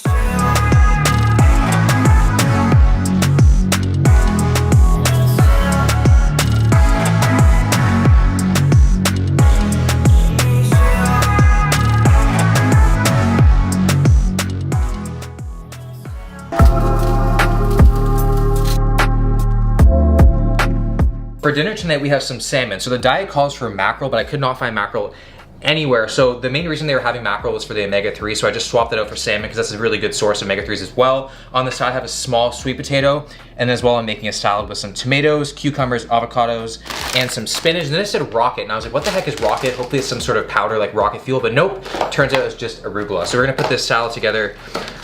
For dinner tonight, we have some salmon. So the diet calls for mackerel, but I could not find mackerel anywhere. So the main reason they were having mackerel was for the omega-3, so I just swapped it out for salmon because that's a really good source of omega-3s as well. On the side, I have a small sweet potato, and as well I'm making a salad with some tomatoes, cucumbers, avocados, and some spinach. And then it said rocket, and I was like, what the heck is rocket? Hopefully it's some sort of powder like rocket fuel, but nope, turns out it's just arugula. So we're gonna put this salad together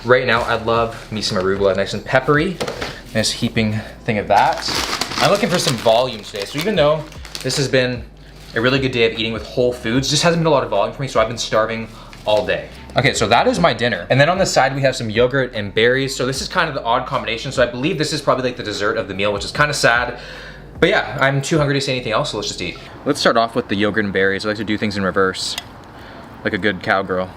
right now. I love me some arugula, nice and peppery. Nice heaping thing of that. I'm looking for some volume today, so even though this has been a really good day of eating with whole foods, just hasn't been a lot of volume for me, so I've been starving all day. Okay, so that is my dinner. And then on the side, we have some yogurt and berries. So this is kind of the odd combination. So I believe this is probably like the dessert of the meal, which is kind of sad. But yeah, I'm too hungry to say anything else, so let's just eat. Let's start off with the yogurt and berries. I like to do things in reverse, like a good cowgirl.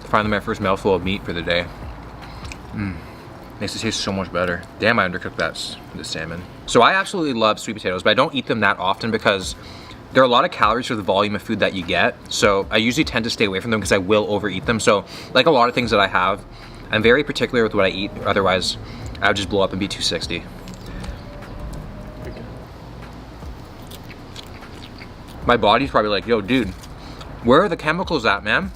Finally my first mouthful of meat for the day. Makes it taste so much better. Damn, I undercooked the salmon. So I absolutely love sweet potatoes, but I don't eat them that often because there are a lot of calories for the volume of food that you get. So I usually tend to stay away from them because I will overeat them. So like a lot of things that I have, I'm very particular with what I eat. Otherwise, I would just blow up and be 260. My body's probably like, yo, dude, where are the chemicals at, man?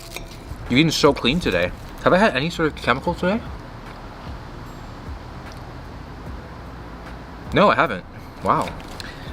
You've eaten so clean today. Have I had any sort of chemicals today? No, I haven't. Wow.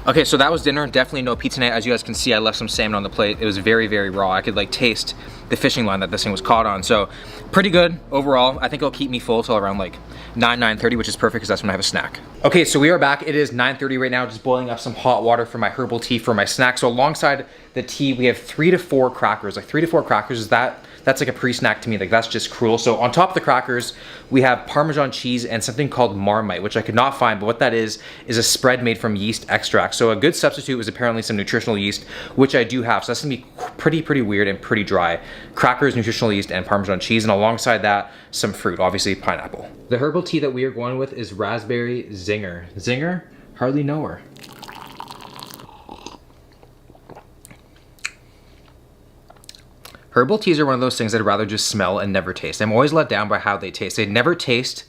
Okay, so that was dinner. Definitely no pizza night. As you guys can see, I left some salmon on the plate. It was very, very raw. I could like taste the fishing line that this thing was caught on. So pretty good overall. I think it'll keep me full till around like 9:30, which is perfect because that's when I have a snack. Okay, so we are back. It is 9:30 right now, just boiling up some hot water for my herbal tea for my snack. So alongside the tea, we have 3 to 4 crackers. Like 3 to 4 crackers, is that's like a pre-snack to me. Like that's just cruel. So on top of the crackers, we have Parmesan cheese and something called Marmite, which I could not find, but what that is a spread made from yeast extract. So a good substitute was apparently some nutritional yeast, which I do have. So that's gonna be pretty weird and pretty dry. Crackers, nutritional yeast, and Parmesan cheese. And alongside that, some fruit, obviously pineapple. The herbal tea that we are going with is Raspberry Zinger. Zinger? Hardly know her. Herbal teas are one of those things I'd rather just smell and never taste. I'm always let down by how they taste. They never taste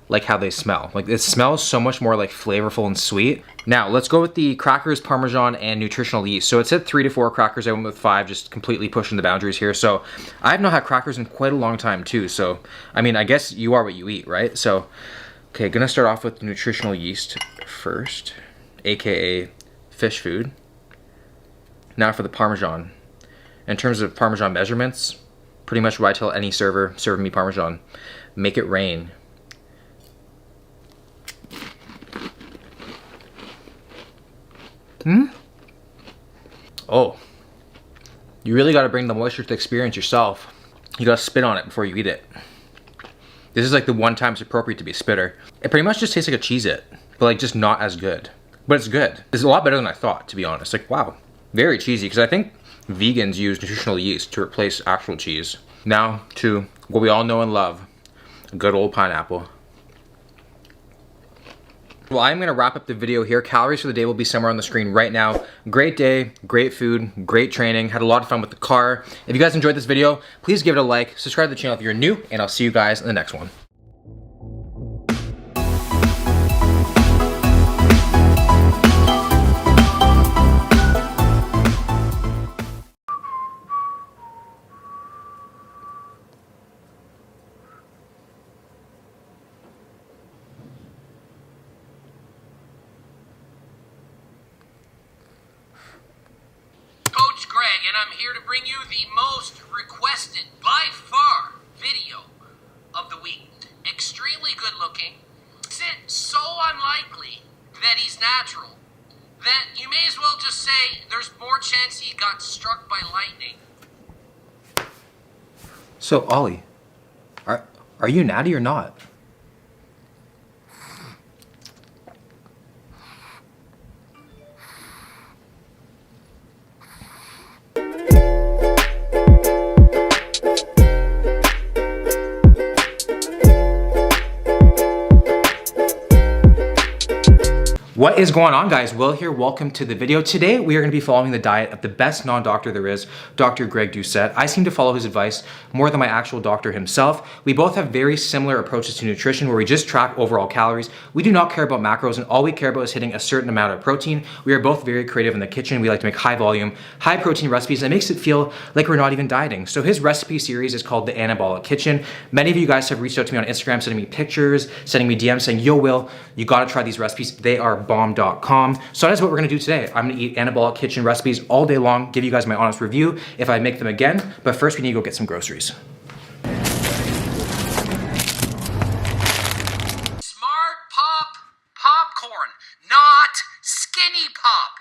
like how they smell. Like it smells so much more like flavorful and sweet. Now let's go with the crackers, Parmesan, and nutritional yeast. So it said 3 to 4 crackers. I went with 5, just completely pushing the boundaries here. So I've not had crackers in quite a long time too. So, I mean, I guess you are what you eat, right? So, okay, gonna start off with nutritional yeast first, AKA fish food. Now for the Parmesan. In terms of Parmesan measurements, pretty much what I tell any server serving me Parmesan. make it rain. Oh, you really got to bring the moisture to the experience yourself. You got to spit on it before you eat it. This is like the one time it's appropriate to be a spitter. It pretty much just tastes like a Cheez-It, but like just not as good. But it's good. It's a lot better than I thought, to be honest. Like, wow, very cheesy, because I think vegans use nutritional yeast to replace actual cheese. Now to what we all know and love, a good old pineapple. Well, I'm gonna wrap up the video here. Calories for the day will be somewhere on the screen right now. Great day, great food, great training. Had a lot of fun with the car. If you guys enjoyed this video, please give it a like, subscribe to the channel if you're new, and I'll see you guys in the next one. Coach Greg, and I'm here to bring you the most requested, by far, video of the week. Extremely good looking. So unlikely that he's natural that you may as well just say there's more chance he got struck by lightning. So Ollie, are you natty or not? What is going on, guys? Will here, welcome to the video. Today we are going to be following the diet of the best non-doctor there is, Dr. Greg Doucette. I seem to follow his advice more than my actual doctor himself. We both have very similar approaches to nutrition where we just track overall calories. We do not care about macros, and all we care about is hitting a certain amount of protein. We are both very creative in the kitchen. We like to make high volume, high protein recipes, and it makes it feel like we're not even dieting. So his recipe series is called the Anabolic Kitchen. Many of you guys have reached out to me on Instagram, sending me pictures, sending me DMs saying, yo Will, you gotta try these recipes. They are bomb.com. So that's what we're gonna do today. I'm gonna eat Anabolic Kitchen recipes all day long, give you guys my honest review if I make them again. But first we need to go get some groceries. Smart Pop popcorn, not Skinny Pop.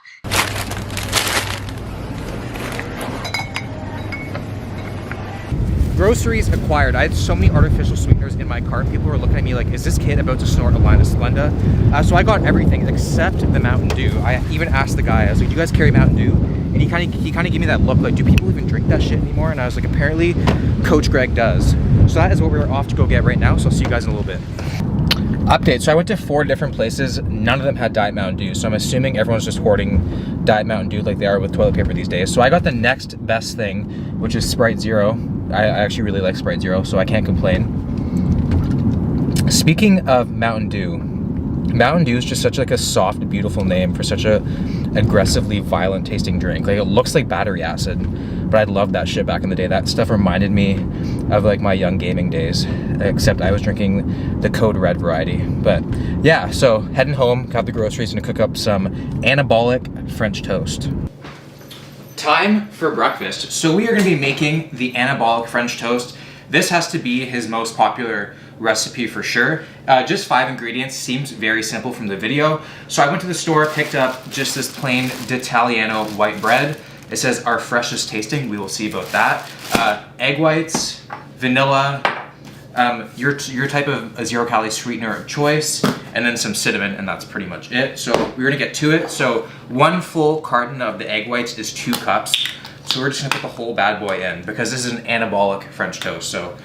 Groceries acquired. I had so many artificial sweeteners in my cart. People were looking at me like, is this kid about to snort a line of Splenda? So I got everything except the Mountain Dew. I even asked the guy, I was like, do you guys carry Mountain Dew? And he kind of gave me that look like, do people even drink that shit anymore? And I was like, apparently Coach Greg does. So that is what we're off to go get right now. So I'll see you guys in a little bit. Update, so I went to 4 different places. None of them had Diet Mountain Dew. So I'm assuming everyone's just hoarding Diet Mountain Dew like they are with toilet paper these days. So I got the next best thing, which is Sprite Zero. I actually really like Sprite Zero, so I can't complain. Speaking of Mountain Dew is just such like a soft, beautiful name for such a aggressively violent tasting drink. Like, it looks like battery acid, but I loved that shit back in the day. That stuff reminded me of like my young gaming days, except I was drinking the Code Red variety. But yeah, so heading home, got the groceries, and to cook up some anabolic French toast. Time for breakfast. So we are going to be making the anabolic French toast. This has to be his most popular recipe for sure. Just 5 ingredients, seems very simple from the video. So I went to the store, picked up just this plain d'Italiano white bread. It says our freshest tasting, we will see about that. Egg whites, vanilla, your type of a 0-calorie sweetener of choice, and then some cinnamon, and that's pretty much it. So we're gonna get to it. So 1 full carton of the egg whites is 2 cups. So we're just gonna put the whole bad boy in because this is an anabolic French toast. So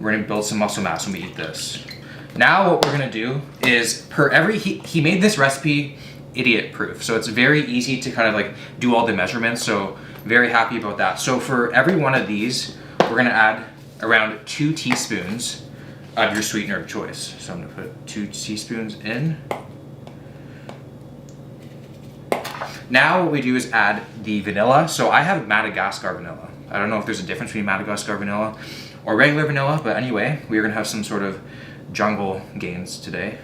we're gonna build some muscle mass when we eat this. Now what we're gonna do is he made this recipe idiot proof. So it's very easy to kind of like do all the measurements. So very happy about that. So for every one of these, we're gonna add around 2 teaspoons of your sweetener of choice. So I'm gonna put 2 teaspoons in. Now what we do is add the vanilla. So I have Madagascar vanilla. I don't know if there's a difference between Madagascar vanilla or regular vanilla, but anyway, we're gonna have some sort of jungle gains today.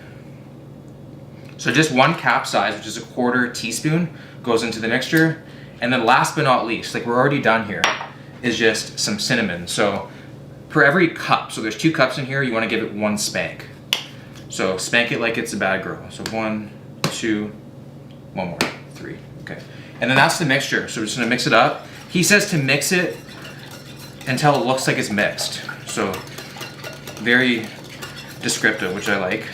So just 1 cap size, which is 1/4 teaspoon, goes into the mixture. And then last but not least, like we're already done here, is just some cinnamon. So per every cup, so there's 2 cups in here, you wanna give it 1 spank. So spank it like it's a bad girl. So 1, 2, 1 more, 3, okay. And then that's the mixture, so we're just gonna mix it up. He says to mix it until it looks like it's mixed. So very descriptive, which I like.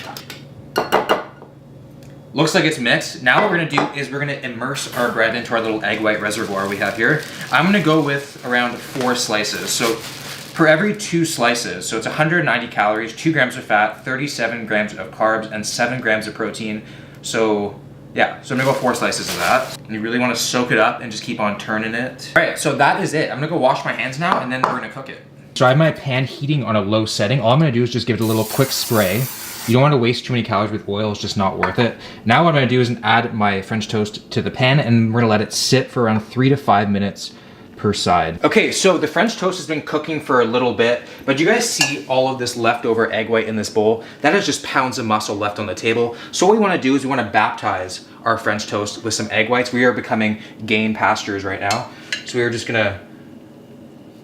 Looks like it's mixed. Now what we're gonna do is we're gonna immerse our bread into our little egg white reservoir we have here. I'm gonna go with around 4 slices. So for every 2 slices, so it's 190 calories, 2 grams of fat, 37 grams of carbs, and 7 grams of protein. So yeah, so I'm gonna go 4 slices of that. And you really wanna soak it up and just keep on turning it. All right, so that is it. I'm gonna go wash my hands now and then we're gonna cook it. So I have my pan heating on a low setting. All I'm gonna do is just give it a little quick spray. You don't want to waste too many calories with oil, it's just not worth it. Now what I'm gonna do is add my French toast to the pan and we're gonna let it sit for around 3 to 5 minutes per side. Okay, so the French toast has been cooking for a little bit, but do you guys see all of this leftover egg white in this bowl? That is just pounds of muscle left on the table. So what we wanna do is we wanna baptize our French toast with some egg whites. We are becoming game pastures right now. So we're just gonna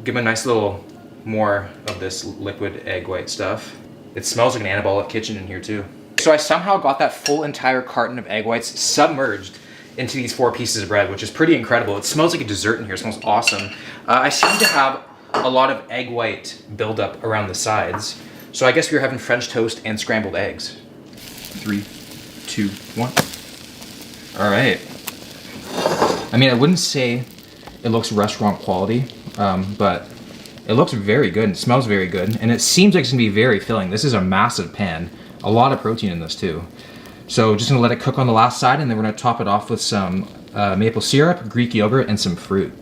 give them a nice little more of this liquid egg white stuff. It smells like an anabolic kitchen in here too. So I somehow got that full entire carton of egg whites submerged into these 4 pieces of bread, which is pretty incredible. It smells like a dessert in here, it smells awesome. I seem to have a lot of egg white buildup around the sides. So I guess we're having French toast and scrambled eggs. 3, 2, 1. All right. I mean, I wouldn't say it looks restaurant quality, but it looks very good, it smells very good, and it seems like it's gonna be very filling. This is a massive pan, a lot of protein in this too. So just gonna let it cook on the last side and then we're gonna top it off with some maple syrup, Greek yogurt, and some fruit.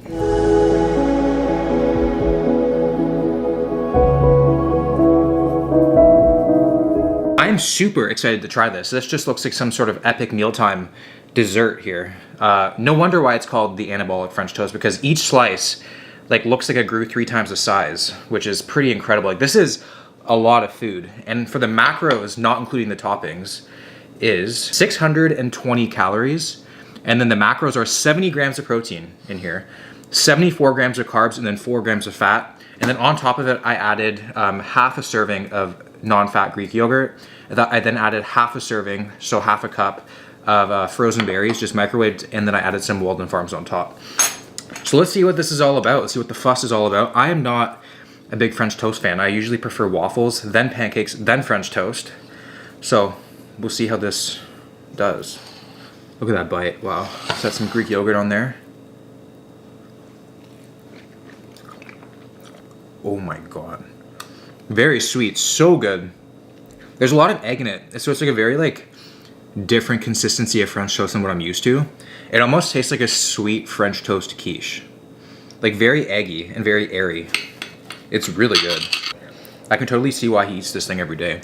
I'm super excited to try this. This just looks like some sort of epic mealtime dessert here. No wonder why it's called the anabolic French toast, because each slice like looks like it grew 3 times the size, which is pretty incredible. Like this is a lot of food. And for the macros, not including the toppings, is 620 calories. And then the macros are 70 grams of protein in here, 74 grams of carbs, and then 4 grams of fat. And then on top of it, I added half a serving of non-fat Greek yogurt. I then added half a serving, so half a cup of frozen berries, just microwaved, and then I added some Walden Farms on top. So let's see what this is all about. Let's see what the fuss is all about. I am not a big French toast fan. I usually prefer waffles, then pancakes, then French toast. So we'll see how this does. Look at that bite. Wow. Set some Greek yogurt on there. Oh my God. Very sweet, so good. There's a lot of egg in it. So it's like a very like different consistency of French toast than what I'm used to. It almost tastes like a sweet French toast quiche. Like very eggy and very airy. It's really good. I can totally see why he eats this thing every day.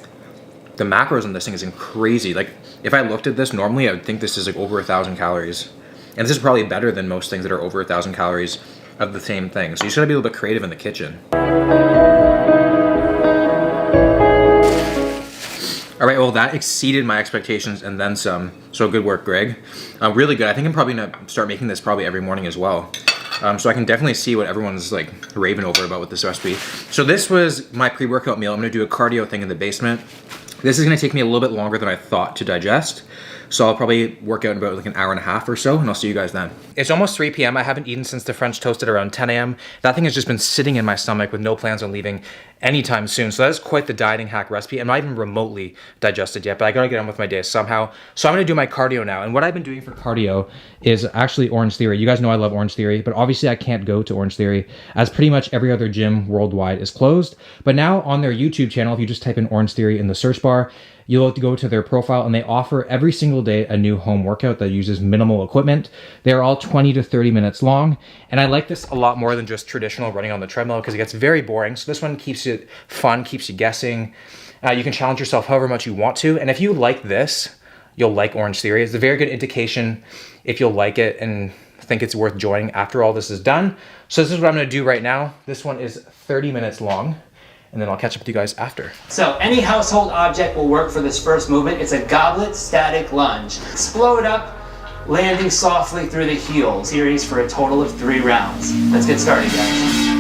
The macros on this thing is crazy. Like if I looked at this normally, I would think this is like over 1,000 calories. And this is probably better than most things that are over 1,000 calories of the same thing. So you just gotta be a little bit creative in the kitchen. All right, well that exceeded my expectations and then some. So good work, Greg. Really good. I think I'm probably gonna start making this probably every morning as well. So I can definitely see what everyone's like raving over about with this recipe. So this was my pre-workout meal. I'm gonna do a cardio thing in the basement. This is gonna take me a little bit longer than I thought to digest. So I'll probably work out in about like an hour and a half or so, and I'll see you guys then. It's almost 3 p.m. I haven't eaten since the French toast at around 10 a.m. That thing has just been sitting in my stomach with no plans on leaving anytime soon. So that is quite the dieting hack recipe. I'm not even remotely digested yet, but I gotta get on with my day somehow. So I'm gonna do my cardio now. And what I've been doing for cardio is actually Orange Theory. You guys know I love Orange Theory, but obviously I can't go to Orange Theory as pretty much every other gym worldwide is closed. But now on their YouTube channel, if you just type in Orange Theory in the search bar, you'll have to go to their profile and they offer every single day a new home workout that uses minimal equipment. They're all 20 to 30 minutes long. And I like this a lot more than just traditional running on the treadmill because it gets very boring. So this one keeps it fun, keeps you guessing. You can challenge yourself however much you want to. And if you like this, you'll like Orange Theory. It's a very good indication if you'll like it and think it's worth joining after all this is done. So this is what I'm gonna do right now. This one is 30 minutes long. And then I'll catch up with you guys after. So any household object will work for this first movement. It's a goblet static lunge. Explode up, landing softly through the heels. Series for a total of 3 rounds. Let's get started, guys.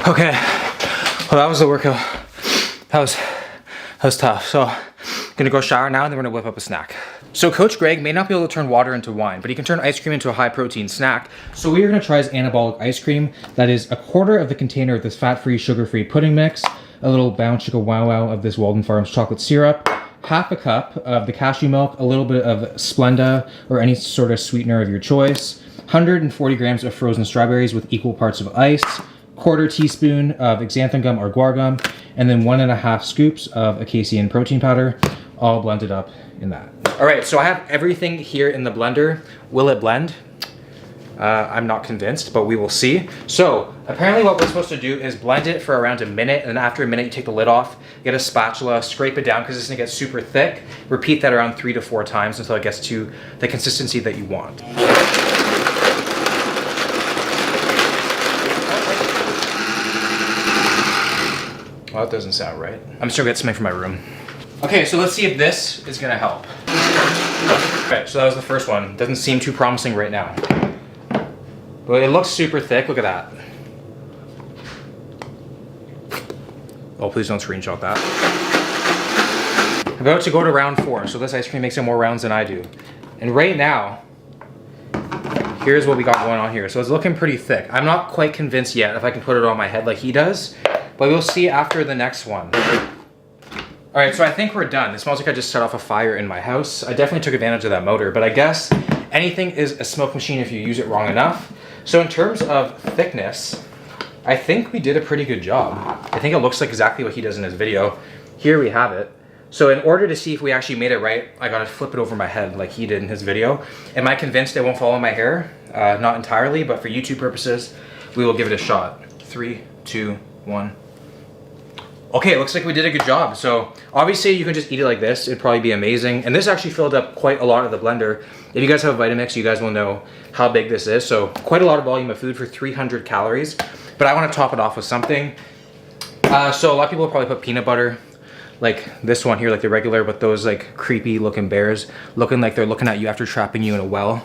Okay, well that was the workout. That was tough. So I'm gonna go shower now and then we're gonna whip up a snack. So Coach Greg may not be able to turn water into wine, but he can turn ice cream into a high protein snack. So we are gonna try his anabolic ice cream. That is 1/4 of the container of this fat-free, sugar-free pudding mix, a little Bound Chicka Wow Wow of this Walden Farms chocolate syrup, 1/2 cup of the cashew milk, a little bit of Splenda or any sort of sweetener of your choice, 140 grams of frozen strawberries with equal parts of ice, 1/4 teaspoon of xanthan gum or guar gum, and then 1.5 scoops of Acacian protein powder, all blended up in that. All right, so I have everything here in the blender. Will it blend? I'm not convinced, but we will see. So apparently what we're supposed to do is blend it for around a minute, and then after a minute you take the lid off, get a spatula, scrape it down because it's gonna get super thick. Repeat that around 3 to 4 times until it gets to the consistency that you want. Well, that doesn't sound right. I'm still gonna get something from my room. Okay, so let's see if this is gonna help. Okay, so that was the first one. Doesn't seem too promising right now. But it looks super thick, look at that. Oh, please don't screenshot that. I'm about to go to round 4, so this ice cream makes it more rounds than I do. And right now, here's what we got going on here. So it's looking pretty thick. I'm not quite convinced yet if I can put it on my head like he does, but we'll see after the next one. All right, so I think we're done. It smells like I just set off a fire in my house. I definitely took advantage of that motor, but I guess anything is a smoke machine if you use it wrong enough. So in terms of thickness, I think we did a pretty good job. I think it looks like exactly what he does in his video. Here we have it. So in order to see if we actually made it right, I gotta flip it over my head like he did in his video. Am I convinced it won't fall in my hair? Not entirely, but for YouTube purposes, we will give it a shot. 3, 2, 1. Okay, it looks like we did a good job. So obviously you can just eat it like this. It'd probably be amazing. And this actually filled up quite a lot of the blender. If you guys have a Vitamix, you guys will know how big this is. So quite a lot of volume of food for 300 calories. But I want to top it off with something. So a lot of people will probably put peanut butter, like this one here, like the regular, but those like creepy looking bears looking like they're looking at you after trapping you in a well.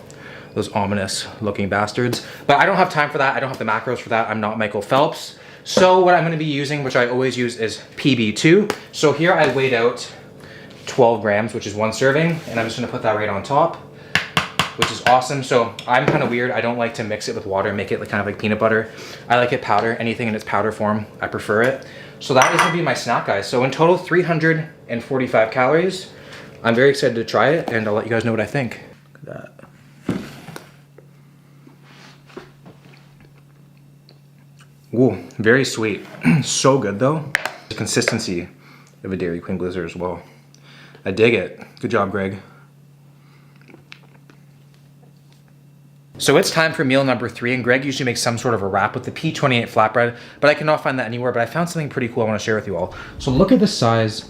Those ominous looking bastards. But I don't have time for that. I don't have the macros for that. I'm not Michael Phelps. So what I'm gonna be using, which I always use, is PB2. So here I weighed out 12 grams, which is 1 serving, and I'm just gonna put that right on top, which is awesome. So I'm kind of weird. I don't like to mix it with water and make it like kind of like peanut butter. I like it powder. Anything in its powder form, I prefer it. So that is gonna be my snack, guys. So in total, 345 calories. I'm very excited to try it, and I'll let you guys know what I think. Look at that. Ooh, very sweet. So good though. The consistency of a Dairy Queen Blizzard as well. I dig it. Good job, Greg. So it's time for meal number 3, and Greg usually makes some sort of a wrap with the P28 flatbread, but I cannot find that anywhere, but I found something pretty cool I want to share with you all. So look at the size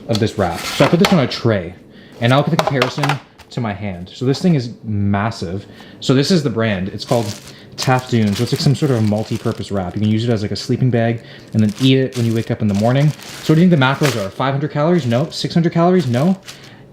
of this wrap. So I put this on a tray, and now look at the comparison to my hand. So this thing is massive. So this is the brand. It's called Taft Dunes. So it's like some sort of multi-purpose wrap. You can use it as like a sleeping bag and then eat it when you wake up in the morning. So what do you think the macros are? 500 calories? No. 600 calories? No.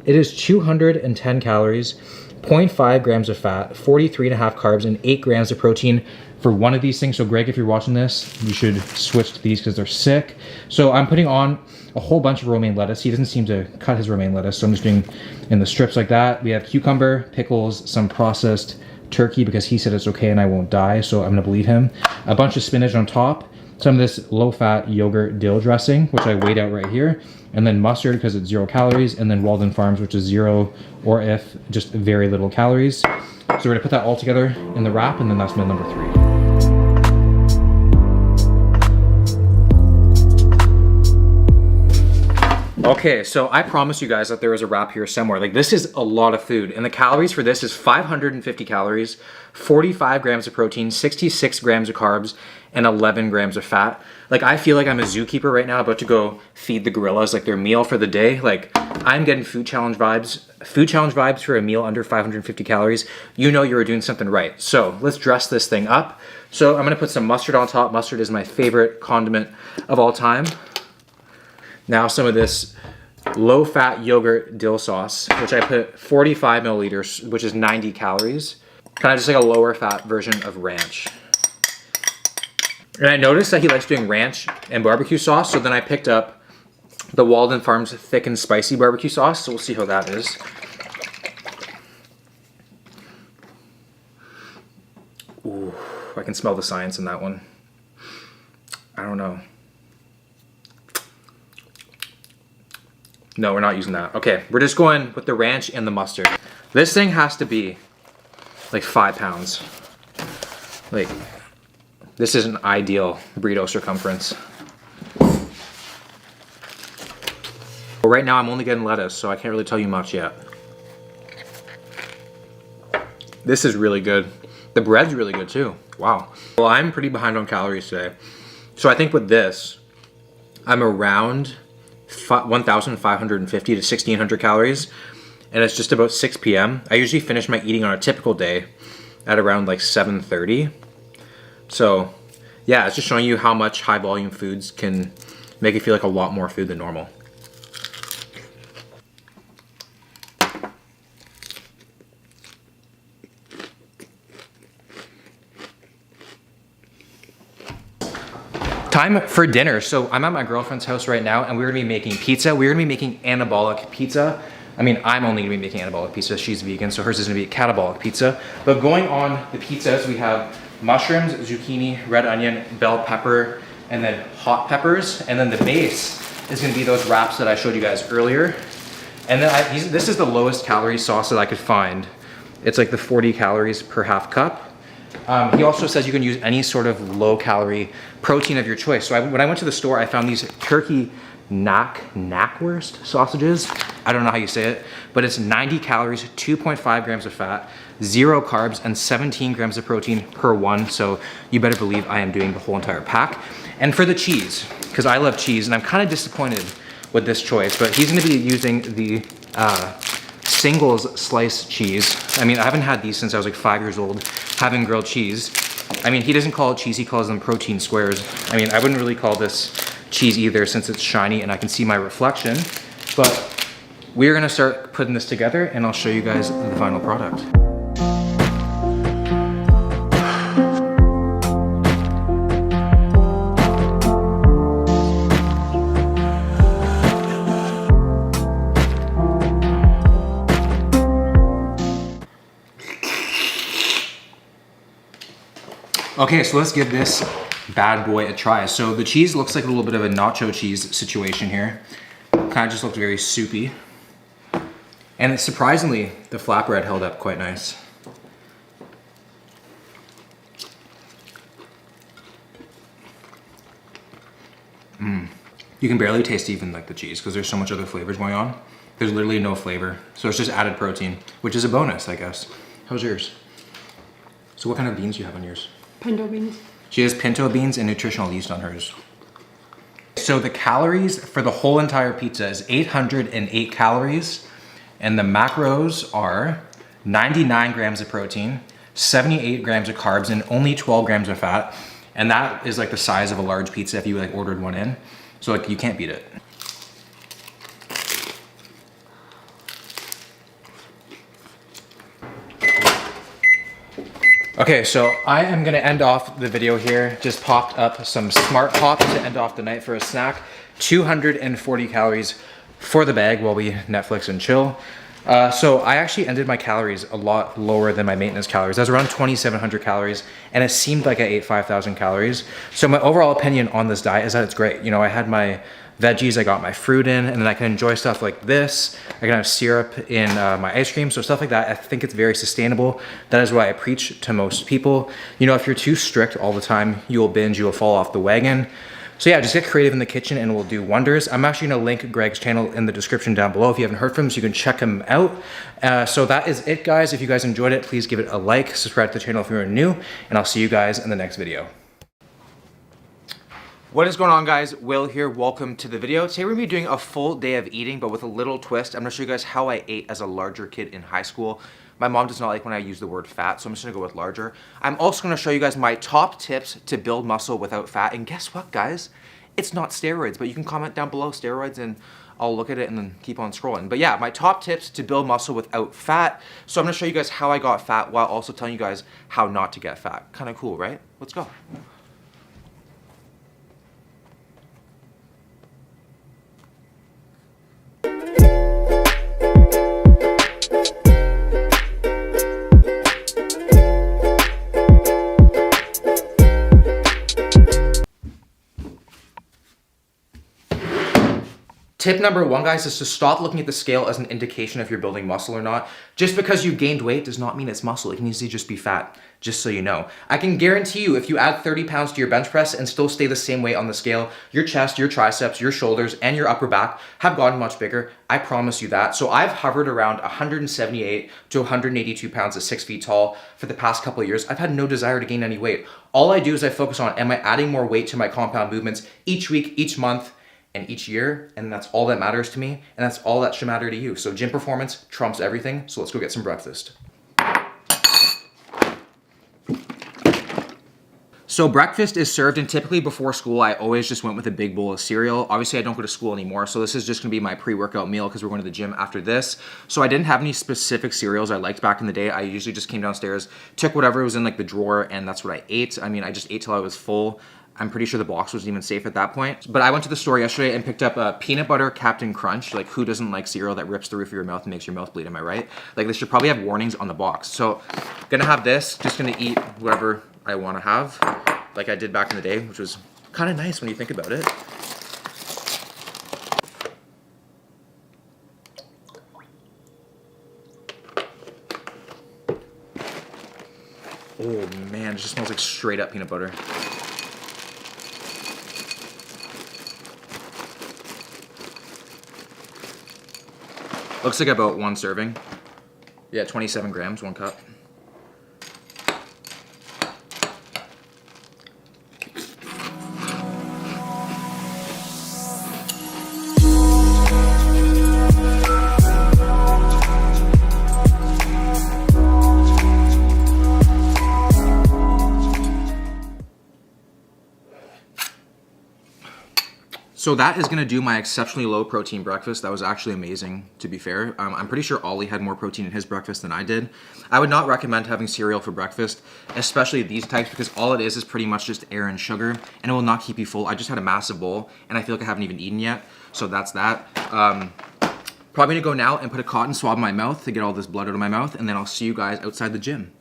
It is 210 calories, 0.5 grams of fat, 43.5 carbs, and 8 grams of protein for one of these things. So Greg, if you're watching this, you should switch to these because they're sick. So I'm putting on a whole bunch of romaine lettuce. He doesn't seem to cut his romaine lettuce, so I'm just doing in the strips like that. We have cucumber, pickles, some processed turkey because he said it's okay and I won't die, so I'm gonna believe him. A bunch of spinach on top, some of this low-fat yogurt dill dressing, which I weighed out right here, and then mustard because it's 0 calories, and then Walden Farms, which is 0, or if just very little calories. So we're gonna put that all together in the wrap, and then that's meal number 3. Okay, so I promised you guys that there was a wrap here somewhere. Like, this is a lot of food, and the calories for this is 550 calories, 45 grams of protein, 66 grams of carbs, and 11 grams of fat. Like, I feel like I'm a zookeeper right now about to go feed the gorillas like their meal for the day. Like, I'm getting food challenge vibes. Food challenge vibes for a meal under 550 calories. You know you were doing something right. So let's dress this thing up. So I'm gonna put some mustard on top. Mustard is my favorite condiment of all time. Now some of this low-fat yogurt dill sauce, which I put 45 milliliters, which is 90 calories. Kind of just like a lower fat version of ranch. And I noticed that he likes doing ranch and barbecue sauce, so then I picked up the Walden Farms thick and spicy barbecue sauce, so we'll see how that is. Ooh, I can smell the science in that one. I don't know. No, we're not using that. Okay, we're just going with the ranch and the mustard. This thing has to be like 5 pounds. Like, this is an ideal burrito circumference. But right now I'm only getting lettuce, so I can't really tell you much yet. This is really good. The bread's really good too. Wow. Well, I'm pretty behind on calories today. So I think with this, I'm around 1,550 to 1,600 calories, and it's just about 6 p.m. I usually finish my eating on a typical day at around like 7:30. So yeah, it's just showing you how much high volume foods can make it feel like a lot more food than normal. Time for dinner. So I'm at my girlfriend's house right now and we're gonna be making pizza. We're gonna be making anabolic pizza. I mean, I'm only gonna be making anabolic pizza. She's vegan, so hers is gonna be catabolic pizza. But going on the pizzas, we have mushrooms, zucchini, red onion, bell pepper, and then hot peppers. And then the base is gonna be those wraps that I showed you guys earlier. And then this is the lowest calorie sauce that I could find. It's like the 40 calories per half cup. He also says you can use any sort of low calorie protein of your choice. So when I went to the store, I found these turkey knackwurst sausages. I don't know how you say it, but it's 90 calories, 2.5 grams of fat, 0 carbs, and 17 grams of protein per one. So you better believe I am doing the whole entire pack. And for the cheese, because I love cheese, and I'm kind of disappointed with this choice, but he's gonna be using the Singles sliced cheese. I mean, I haven't had these since I was like 5 years old, having grilled cheese. I mean, he doesn't call it cheese, he calls them protein squares. I mean, I wouldn't really call this cheese either since it's shiny and I can see my reflection, but we're gonna start putting this together and I'll show you guys the final product. Okay, so let's give this bad boy a try. So the cheese looks like a little bit of a nacho cheese situation here. Kind of just looks very soupy. And surprisingly, the flatbread held up quite nice. You can barely taste even like the cheese because there's so much other flavors going on. There's literally no flavor. So it's just added protein, which is a bonus, I guess. How's yours? So what kind of beans do you have on yours? Pinto beans. She has pinto beans and nutritional yeast on hers. So the calories for the whole entire pizza is 808 calories, and the macros are 99 grams of protein, 78 grams of carbs, and only 12 grams of fat. And that is like the size of a large pizza if you like ordered one in. So like you can't beat it. Okay, so I am gonna end off the video here. Just popped up some Smart Pops to end off the night for a snack. 240 calories for the bag while we Netflix and chill. So I actually ended my calories a lot lower than my maintenance calories. I was around 2,700 calories and it seemed like I ate 5,000 calories. So my overall opinion on this diet is that it's great. You know, I had my veggies, I got my fruit in, and then I can enjoy stuff like this. I can have syrup in my ice cream, so stuff like that. I think it's very sustainable. That is what I preach to most people. You know, if you're too strict all the time, you will binge, you will fall off the wagon. So yeah, just get creative in the kitchen and it will do wonders. I'm actually gonna link Greg's channel in the description down below if you haven't heard from him, so you can check him out. So that is it, guys. If you guys enjoyed it, please give it a like, subscribe to the channel if you're new, and I'll see you guys in the next video. What is going on, guys? Will here, welcome to the video. Today we're gonna be doing a full day of eating, but with a little twist. I'm gonna show you guys how I ate as a larger kid in high school. My mom does not like when I use the word fat, so I'm just gonna go with larger. I'm also gonna show you guys my top tips to build muscle without fat, and guess what, guys? It's not steroids, but you can comment down below steroids and I'll look at it and then keep on scrolling. But yeah, my top tips to build muscle without fat. So I'm gonna show you guys how I got fat while also telling you guys how not to get fat. Kind of cool, right? Let's go. Tip number 1, guys, is to stop looking at the scale as an indication if you're building muscle or not. Just because you gained weight does not mean it's muscle. It can easily just be fat, just so you know. I can guarantee you if you add 30 pounds to your bench press and still stay the same weight on the scale, your chest, your triceps, your shoulders, and your upper back have gotten much bigger. I promise you that. So I've hovered around 178 to 182 pounds at 6 feet tall for the past couple of years. I've had no desire to gain any weight. All I do is I focus on, am I adding more weight to my compound movements each week, each month, and each year, and that's all that matters to me, and that's all that should matter to you. So gym performance trumps everything, so let's go get some breakfast. So breakfast is served, and typically before school, I always just went with a big bowl of cereal. Obviously, I don't go to school anymore, so this is just gonna be my pre-workout meal because we're going to the gym after this. So I didn't have any specific cereals I liked back in the day. I usually just came downstairs, took whatever was in like the drawer, and that's what I ate. I mean, I just ate till I was full. I'm pretty sure the box wasn't even safe at that point. But I went to the store yesterday and picked up a peanut butter Captain Crunch. Like, who doesn't like cereal that rips the roof of your mouth and makes your mouth bleed, am I right? Like, this should probably have warnings on the box. So, gonna have this, just gonna eat whatever I wanna have, like I did back in the day, which was kind of nice when you think about it. Oh man, it just smells like straight up peanut butter. Looks like about 1 serving. Yeah, 27 grams, 1 cup. So that is gonna do my exceptionally low protein breakfast. That was actually amazing, to be fair. I'm pretty sure Ollie had more protein in his breakfast than I did. I would not recommend having cereal for breakfast, especially these types, because all it is pretty much just air and sugar, and it will not keep you full. I just had a massive bowl, and I feel like I haven't even eaten yet, so that's that. Probably gonna go now and put a cotton swab in my mouth to get all this blood out of my mouth, and then I'll see you guys outside the gym.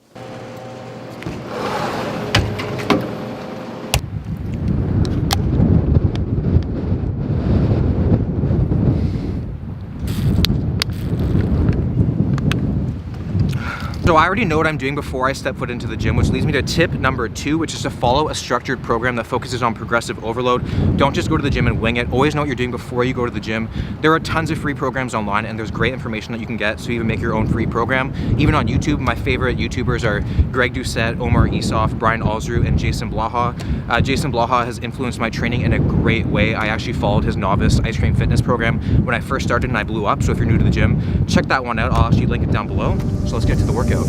So I already know what I'm doing before I step foot into the gym, which leads me to tip number 2, which is to follow a structured program that focuses on progressive overload. Don't just go to the gym and wing it. Always know what you're doing before you go to the gym. There are tons of free programs online, and there's great information that you can get, so you can make your own free program. Even on YouTube, my favorite YouTubers are Greg Doucette, Omar Esoff, Brian Alsru, and Jason Blaha. Jason Blaha has influenced my training in a great way. I actually followed his novice ice cream fitness program when I first started, and I blew up. So if you're new to the gym, check that one out. I'll actually link it down below. So let's get to the workout.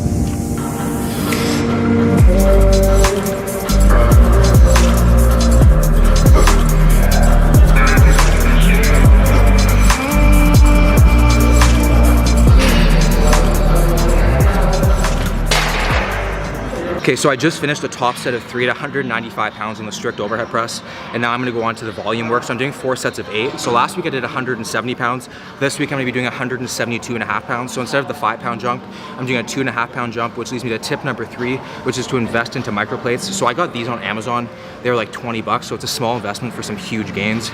Okay, so I just finished a top set of 3 at 195 pounds on the strict overhead press, and now I'm gonna go on to the volume work. So I'm doing 4 sets of 8. So last week I did 170 pounds. This week I'm gonna be doing 172.5 pounds. So instead of the 5-pound jump, I'm doing a 2.5-pound jump, which leads me to tip number 3, which is to invest into microplates. So I got these on Amazon. They were like 20 bucks, so it's a small investment for some huge gains.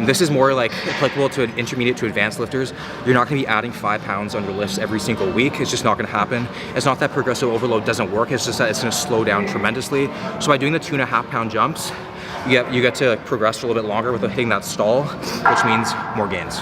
This is more like applicable to intermediate to advanced lifters. You're not gonna be adding 5 pounds on your lifts every single week. It's just not gonna happen. It's not that progressive overload doesn't work, it's just that it's gonna slow down tremendously. So by doing the 2.5-pound jumps, you get to progress for a little bit longer without hitting that stall, which means more gains.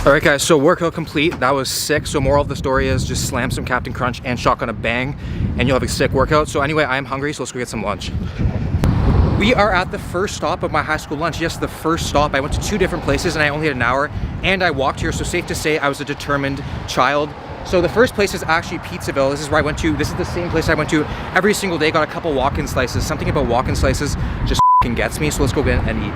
All right guys, so workout complete. That was sick. So moral of the story is just slam some Captain Crunch and shotgun a bang and you'll have a sick workout. So anyway, I am hungry, so let's go get some lunch. We are at the first stop of my high school lunch. Yes, the first stop. I went to 2 different places and I only had an hour and I walked here. So safe to say I was a determined child. So the first place is actually Pizzaville. This is where I went to. This is the same place I went to every single day. Got a couple walk-in slices. Something about walk-in slices just f***ing gets me, so let's go get and eat.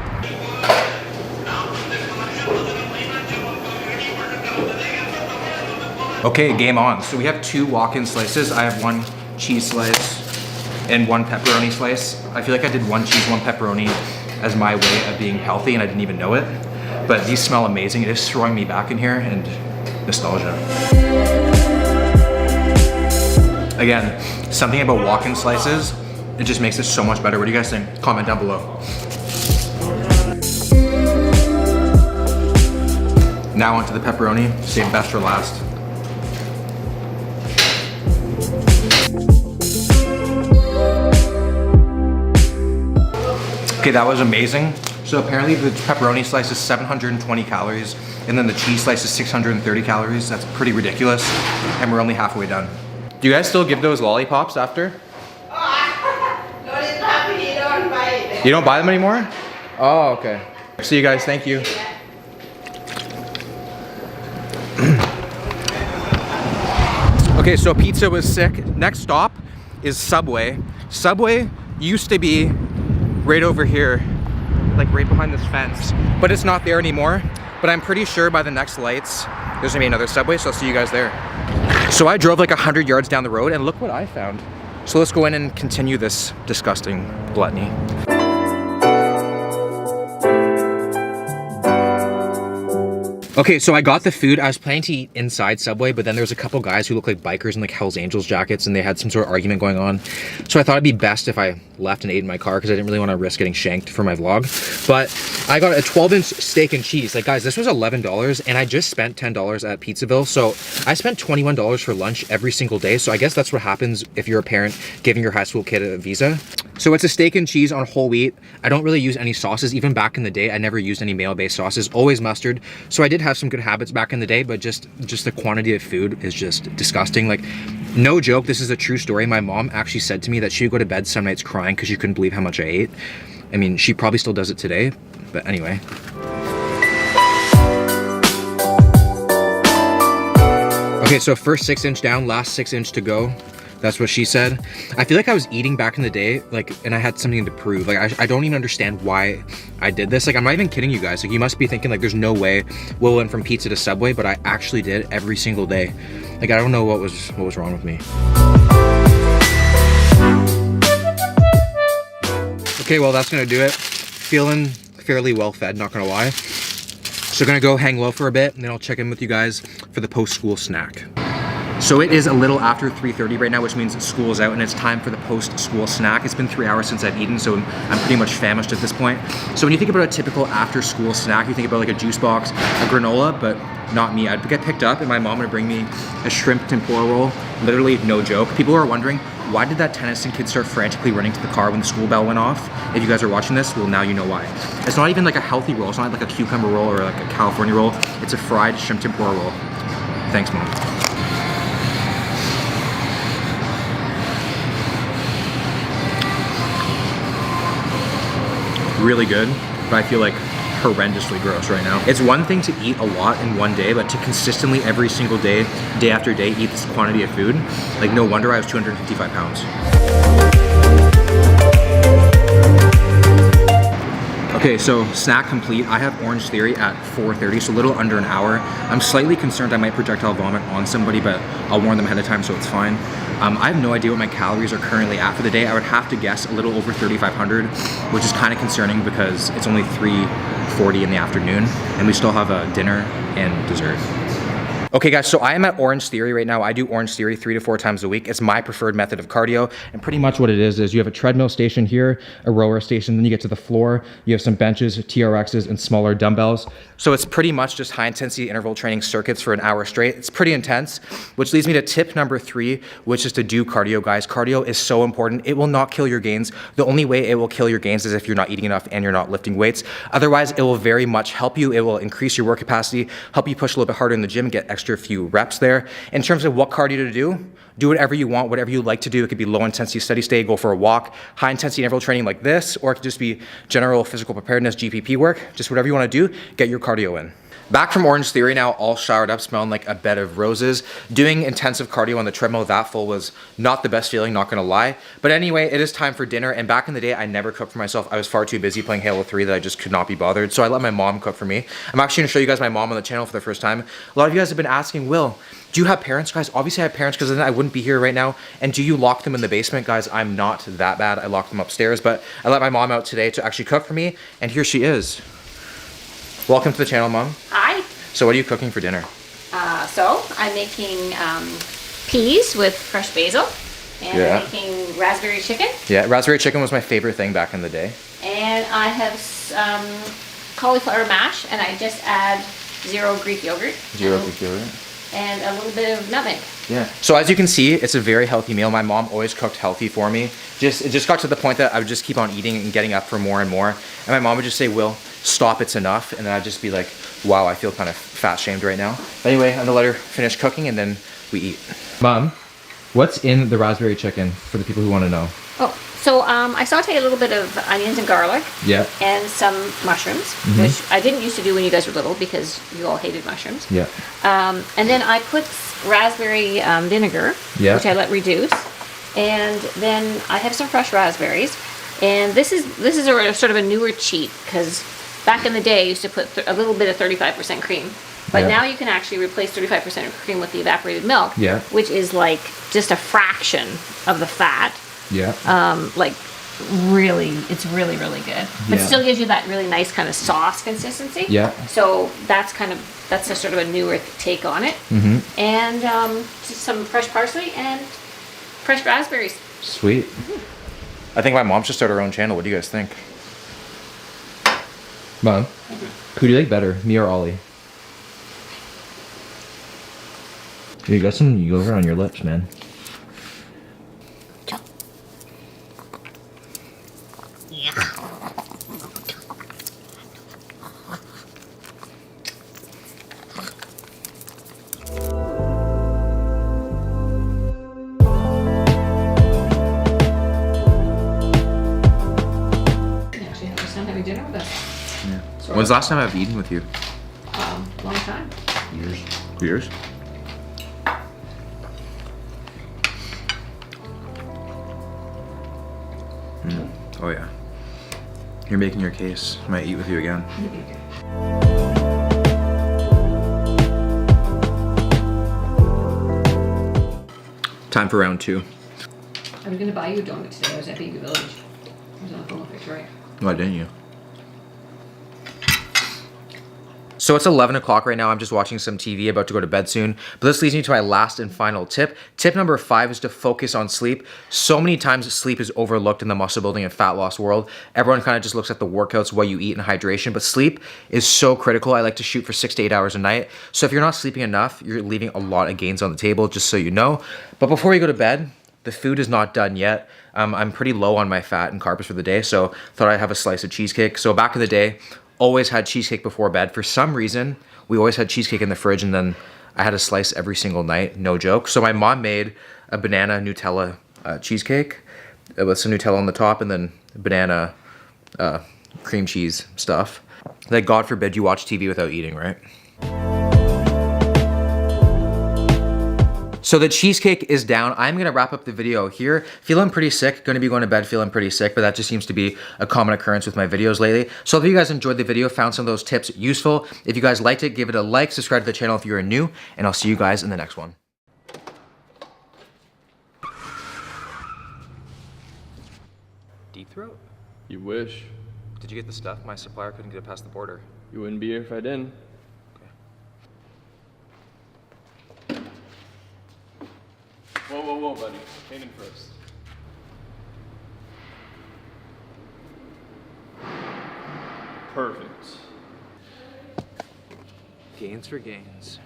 Okay, game on. So we have 2 walk-in slices. I have 1 cheese slice and 1 pepperoni slice. I feel like I did 1 cheese, 1 pepperoni as my way of being healthy, and I didn't even know it. But these smell amazing. It is throwing me back in here, and nostalgia. Again, something about walk-in slices, it just makes it so much better. What do you guys think? Comment down below. Now onto the pepperoni, save best for last. Okay, that was amazing. So apparently the pepperoni slice is 720 calories, and then the cheese slice is 630 calories. That's pretty ridiculous, and we're only halfway done. Do you guys still give those lollipops after? You don't buy them anymore? Oh, okay. See you guys, thank you. Okay, so pizza was sick. Next stop is Subway. Subway used to be right over here, like right behind this fence, but it's not there anymore. But I'm pretty sure by the next lights, there's gonna be another Subway, so I'll see you guys there. So I drove like 100 yards down the road, and look what I found. So let's go in and continue this disgusting gluttony. Okay, so I got the food. I was planning to eat inside Subway, but then there's a couple guys who look like bikers in like Hell's Angels jackets, and they had some sort of argument going on. So I thought it'd be best if I left and ate in my car because I didn't really want to risk getting shanked for my vlog. But I got a 12-inch steak and cheese. Like, guys, this was $11, and I just spent $10 at Pizzaville. So I spent $21 for lunch every single day. So I guess that's what happens if you're a parent giving your high school kid a visa. So it's a steak and cheese on whole wheat. I don't really use any sauces. Even back in the day, I never used any mayo-based sauces, always mustard. So I did have some good habits back in the day, but just the quantity of food is just disgusting. Like, no joke, this is a true story. My mom actually said to me that she would go to bed some nights crying because she couldn't believe how much I ate. I mean, she probably still does it today, but anyway. Okay, so first 6-inch down, last 6-inch to go. That's what she said. I feel like I was eating back in the day, like, and I had something to prove. Like, I don't even understand why I did this. Like, I'm not even kidding you guys. Like, you must be thinking, like, there's no way Will went from pizza to Subway, but I actually did every single day. Like, I don't know what was wrong with me. Okay, well, that's gonna do it. Feeling fairly well fed, not gonna lie. So gonna go hang low for a bit, and then I'll check in with you guys for the post-school snack. So it is a little after 3:30 right now, which means school is out and it's time for the post-school snack. It's been 3 hours since I've eaten, so I'm pretty much famished at this point. So when you think about a typical after-school snack, you think about like a juice box, a granola, but not me. I'd get picked up and my mom would bring me a shrimp tempura roll. Literally, no joke. People are wondering, why did that Tennyson kid start frantically running to the car when the school bell went off? If you guys are watching this, well, now you know why. It's not even like a healthy roll. It's not like a cucumber roll or like a California roll. It's a fried shrimp tempura roll. Thanks, Mom. Really good, but I feel like horrendously gross right now. It's one thing to eat a lot in one day, but to consistently every single day, day after day, eat this quantity of food, like no wonder I was 255 pounds. Okay, so snack complete. I have Orange Theory at 4:30, so a little under an hour. I'm slightly concerned I might projectile vomit on somebody, but I'll warn them ahead of time, so it's fine. I have no idea what my calories are currently at for the day. I would have to guess a little over 3,500, which is kind of concerning because it's only 3:40 in the afternoon, and we still have a dinner and dessert. Okay guys, so I am at Orange Theory right now. I do Orange Theory 3 to 4 times a week. It's my preferred method of cardio. And pretty much what it is you have a treadmill station here, a rower station, then you get to the floor, you have some benches, TRXs, and smaller dumbbells. So it's pretty much just high intensity interval training circuits for an hour straight. It's pretty intense, which leads me to tip number 3, which is to do cardio, guys. Cardio is so important. It will not kill your gains. The only way it will kill your gains is if you're not eating enough and you're not lifting weights. Otherwise, it will very much help you. It will increase your work capacity, help you push a little bit harder in the gym, get extra few reps there. In terms of what cardio to do whatever you want, whatever you like to do. It could be low intensity steady state, go for a walk, high intensity interval training like this, or it could just be general physical preparedness, GPP work. Just whatever you want to do, get your cardio in. Back from Orange Theory now, all showered up, smelling like a bed of roses. Doing intensive cardio on the treadmill that full was not the best feeling, not gonna lie. But anyway, it is time for dinner, and back in the day, I never cooked for myself. I was far too busy playing Halo 3 that I just could not be bothered, so I let my mom cook for me. I'm actually gonna show you guys my mom on the channel for the first time. A lot of you guys have been asking, Will, do you have parents? Guys, obviously I have parents because then I wouldn't be here right now. And do you lock them in the basement? Guys, I'm not that bad. I locked them upstairs, but I let my mom out today to actually cook for me, and here she is. Welcome to the channel, Mom. Hi. So what are you cooking for dinner? So I'm making peas with fresh basil, and Yeah. I'm making raspberry chicken, Yeah, raspberry chicken was my favorite thing back in the day. and I have cauliflower mash, and I just add 0 Greek yogurt Zero Greek yogurt. and a little bit of nutmeg. Yeah. So as you can see, it's a very healthy meal. My mom always cooked healthy for me. It just got to the point that I would just keep on eating and getting up for more and more. And my mom would just say, Will, stop, it's enough. And then I'd just be like, wow, I feel kind of fat shamed right now. But anyway, I'm gonna let her finish cooking and then we eat. Mom, what's in the raspberry chicken for the people who want to know? Oh, so I saute a little bit of onions and garlic. Yeah. And some mushrooms, which I didn't used to do when you guys were little because you all hated mushrooms. Yeah. And then I put raspberry vinegar, Yeah. which I let reduce. And then I have some fresh raspberries. And this is a sort of a newer cheat because back in the day I used to put a little bit of 35% cream. But Yeah. now you can actually replace 35% of cream with the evaporated milk, Yeah. which is like just a fraction of the fat. Yeah. Like really, it's really, really good. But Yeah. still gives you that really nice kind of sauce consistency. Yeah. So that's a sort of a newer take on it. Mm-hmm. And just some fresh parsley and fresh raspberries. Sweet. I think my mom should start her own channel. What do you guys think? Mom, who do you like better, me or Ollie? You got some yogurt on your lips, man. Actually, have some having dinner with us. Yeah. When's the last time I've eaten with you? Long time. Years. Years? Mm. Oh yeah. You're making your case. I might eat with you again. Time for round 2. I was going to buy you a donut today. I was at Baby Village. I was on the phone with Victoria. Why didn't you? So it's 11 o'clock right now. I'm just watching some TV, about to go to bed soon. But this leads me to my last and final tip. Tip number 5 is to focus on sleep. So many times sleep is overlooked in the muscle building and fat loss world. Everyone kind of just looks at the workouts, what you eat, and hydration. But sleep is so critical. I like to shoot for 6 to 8 hours a night. So if you're not sleeping enough, you're leaving a lot of gains on the table, just so you know. But before you go to bed, the food is not done yet. I'm pretty low on my fat and carbs for the day, so thought I'd have a slice of cheesecake. So back in the day, always had cheesecake before bed. For some reason, we always had cheesecake in the fridge, and then I had a slice every single night, no joke. So my mom made a banana Nutella cheesecake with some Nutella on the top and then banana cream cheese stuff. Like, God forbid you watch TV without eating, right? So the cheesecake is down. I'm gonna wrap up the video here. Feeling pretty sick, gonna be going to bed feeling pretty sick, but that just seems to be a common occurrence with my videos lately. So if you guys enjoyed the video, found some of those tips useful, if you guys liked it, give it a like, subscribe to the channel if you're new, and I'll see you guys in the next one. Deep throat? You wish. Did you get the stuff? My supplier couldn't get it past the border. You wouldn't be here if I didn't. Whoa, whoa, whoa, buddy. Payment first. Perfect. Gains for gains.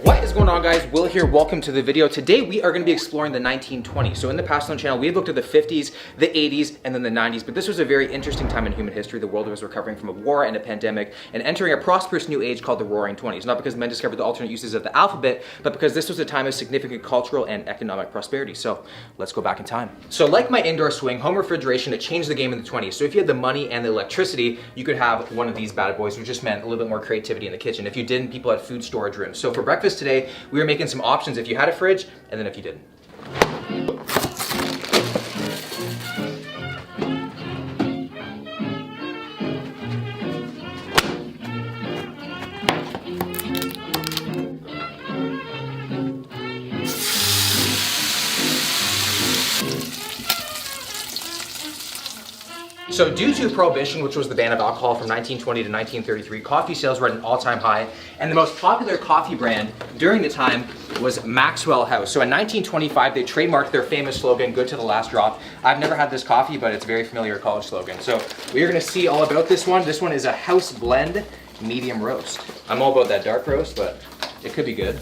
What is going on, guys? Will here, welcome to the video. Today we are going to be exploring the 1920s. So in the past on the channel, we've looked at the 50s, the 80s, and then the 90s, but this was a very interesting time in human history. The world was recovering from a war and a pandemic and entering a prosperous new age called the Roaring 20s. Not because men discovered the alternate uses of the alphabet, but because this was a time of significant cultural and economic prosperity. So let's go back in time. So like my indoor swing, home refrigeration, it changed the game in the 20s. So if you had the money and the electricity, you could have one of these bad boys, which just meant a little bit more creativity in the kitchen. If you didn't, people had food storage rooms. So for breakfast today, we were making some options if you had a fridge, and then if you didn't. So due to Prohibition, which was the ban of alcohol from 1920 to 1933, coffee sales were at an all-time high, and the most popular coffee brand during the time was Maxwell House. So in 1925, they trademarked their famous slogan, "Good to the last drop." I've never had this coffee, but it's a very familiar college slogan. So we're gonna see all about this one. This one is a house blend medium roast. I'm all about that dark roast, but it could be good.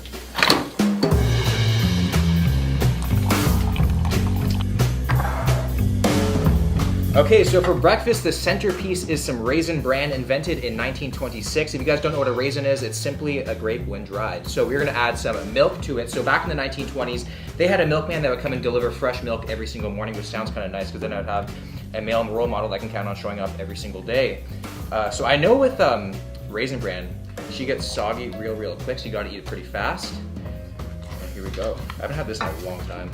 Okay, so for breakfast, the centerpiece is some Raisin Bran invented in 1926. If you guys don't know what a raisin is, it's simply a grape when dried. So we're gonna add some milk to it. So back in the 1920s, they had a milkman that would come and deliver fresh milk every single morning, which sounds kind of nice because then I'd have a male role model that I can count on showing up every single day. So I know with Raisin Bran, she gets soggy real quick, so you gotta eat it pretty fast. And here we go. I haven't had this in a long time.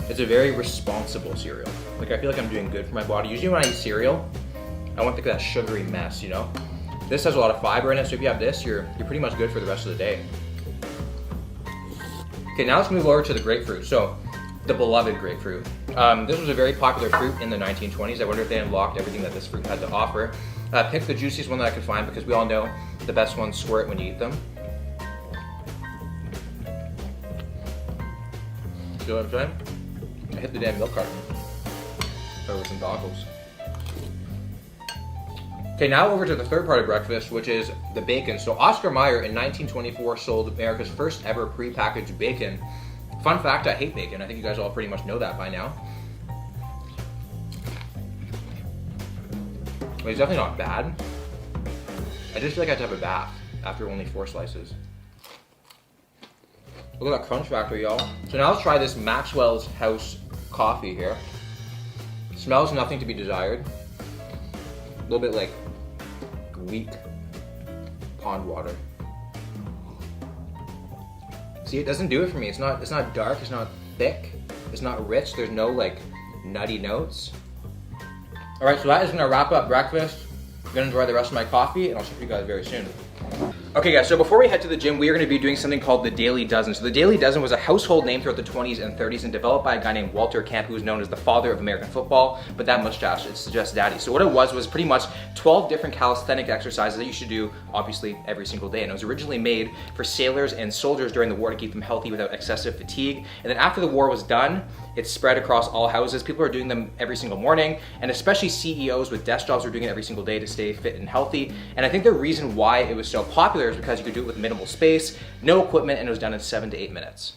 It's a very responsible cereal. Like, I feel like I'm doing good for my body. Usually when I eat cereal, I want that sugary mess, you know? This has a lot of fiber in it, so if you have this, you're pretty much good for the rest of the day. Okay, now let's move over to the grapefruit. So, the beloved grapefruit. This was a very popular fruit in the 1920s. I wonder if they unlocked everything that this fruit had to offer. Picked the juiciest one that I could find because we all know the best ones squirt when you eat them. See what I'm saying? I hit the damn milk carton. Or with some goggles. Okay, now over to the third part of breakfast, which is the bacon. So Oscar Mayer in 1924 sold America's first ever pre-packaged bacon. Fun fact, I hate bacon. I think you guys all pretty much know that by now. But it's definitely not bad. I just feel like I have to have a bath after only 4 slices. Look at that crunch factor, y'all. So now let's try this Maxwell's House coffee here. Smells nothing to be desired. A little bit like weak pond water. See, it doesn't do it for me. It's not dark, it's not thick, it's not rich, there's no like nutty notes. All right, so that is gonna wrap up breakfast. I'm gonna enjoy the rest of my coffee and I'll see you guys very soon. Okay guys, so before we head to the gym, we are going to be doing something called the Daily Dozen. So the Daily Dozen was a household name throughout the 20s and 30s and developed by a guy named Walter Camp, who was known as the father of American football, but that mustache, it suggests daddy. So what it was pretty much 12 different calisthenic exercises that you should do, obviously, every single day. And it was originally made for sailors and soldiers during the war to keep them healthy without excessive fatigue. And then after the war was done, it spread across all houses. People are doing them every single morning, and especially CEOs with desk jobs are doing it every single day to stay fit and healthy. And I think the reason why it was so popular is because you could do it with minimal space, no equipment, and it was done in 7 to 8 minutes.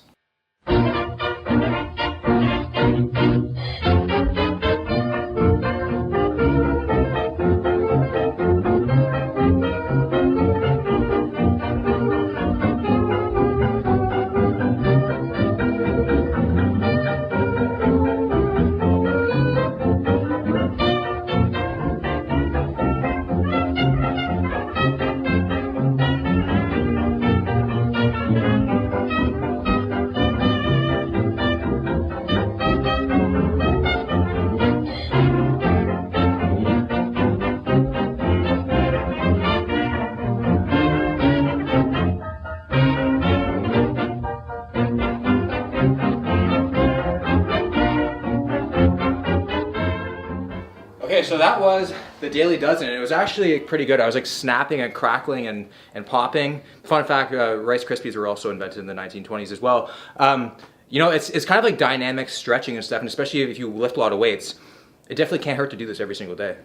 Okay, so that was the Daily Dozen, and it was actually pretty good. I was like snapping and crackling and popping. Fun fact, Rice Krispies were also invented in the 1920s as well. You know, it's kind of like dynamic stretching and stuff, and especially if you lift a lot of weights, it definitely can't hurt to do this every single day.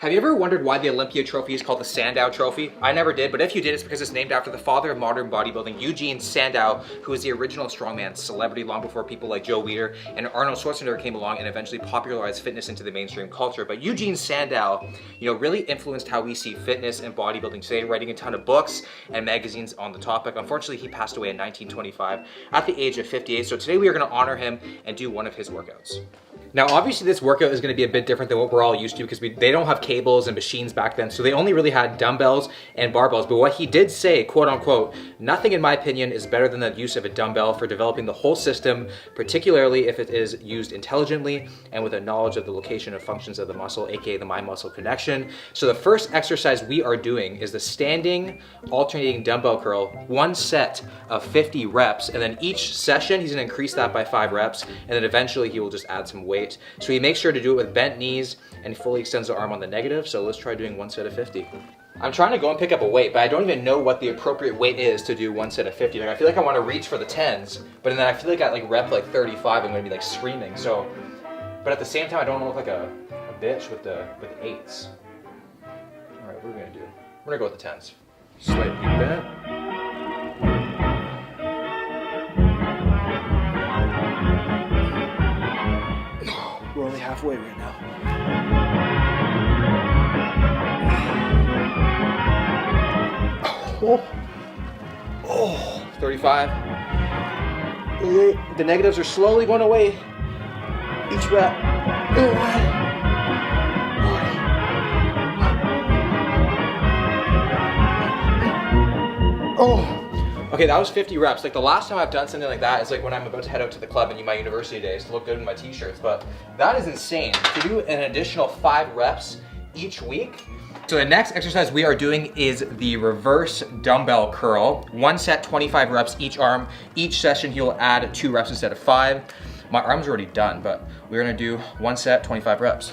Have you ever wondered why the Olympia trophy is called the Sandow Trophy? I never did, but if you did, it's because it's named after the father of modern bodybuilding, Eugene Sandow, who was the original strongman celebrity long before people like Joe Weider and Arnold Schwarzenegger came along and eventually popularized fitness into the mainstream culture. But Eugene Sandow, really influenced how we see fitness and bodybuilding today, writing a ton of books and magazines on the topic. Unfortunately, he passed away in 1925 at the age of 58. So today we are going to honor him and do one of his workouts. Now, obviously this workout is gonna be a bit different than what we're all used to because they don't have cables and machines back then, so they only really had dumbbells and barbells. But what he did say, quote unquote, nothing in my opinion is better than the use of a dumbbell for developing the whole system, particularly if it is used intelligently and with a knowledge of the location of functions of the muscle, aka the mind-muscle connection. So the first exercise we are doing is the standing alternating dumbbell curl, one set of 50 reps, and then each session he's gonna increase that by 5 reps, and then eventually he will just add some weight. So he makes sure to do it with bent knees and fully extends the arm on the negative. So let's try doing one set of 50. I'm trying to go and pick up a weight, but I don't even know what the appropriate weight is to do one set of 50. Like, I feel like I want to reach for the 10s, but then I feel like at like rep like 35, I'm going to be like screaming. So, but at the same time, I don't want to look like a bitch with the 8s. All right, what are we going to do? We're going to go with the 10s. Slightly bent. We're only halfway right now. Oh, 35. The negatives are slowly going away. Each rep. Oh. Okay, that was 50 reps. Like the last time I've done something like that is like when I'm about to head out to the club in my university days to look good in my t-shirts, but that is insane. To do an additional 5 reps each week. So the next exercise we are doing is the reverse dumbbell curl. One set, 25 reps each arm. Each session he'll add 2 reps instead of 5. My arm's already done, but we're gonna do one set, 25 reps.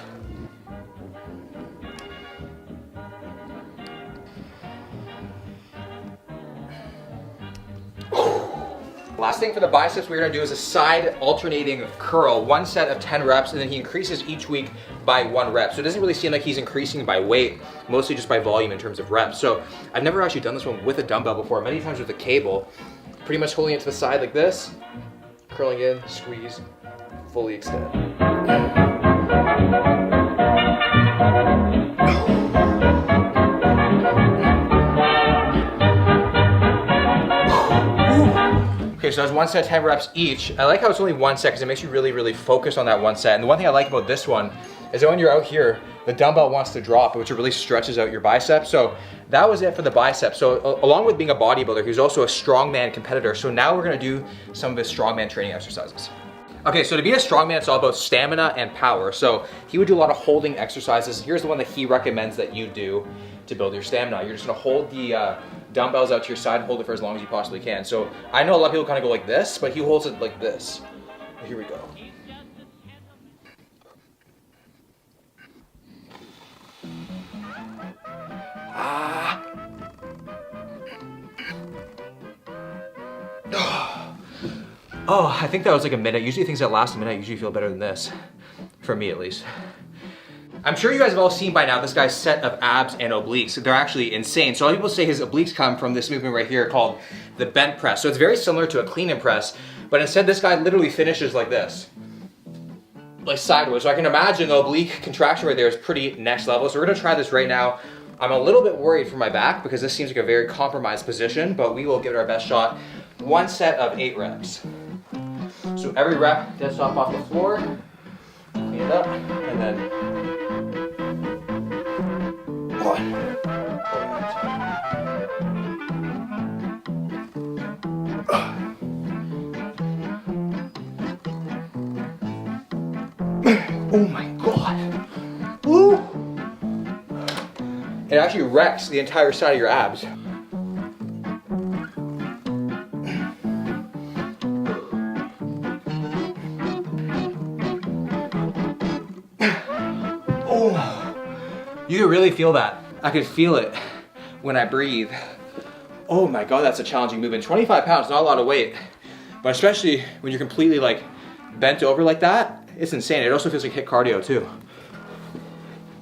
Last thing for the biceps we're gonna do is a side alternating curl, one set of 10 reps, and then he increases each week by 1 rep. So it doesn't really seem like he's increasing by weight, mostly just by volume in terms of reps. So I've never actually done this one with a dumbbell before, many times with a cable. Pretty much holding it to the side like this, curling in, squeeze, fully extend. Okay, so that's one set, 10 reps each. I like how it's only one set because it makes you really, really focus on that one set. And the one thing I like about this one is that when you're out here, the dumbbell wants to drop, which really stretches out your biceps. So that was it for the biceps. So along with being a bodybuilder, he's also a strongman competitor. So now we're gonna do some of his strongman training exercises. Okay, so to be a strongman, it's all about stamina and power. So he would do a lot of holding exercises. Here's the one that he recommends that you do to build your stamina. You're just gonna hold the dumbbells out to your side and hold it for as long as you possibly can. So I know a lot of people kind of go like this, but he holds it like this. Here we go. Oh, I think that was like a minute. Usually things that last a minute usually feel better than this, for me at least. I'm sure you guys have all seen by now this guy's set of abs and obliques. They're actually insane. So a lot of people say his obliques come from this movement right here called the bent press. So it's very similar to a clean and press, but instead this guy literally finishes like this, like sideways. So I can imagine the oblique contraction right there is pretty next level. So we're gonna try this right now. I'm a little bit worried for my back because this seems like a very compromised position, but we will give it our best shot. One set of 8 reps. So every rep, gets off the floor, clean it up, and then 1. Oh my God. Woo! It actually wrecks the entire side of your abs. You can really feel that. I could feel it when I breathe. Oh my God, that's a challenging movement. 25 pounds, not a lot of weight, but especially when you're completely like bent over like that, it's insane. It also feels like HIIT cardio too.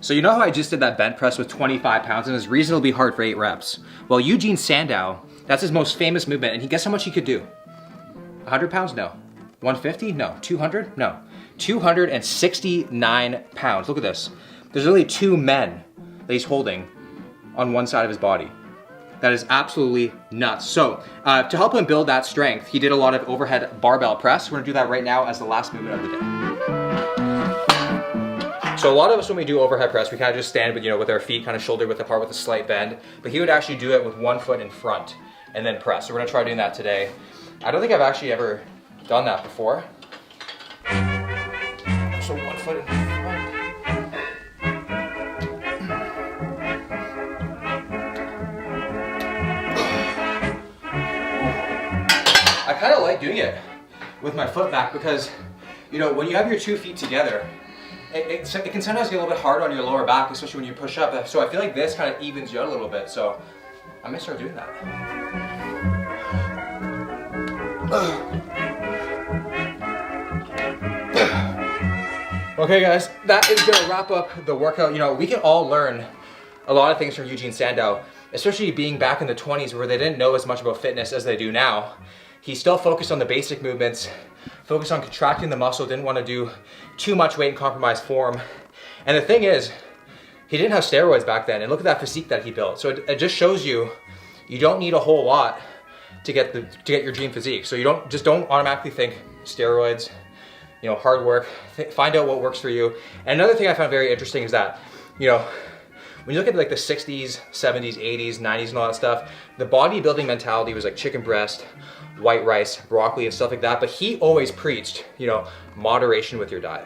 So you know how I just did that bench press with 25 pounds and it was reasonably hard for 8 reps? Well, Eugene Sandow, that's his most famous movement, and guess how much he could do? 100 pounds? No. 150? No. 200? No. 269 pounds. Look at this. There's really 2 men that he's holding on one side of his body. That is absolutely nuts. So to help him build that strength, he did a lot of overhead barbell press. We're gonna do that right now as the last movement of the day. So a lot of us, when we do overhead press, we kind of just stand with, with our feet kind of shoulder width apart with a slight bend, but he would actually do it with 1 foot in front and then press. So we're gonna try doing that today. I don't think I've actually ever done that before. So 1 foot in front. I kind of like doing it with my foot back because, when you have your 2 feet together, it can sometimes get a little bit hard on your lower back, especially when you push up. So I feel like this kind of evens you out a little bit. So I may start doing that. Okay guys, that is gonna wrap up the workout. We can all learn a lot of things from Eugene Sandow, especially being back in the 20s where they didn't know as much about fitness as they do now. He still focused on the basic movements, focused on contracting the muscle, didn't want to do too much weight and compromise form. And the thing is, he didn't have steroids back then, and look at that physique that he built. So it just shows you don't need a whole lot to get your dream physique. So don't automatically think steroids, hard work. Find out what works for you. And another thing I found very interesting is that, when you look at like the 60s, 70s, 80s, 90s and all that stuff, the bodybuilding mentality was like chicken breast, white rice, broccoli and stuff like that. But he always preached, moderation with your diet.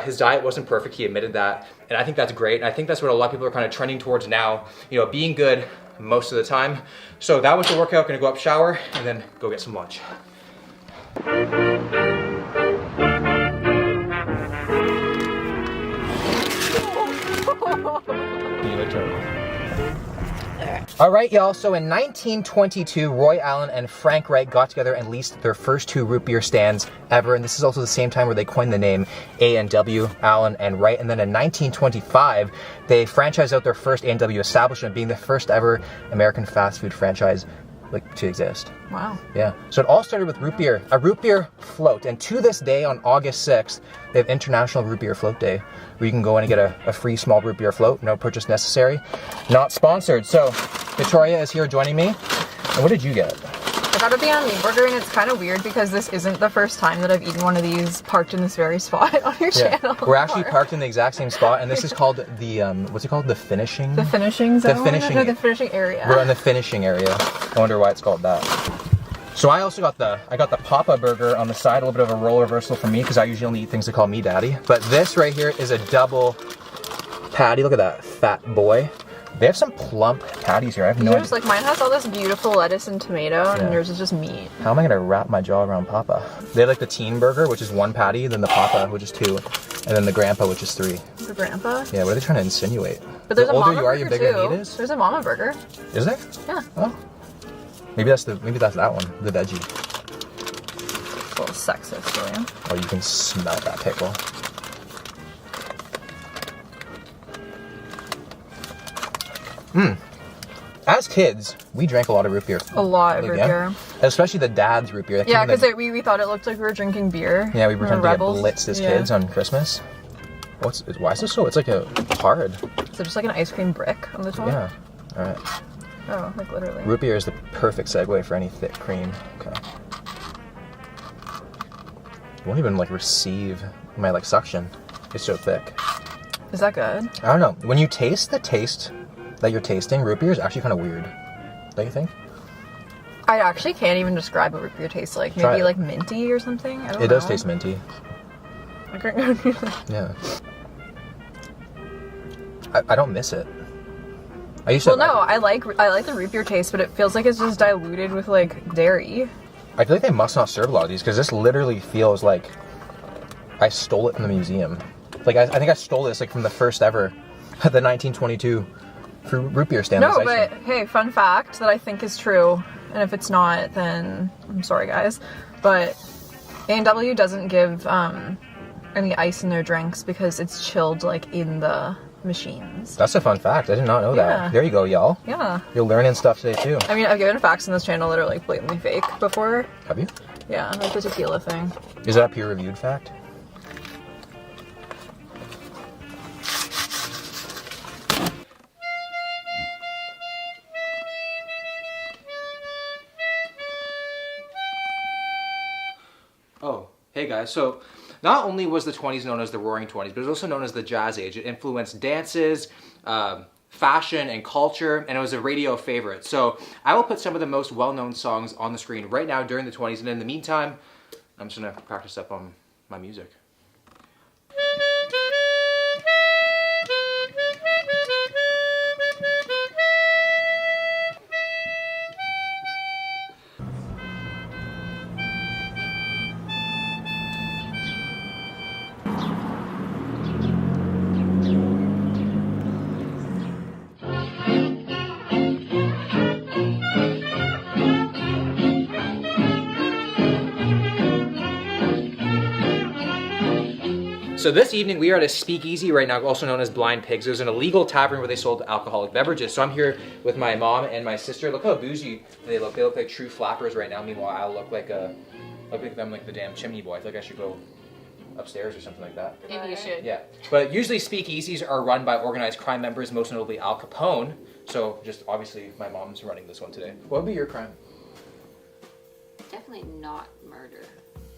His diet wasn't perfect, he admitted that. And I think that's great. And I think that's what a lot of people are kind of trending towards now, being good most of the time. So that was the workout. Gonna go up, shower, and then go get some lunch. All right, y'all, so in 1922, Roy Allen and Frank Wright got together and leased their first 2 root beer stands ever, and this is also the same time where they coined the name A&W, Allen and Wright. And then in 1925, they franchised out their first A&W establishment, being the first ever American fast food franchise to exist. Wow. Yeah. So it all started with root beer, a root beer float. And to this day, on August 6th, they have International Root Beer Float Day, where you can go in and get a free small root beer float, no purchase necessary. Not sponsored. So Victoria is here joining me. And what did you get? I got a Beyond Meat burger, and it's kind of weird because this isn't the first time that I've eaten one of these parked in this very spot on your channel. We're actually parked in the exact same spot, and this is called the, what's it called? The finishing? The finishing zone? The finishing, the finishing area. We're in the finishing area. I wonder why it's called that. So I also got the Papa burger on the side, a little bit of a role reversal for me because I usually only eat things that call me daddy. But this right here is a double patty. Look at that fat boy. They have some plump patties here. I have no idea. Like mine has all this beautiful lettuce and tomato, and yours is just meat. How am I gonna wrap my jaw around Papa? They have like the teen burger, which is 1 patty, then the Papa, which is 2, and then the Grandpa, which is 3. The Grandpa? Yeah, what are they trying to insinuate? But there's the a older mama you are, burger the bigger too. meat is? There's a mama burger. Is there? Yeah. Oh. Maybe that's that one, the veggie. A little sexist for you. Oh, you can smell that pickle. As kids, we drank a lot of root beer. A lot of root beer. Especially the dad's root beer. Yeah, because we thought it looked like we were drinking beer. Yeah, we pretended to get blitzed as kids on Christmas. Why is this so? It's like a hard. Is it just like an ice cream brick on the top? Yeah. All right. Oh, like literally. Root beer is the perfect segue for any thick cream. Okay. It won't even receive my suction. It's so thick. Is that good? I don't know. When you taste the taste that you're tasting, root beer is actually kind of weird. Don't you think? I actually can't even describe what root beer tastes like. Maybe like minty or something? I don't know. It does taste minty. I can't do that. Yeah. I don't miss it. I used to. Well, no, I like the root beer taste, but it feels like it's just diluted with dairy. I feel like they must not serve a lot of these because this literally feels like I stole it from the museum. I think I stole this from the first ever, the 1922 root beer stand. No, but hey, fun fact that I think is true, and if it's not, then I'm sorry, guys. But A&W doesn't give any ice in their drinks because it's chilled like in the machines. That's a fun fact. I did not know that. Yeah. There you go, y'all. Yeah. You're learning stuff today too. I mean, I've given facts on this channel that are like blatantly fake before. Have you? Yeah, like the tequila thing. Is that a peer-reviewed fact? Oh, hey guys. So not only was the 20s known as the Roaring 20s, but it was also known as the Jazz Age. It influenced dances, fashion, and culture, and it was a radio favorite. So I will put some of the most well-known songs on the screen right now during the 20s, and in the meantime, I'm just gonna practice up on my music. So this evening we are at a speakeasy right now, also known as Blind Pigs. It was an illegal tavern where they sold alcoholic beverages. So I'm here with my mom and my sister. Look how bougie they look. They look like true flappers right now. Meanwhile, I look like them like the damn chimney boy. I feel like I should go upstairs or something like that. Maybe you should. Yeah, but usually speakeasies are run by organized crime members, most notably Al Capone. So just obviously my mom's running this one today. What would be your crime? Definitely not murder.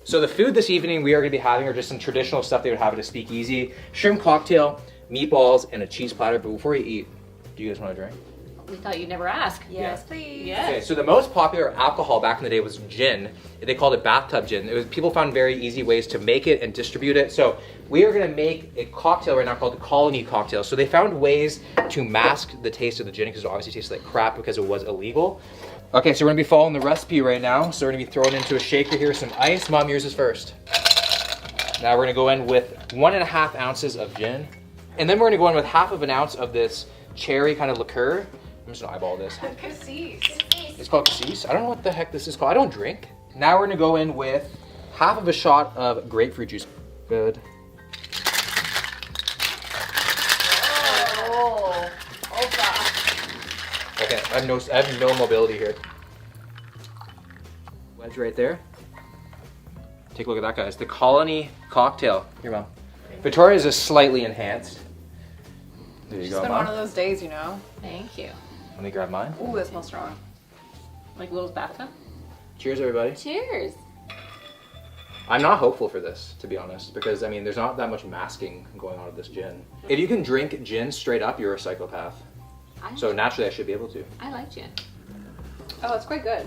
So the food this evening we are going to be having are just some traditional stuff they would have at a speakeasy. Shrimp cocktail, meatballs, and a cheese platter. But before you eat, do you guys want a drink? We thought you'd never ask. Yes, please. Yes. Okay, so the most popular alcohol back in the day was gin. They called it bathtub gin. It was, people found very easy ways to make it and distribute it. So we are going to make a cocktail right now called the Colony cocktail. So they found ways to mask the taste of the gin because it obviously tastes like crap because it was illegal. Okay, so we're gonna be following the recipe right now. So we're gonna be throwing into a shaker here some ice. Mom, yours is first. Now we're gonna go in with 1.5 ounces of gin. And then we're gonna go in with 1/2 ounce of this cherry kind of liqueur. I'm just gonna eyeball this. Cassis. It's called cassis. I don't know what the heck this is called. I don't drink. Now we're gonna go in with 1/2 shot of grapefruit juice. Good. Okay, I have no mobility here. Wedge right there. Take a look at that, guys. The Colony cocktail. Here, Mom. Victoria's is slightly enhanced. There you It's go, been Mom. one of those days, you know. Thank you. Let me grab mine. Ooh, that smells strong. Like Will's bathtub? Cheers, everybody. Cheers. I'm not hopeful for this, to be honest, because, I mean, there's not that much masking going on with this gin. If you can drink gin straight up, you're a psychopath. So naturally, I should be able to. I like gin. Oh, it's quite good.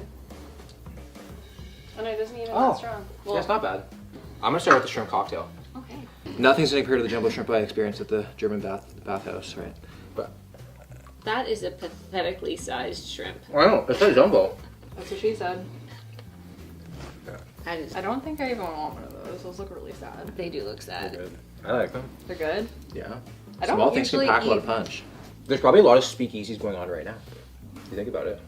And it isn't even Oh, that strong. yeah, it's not bad. I'm gonna start with the shrimp cocktail. Okay. Nothing's gonna compare to the jumbo shrimp I experienced at the German bathhouse, right? But That is a pathetically sized shrimp. I know, it's so jumbo. That's what she said. That is. I don't think I even want one of those. Those look really sad. They do look sad. They're good. I like them. They're good? Yeah. I don't Small things can usually pack a lot of eat- punch. There's probably a lot of speakeasies going on right now. If you think about it.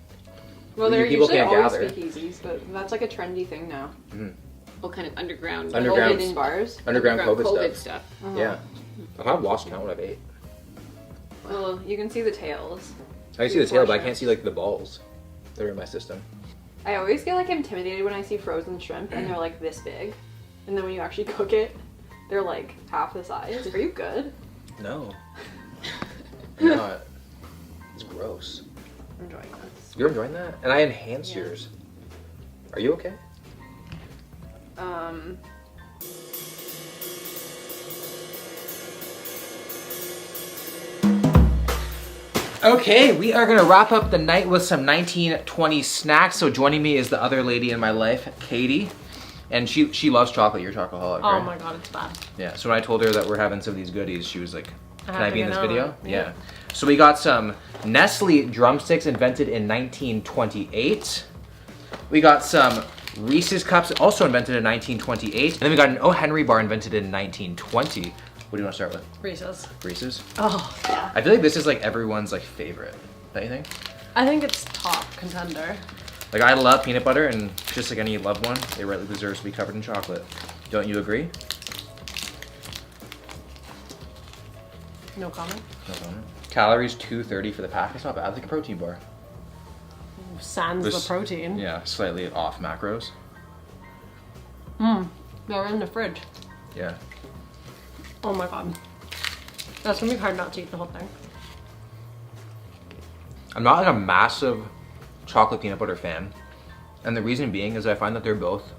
Well, Where there people usually can't always gather. speakeasies, but that's like a trendy thing now. Mm. What kind of underground? Underground hidden bars? Underground COVID, COVID stuff. Uh-huh. Yeah. I've kind of lost count what I've ate. Well, you can see the tails. I can see the tail, but I can't see like the balls that are in my system. I always get like intimidated when I see frozen shrimp and they're like this big. And then when you actually cook it, they're like half the size. Are you good? No. I'm not. It's gross. I'm enjoying this. You're enjoying that? And I enhanced yours. Are you okay? Okay, we are gonna wrap up the night with some 1920s snacks. So joining me is the other lady in my life, Katie. And she loves chocolate. You're a chocoholic, Oh right? my god, it's bad. Yeah, so when I told her that we're having some of these goodies, she was like, can have I to be in get this on video? it. Yeah. Yeah. So we got some Nestle drumsticks invented in 1928. We got some Reese's cups, also invented in 1928. And then we got an O. Henry bar invented in 1920. What do you want to start with? Reese's. Reese's? Oh, yeah. I feel like this is like everyone's like favorite. Don't you think? I think it's top contender. Like I love peanut butter, and just like any loved one, it rightly deserves to be covered in chocolate. Don't you agree? No comment. No comment. Calories 230 for the pack. It's not bad. It's like a protein bar. Sans the protein. Yeah, slightly off macros. They're in the fridge. Yeah. Oh my god. That's gonna be hard not to eat the whole thing. I'm not like a massive chocolate peanut butter fan. And the reason being is I find that they're both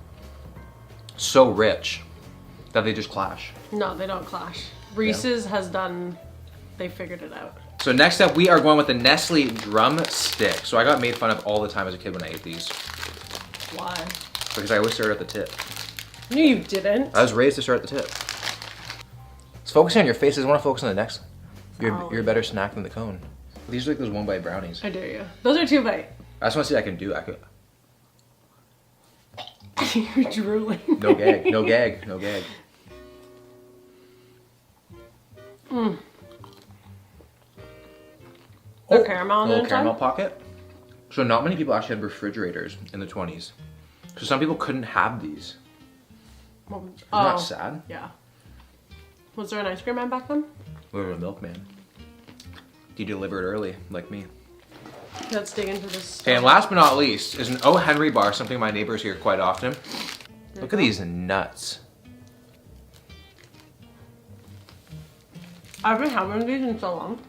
so rich that they just clash. No, they don't clash. Reese's has done, they figured it out. So next up, we are going with the Nestle Drum Stick. So I got made fun of all the time as a kid when I ate these. Why? Because I always started at the tip. No, you didn't. I was raised to start at the tip. It's focusing on your face. I want to focus on the next. You're a better snack than the cone. These are like those 1-bite brownies. I dare you. Those are 2-bite. I just want to see what I can do. You're drooling. No gag. No gag. No gag. The caramel on the little inside? caramel pocket. So not many people actually had refrigerators in the 20s. So some people couldn't have these. Isn't that sad? Yeah. Was there an ice cream man back then? We were a milkman. He delivered early, like me. Let's dig into this. Okay, and last but not least is an O. Henry bar, something my neighbors hear quite often. Look at these nuts. I've been having these in so long.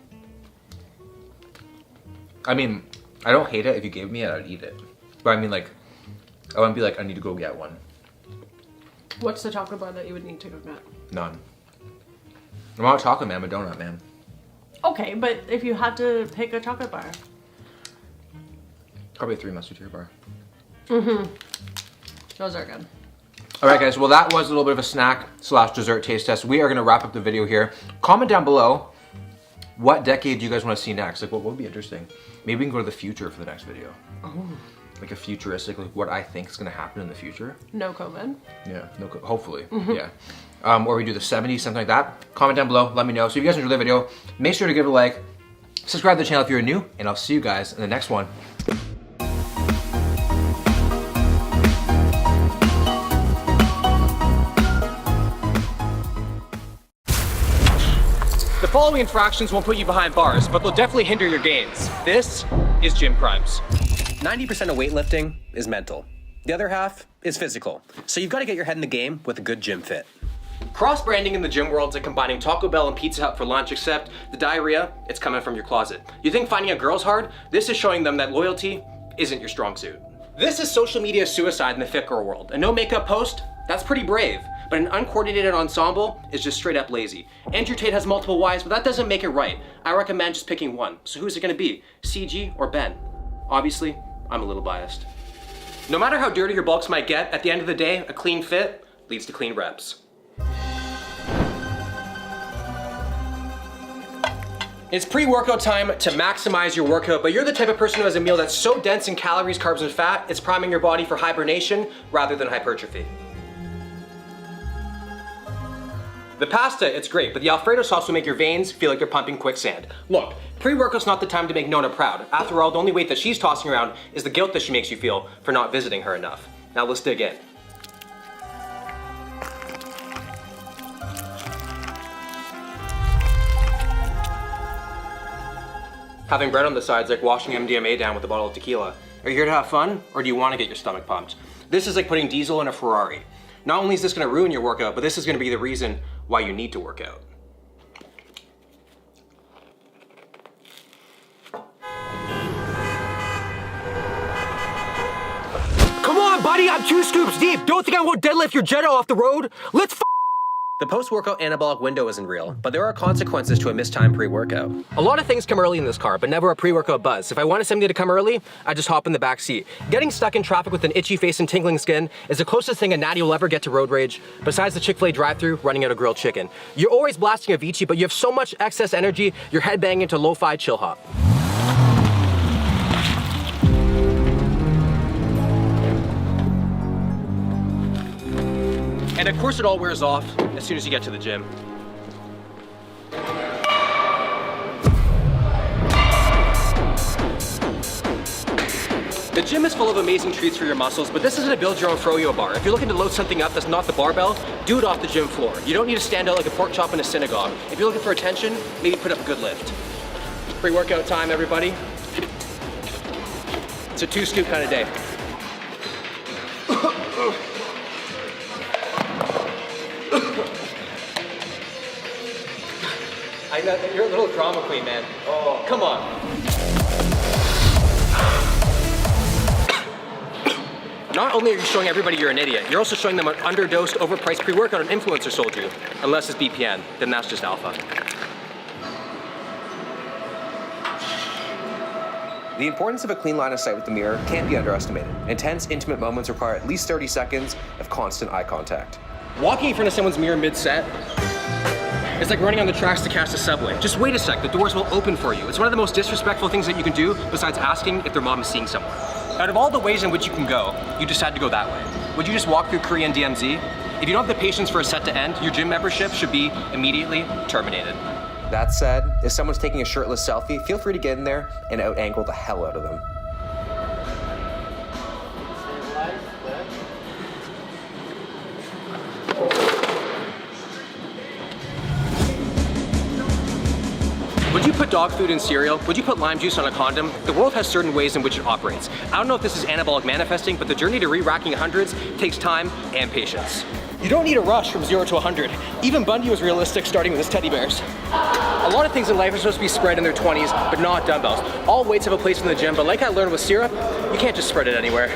I mean, I don't hate it. If you gave me it, I'd eat it. But I mean, like, I wouldn't be like, I need to go get one. What's the chocolate bar that you would need to go get? None. I'm not a chocolate man, I'm a donut man. Okay, but if you had to pick a chocolate bar. Probably a 3 Musketeer bar. Those are good. All right, guys, well, that was a little bit of a snack / dessert taste test. We are gonna wrap up the video here. Comment down below, what decade do you guys wanna see next? Like, what would be interesting? Maybe we can go to the future for the next video. Oh. Like a futuristic, like what I think is gonna happen in the future. No COVID. Yeah, hopefully, yeah. Or we do the 70s, something like that. Comment down below, let me know. So if you guys enjoyed the video, make sure to give it a like, subscribe to the channel if you're new, and I'll see you guys in the next one. The following infractions won't put you behind bars, but they'll definitely hinder your gains. This is gym crimes. 90% of weightlifting is mental. The other half is physical. So you've got to get your head in the game with a good gym fit. Cross-branding in the gym world is like combining Taco Bell and Pizza Hut for lunch, except the diarrhea, it's coming from your closet. You think finding a girl's hard? This is showing them that loyalty isn't your strong suit. This is social media suicide in the fit girl world. A no makeup post, that's pretty brave. But an uncoordinated ensemble is just straight up lazy. Andrew Tate has multiple wives, but that doesn't make it right. I recommend just picking one. So who is it gonna be? CG or Ben? Obviously, I'm a little biased. No matter how dirty your bulks might get, at the end of the day, a clean fit leads to clean reps. It's pre-workout time to maximize your workout, but you're the type of person who has a meal that's so dense in calories, carbs, and fat, it's priming your body for hibernation rather than hypertrophy. The pasta, it's great, but the Alfredo sauce will make your veins feel like they're pumping quicksand. Look, pre-workout's not the time to make Nona proud. After all, the only weight that she's tossing around is the guilt that she makes you feel for not visiting her enough. Now let's dig in. Having bread on the side's like washing MDMA down with a bottle of tequila. Are you here to have fun, or do you want to get your stomach pumped? This is like putting diesel in a Ferrari. Not only is this gonna ruin your workout, but this is gonna be the reason why you need to work out. Come on, buddy, I'm 2 scoops deep. Don't think I won't deadlift your Jetta off the road. Let's The post-workout anabolic window isn't real, but there are consequences to a mistimed pre-workout. A lot of things come early in this car, but never a pre-workout buzz. If I wanted somebody to come early, I just hop in the back seat. Getting stuck in traffic with an itchy face and tingling skin is the closest thing a natty will ever get to road rage, besides the Chick-fil-A drive-thru running out of grilled chicken. You're always blasting Avicii, but you have so much excess energy, you're headbanging to lo-fi chill hop. And of course it all wears off as soon as you get to the gym. The gym is full of amazing treats for your muscles, but this isn't a build your own froyo bar. If you're looking to load something up that's not the barbell, do it off the gym floor. You don't need to stand out like a pork chop in a synagogue. If you're looking for attention, maybe put up a good lift. Pre-workout time, everybody. It's a 2-scoop kind of day. I know, you're a little drama queen, man. Oh, come on. Not only are you showing everybody you're an idiot, you're also showing them an underdosed, overpriced pre-workout an influencer sold you. Unless it's BPN, then that's just alpha. The importance of a clean line of sight with the mirror can't be underestimated. Intense, intimate moments require at least 30 seconds of constant eye contact. Walking in front of someone's mirror mid-set, it's like running on the tracks to catch the subway. Just wait a sec, the doors will open for you. It's one of the most disrespectful things that you can do besides asking if their mom is seeing someone. Out of all the ways in which you can go, you decide to go that way. Would you just walk through Korean DMZ? If you don't have the patience for a set to end, your gym membership should be immediately terminated. That said, if someone's taking a shirtless selfie, feel free to get in there and out-angle the hell out of them. Would you put dog food in cereal? Would you put lime juice on a condom? The world has certain ways in which it operates. I don't know if this is anabolic manifesting, but the journey to re-racking hundreds takes time and patience. You don't need a rush from 0 to 100. Even Bundy was realistic starting with his teddy bears. A lot of things in life are supposed to be spread in their 20s, but not dumbbells. All weights have a place in the gym, but like I learned with syrup, you can't just spread it anywhere.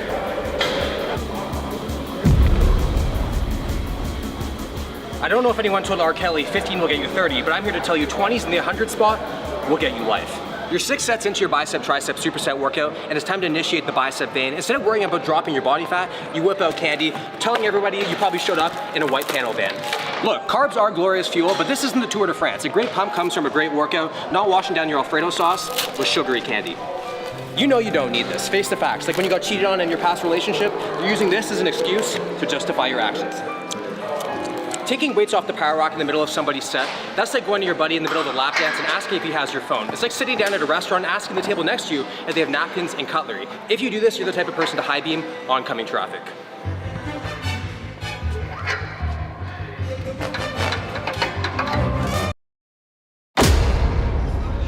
I don't know if anyone told R. Kelly 15 will get you 30, but I'm here to tell you 20s in the 100 spot will get you life. You're 6 sets into your bicep tricep superset workout, and it's time to initiate the bicep vein. Instead of worrying about dropping your body fat, you whip out candy, telling everybody you probably showed up in a white panel van. Look, carbs are glorious fuel, but this isn't the Tour de France. A great pump comes from a great workout, not washing down your Alfredo sauce with sugary candy. You know you don't need this. Face the facts. Like when you got cheated on in your past relationship, you're using this as an excuse to justify your actions. Taking weights off the power rack in the middle of somebody's set, that's like going to your buddy in the middle of the lap dance and asking if he has your phone. It's like sitting down at a restaurant and asking the table next to you if they have napkins and cutlery. If you do this, you're the type of person to high beam oncoming traffic.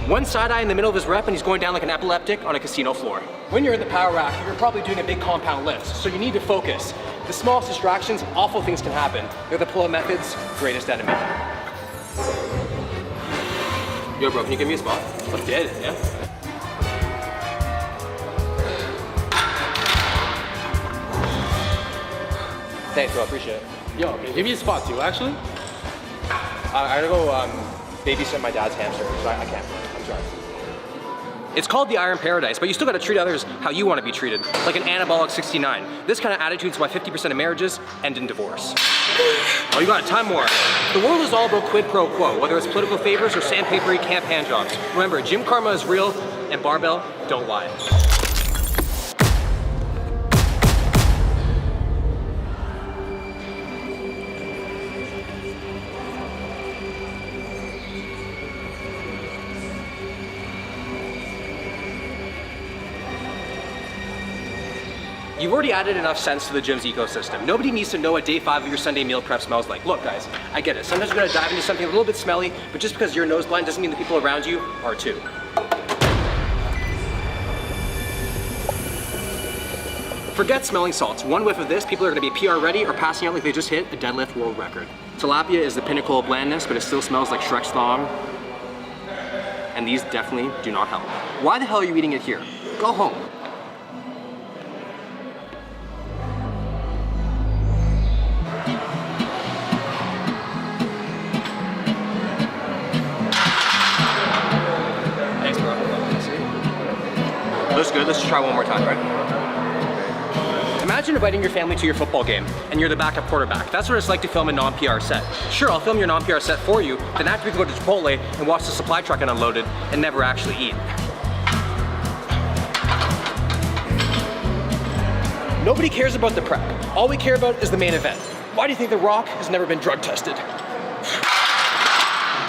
One side eye in the middle of his rep and he's going down like an epileptic on a casino floor. When you're in the power rack, you're probably doing a big compound lift, so you need to focus. The smallest distractions, awful things can happen. They're the pull-up method's greatest enemy. Yo bro, can you give me a spot? Let's get it, yeah? Thanks bro, appreciate it. Yo, okay, give me a spot too, actually. I gotta go babysit my dad's hamster, so I can't. I'm sorry. It's called the Iron Paradise, but you still gotta treat others how you wanna be treated, like an anabolic 69. This kind of attitude's why 50% of marriages end in divorce. Oh, you got time more. The world is all about quid pro quo, whether it's political favors or sandpapery camp hand jobs. Remember, gym karma is real, and barbell don't lie. You've already added enough sense to the gym's ecosystem. Nobody needs to know what day 5 of your Sunday meal prep smells like. Look guys, I get it. Sometimes you're gonna dive into something a little bit smelly, but just because you're nose blind doesn't mean the people around you are too. Forget smelling salts. One whiff of this, people are gonna be PR ready or passing out like they just hit a deadlift world record. Tilapia is the pinnacle of blandness, but it still smells like Shrek's thong. And these definitely do not help. Why the hell are you eating it here? Go home. Looks good, let's try one more time, right? Imagine inviting your family to your football game and you're the backup quarterback. That's what it's like to film a non-PR set. Sure, I'll film your non-PR set for you, then after we can go to Chipotle and watch the supply truck get unloaded and never actually eat. Nobody cares about the prep. All we care about is the main event. Why do you think The Rock has never been drug tested?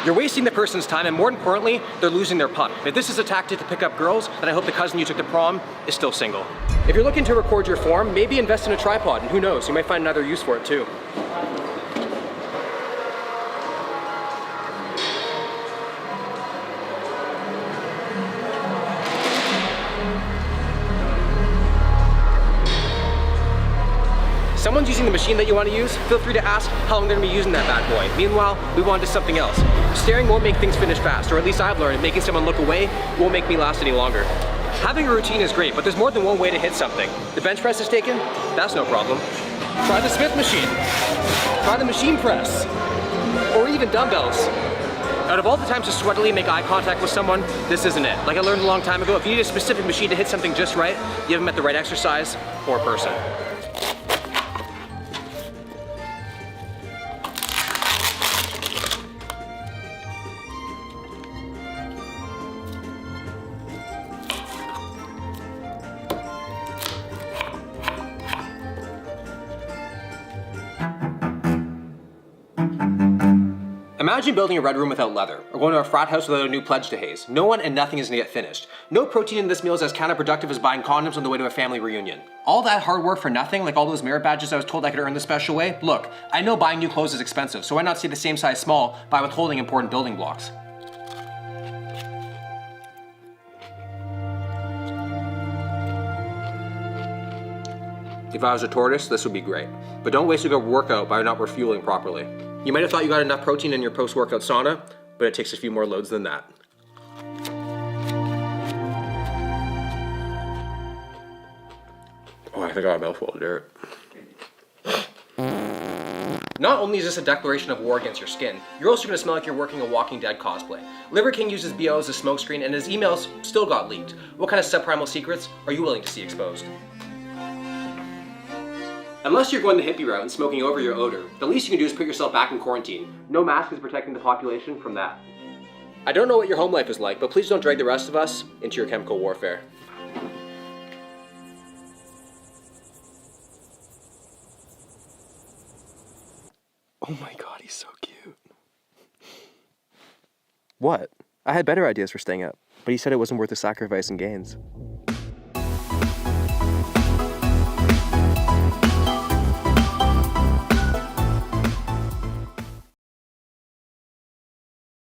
You're wasting the person's time, and more importantly, they're losing their pump. If this is a tactic to pick up girls, then I hope the cousin you took to prom is still single. If you're looking to record your form, maybe invest in a tripod, and who knows, you might find another use for it too. Someone's using the machine that you want to use, feel free to ask how long they're going to be using that bad boy. Meanwhile, move on to something else. Staring won't make things finish fast, or at least I've learned making someone look away won't make me last any longer. Having a routine is great, but there's more than one way to hit something. The bench press is taken? That's no problem. Try the Smith machine. Try the machine press. Or even dumbbells. Out of all the times to sweatily make eye contact with someone, this isn't it. Like I learned a long time ago, if you need a specific machine to hit something just right, you haven't met the right exercise or person. Imagine building a red room without leather, or going to a frat house without a new pledge to haze. No one and nothing is gonna get finished. No protein in this meal is as counterproductive as buying condoms on the way to a family reunion. All that hard work for nothing, like all those merit badges I was told I could earn the special way? Look, I know buying new clothes is expensive, so why not stay the same size small by withholding important building blocks? If I was a tortoise, this would be great. But don't waste a good workout by not refueling properly. You might have thought you got enough protein in your post-workout sauna, but it takes a few more loads than that. Oh, I think I got a mouthful of dirt. Not only is this a declaration of war against your skin, you're also gonna smell like you're working a Walking Dead cosplay. Liver King uses BO as a smokescreen and his emails still got leaked. What kind of subprimal secrets are you willing to see exposed? Unless you're going the hippie route and smoking over your odor, the least you can do is put yourself back in quarantine. No mask is protecting the population from that. I don't know what your home life is like, but please don't drag the rest of us into your chemical warfare. Oh my god, he's so cute. What? I had better ideas for staying up, but he said it wasn't worth the sacrifice and gains.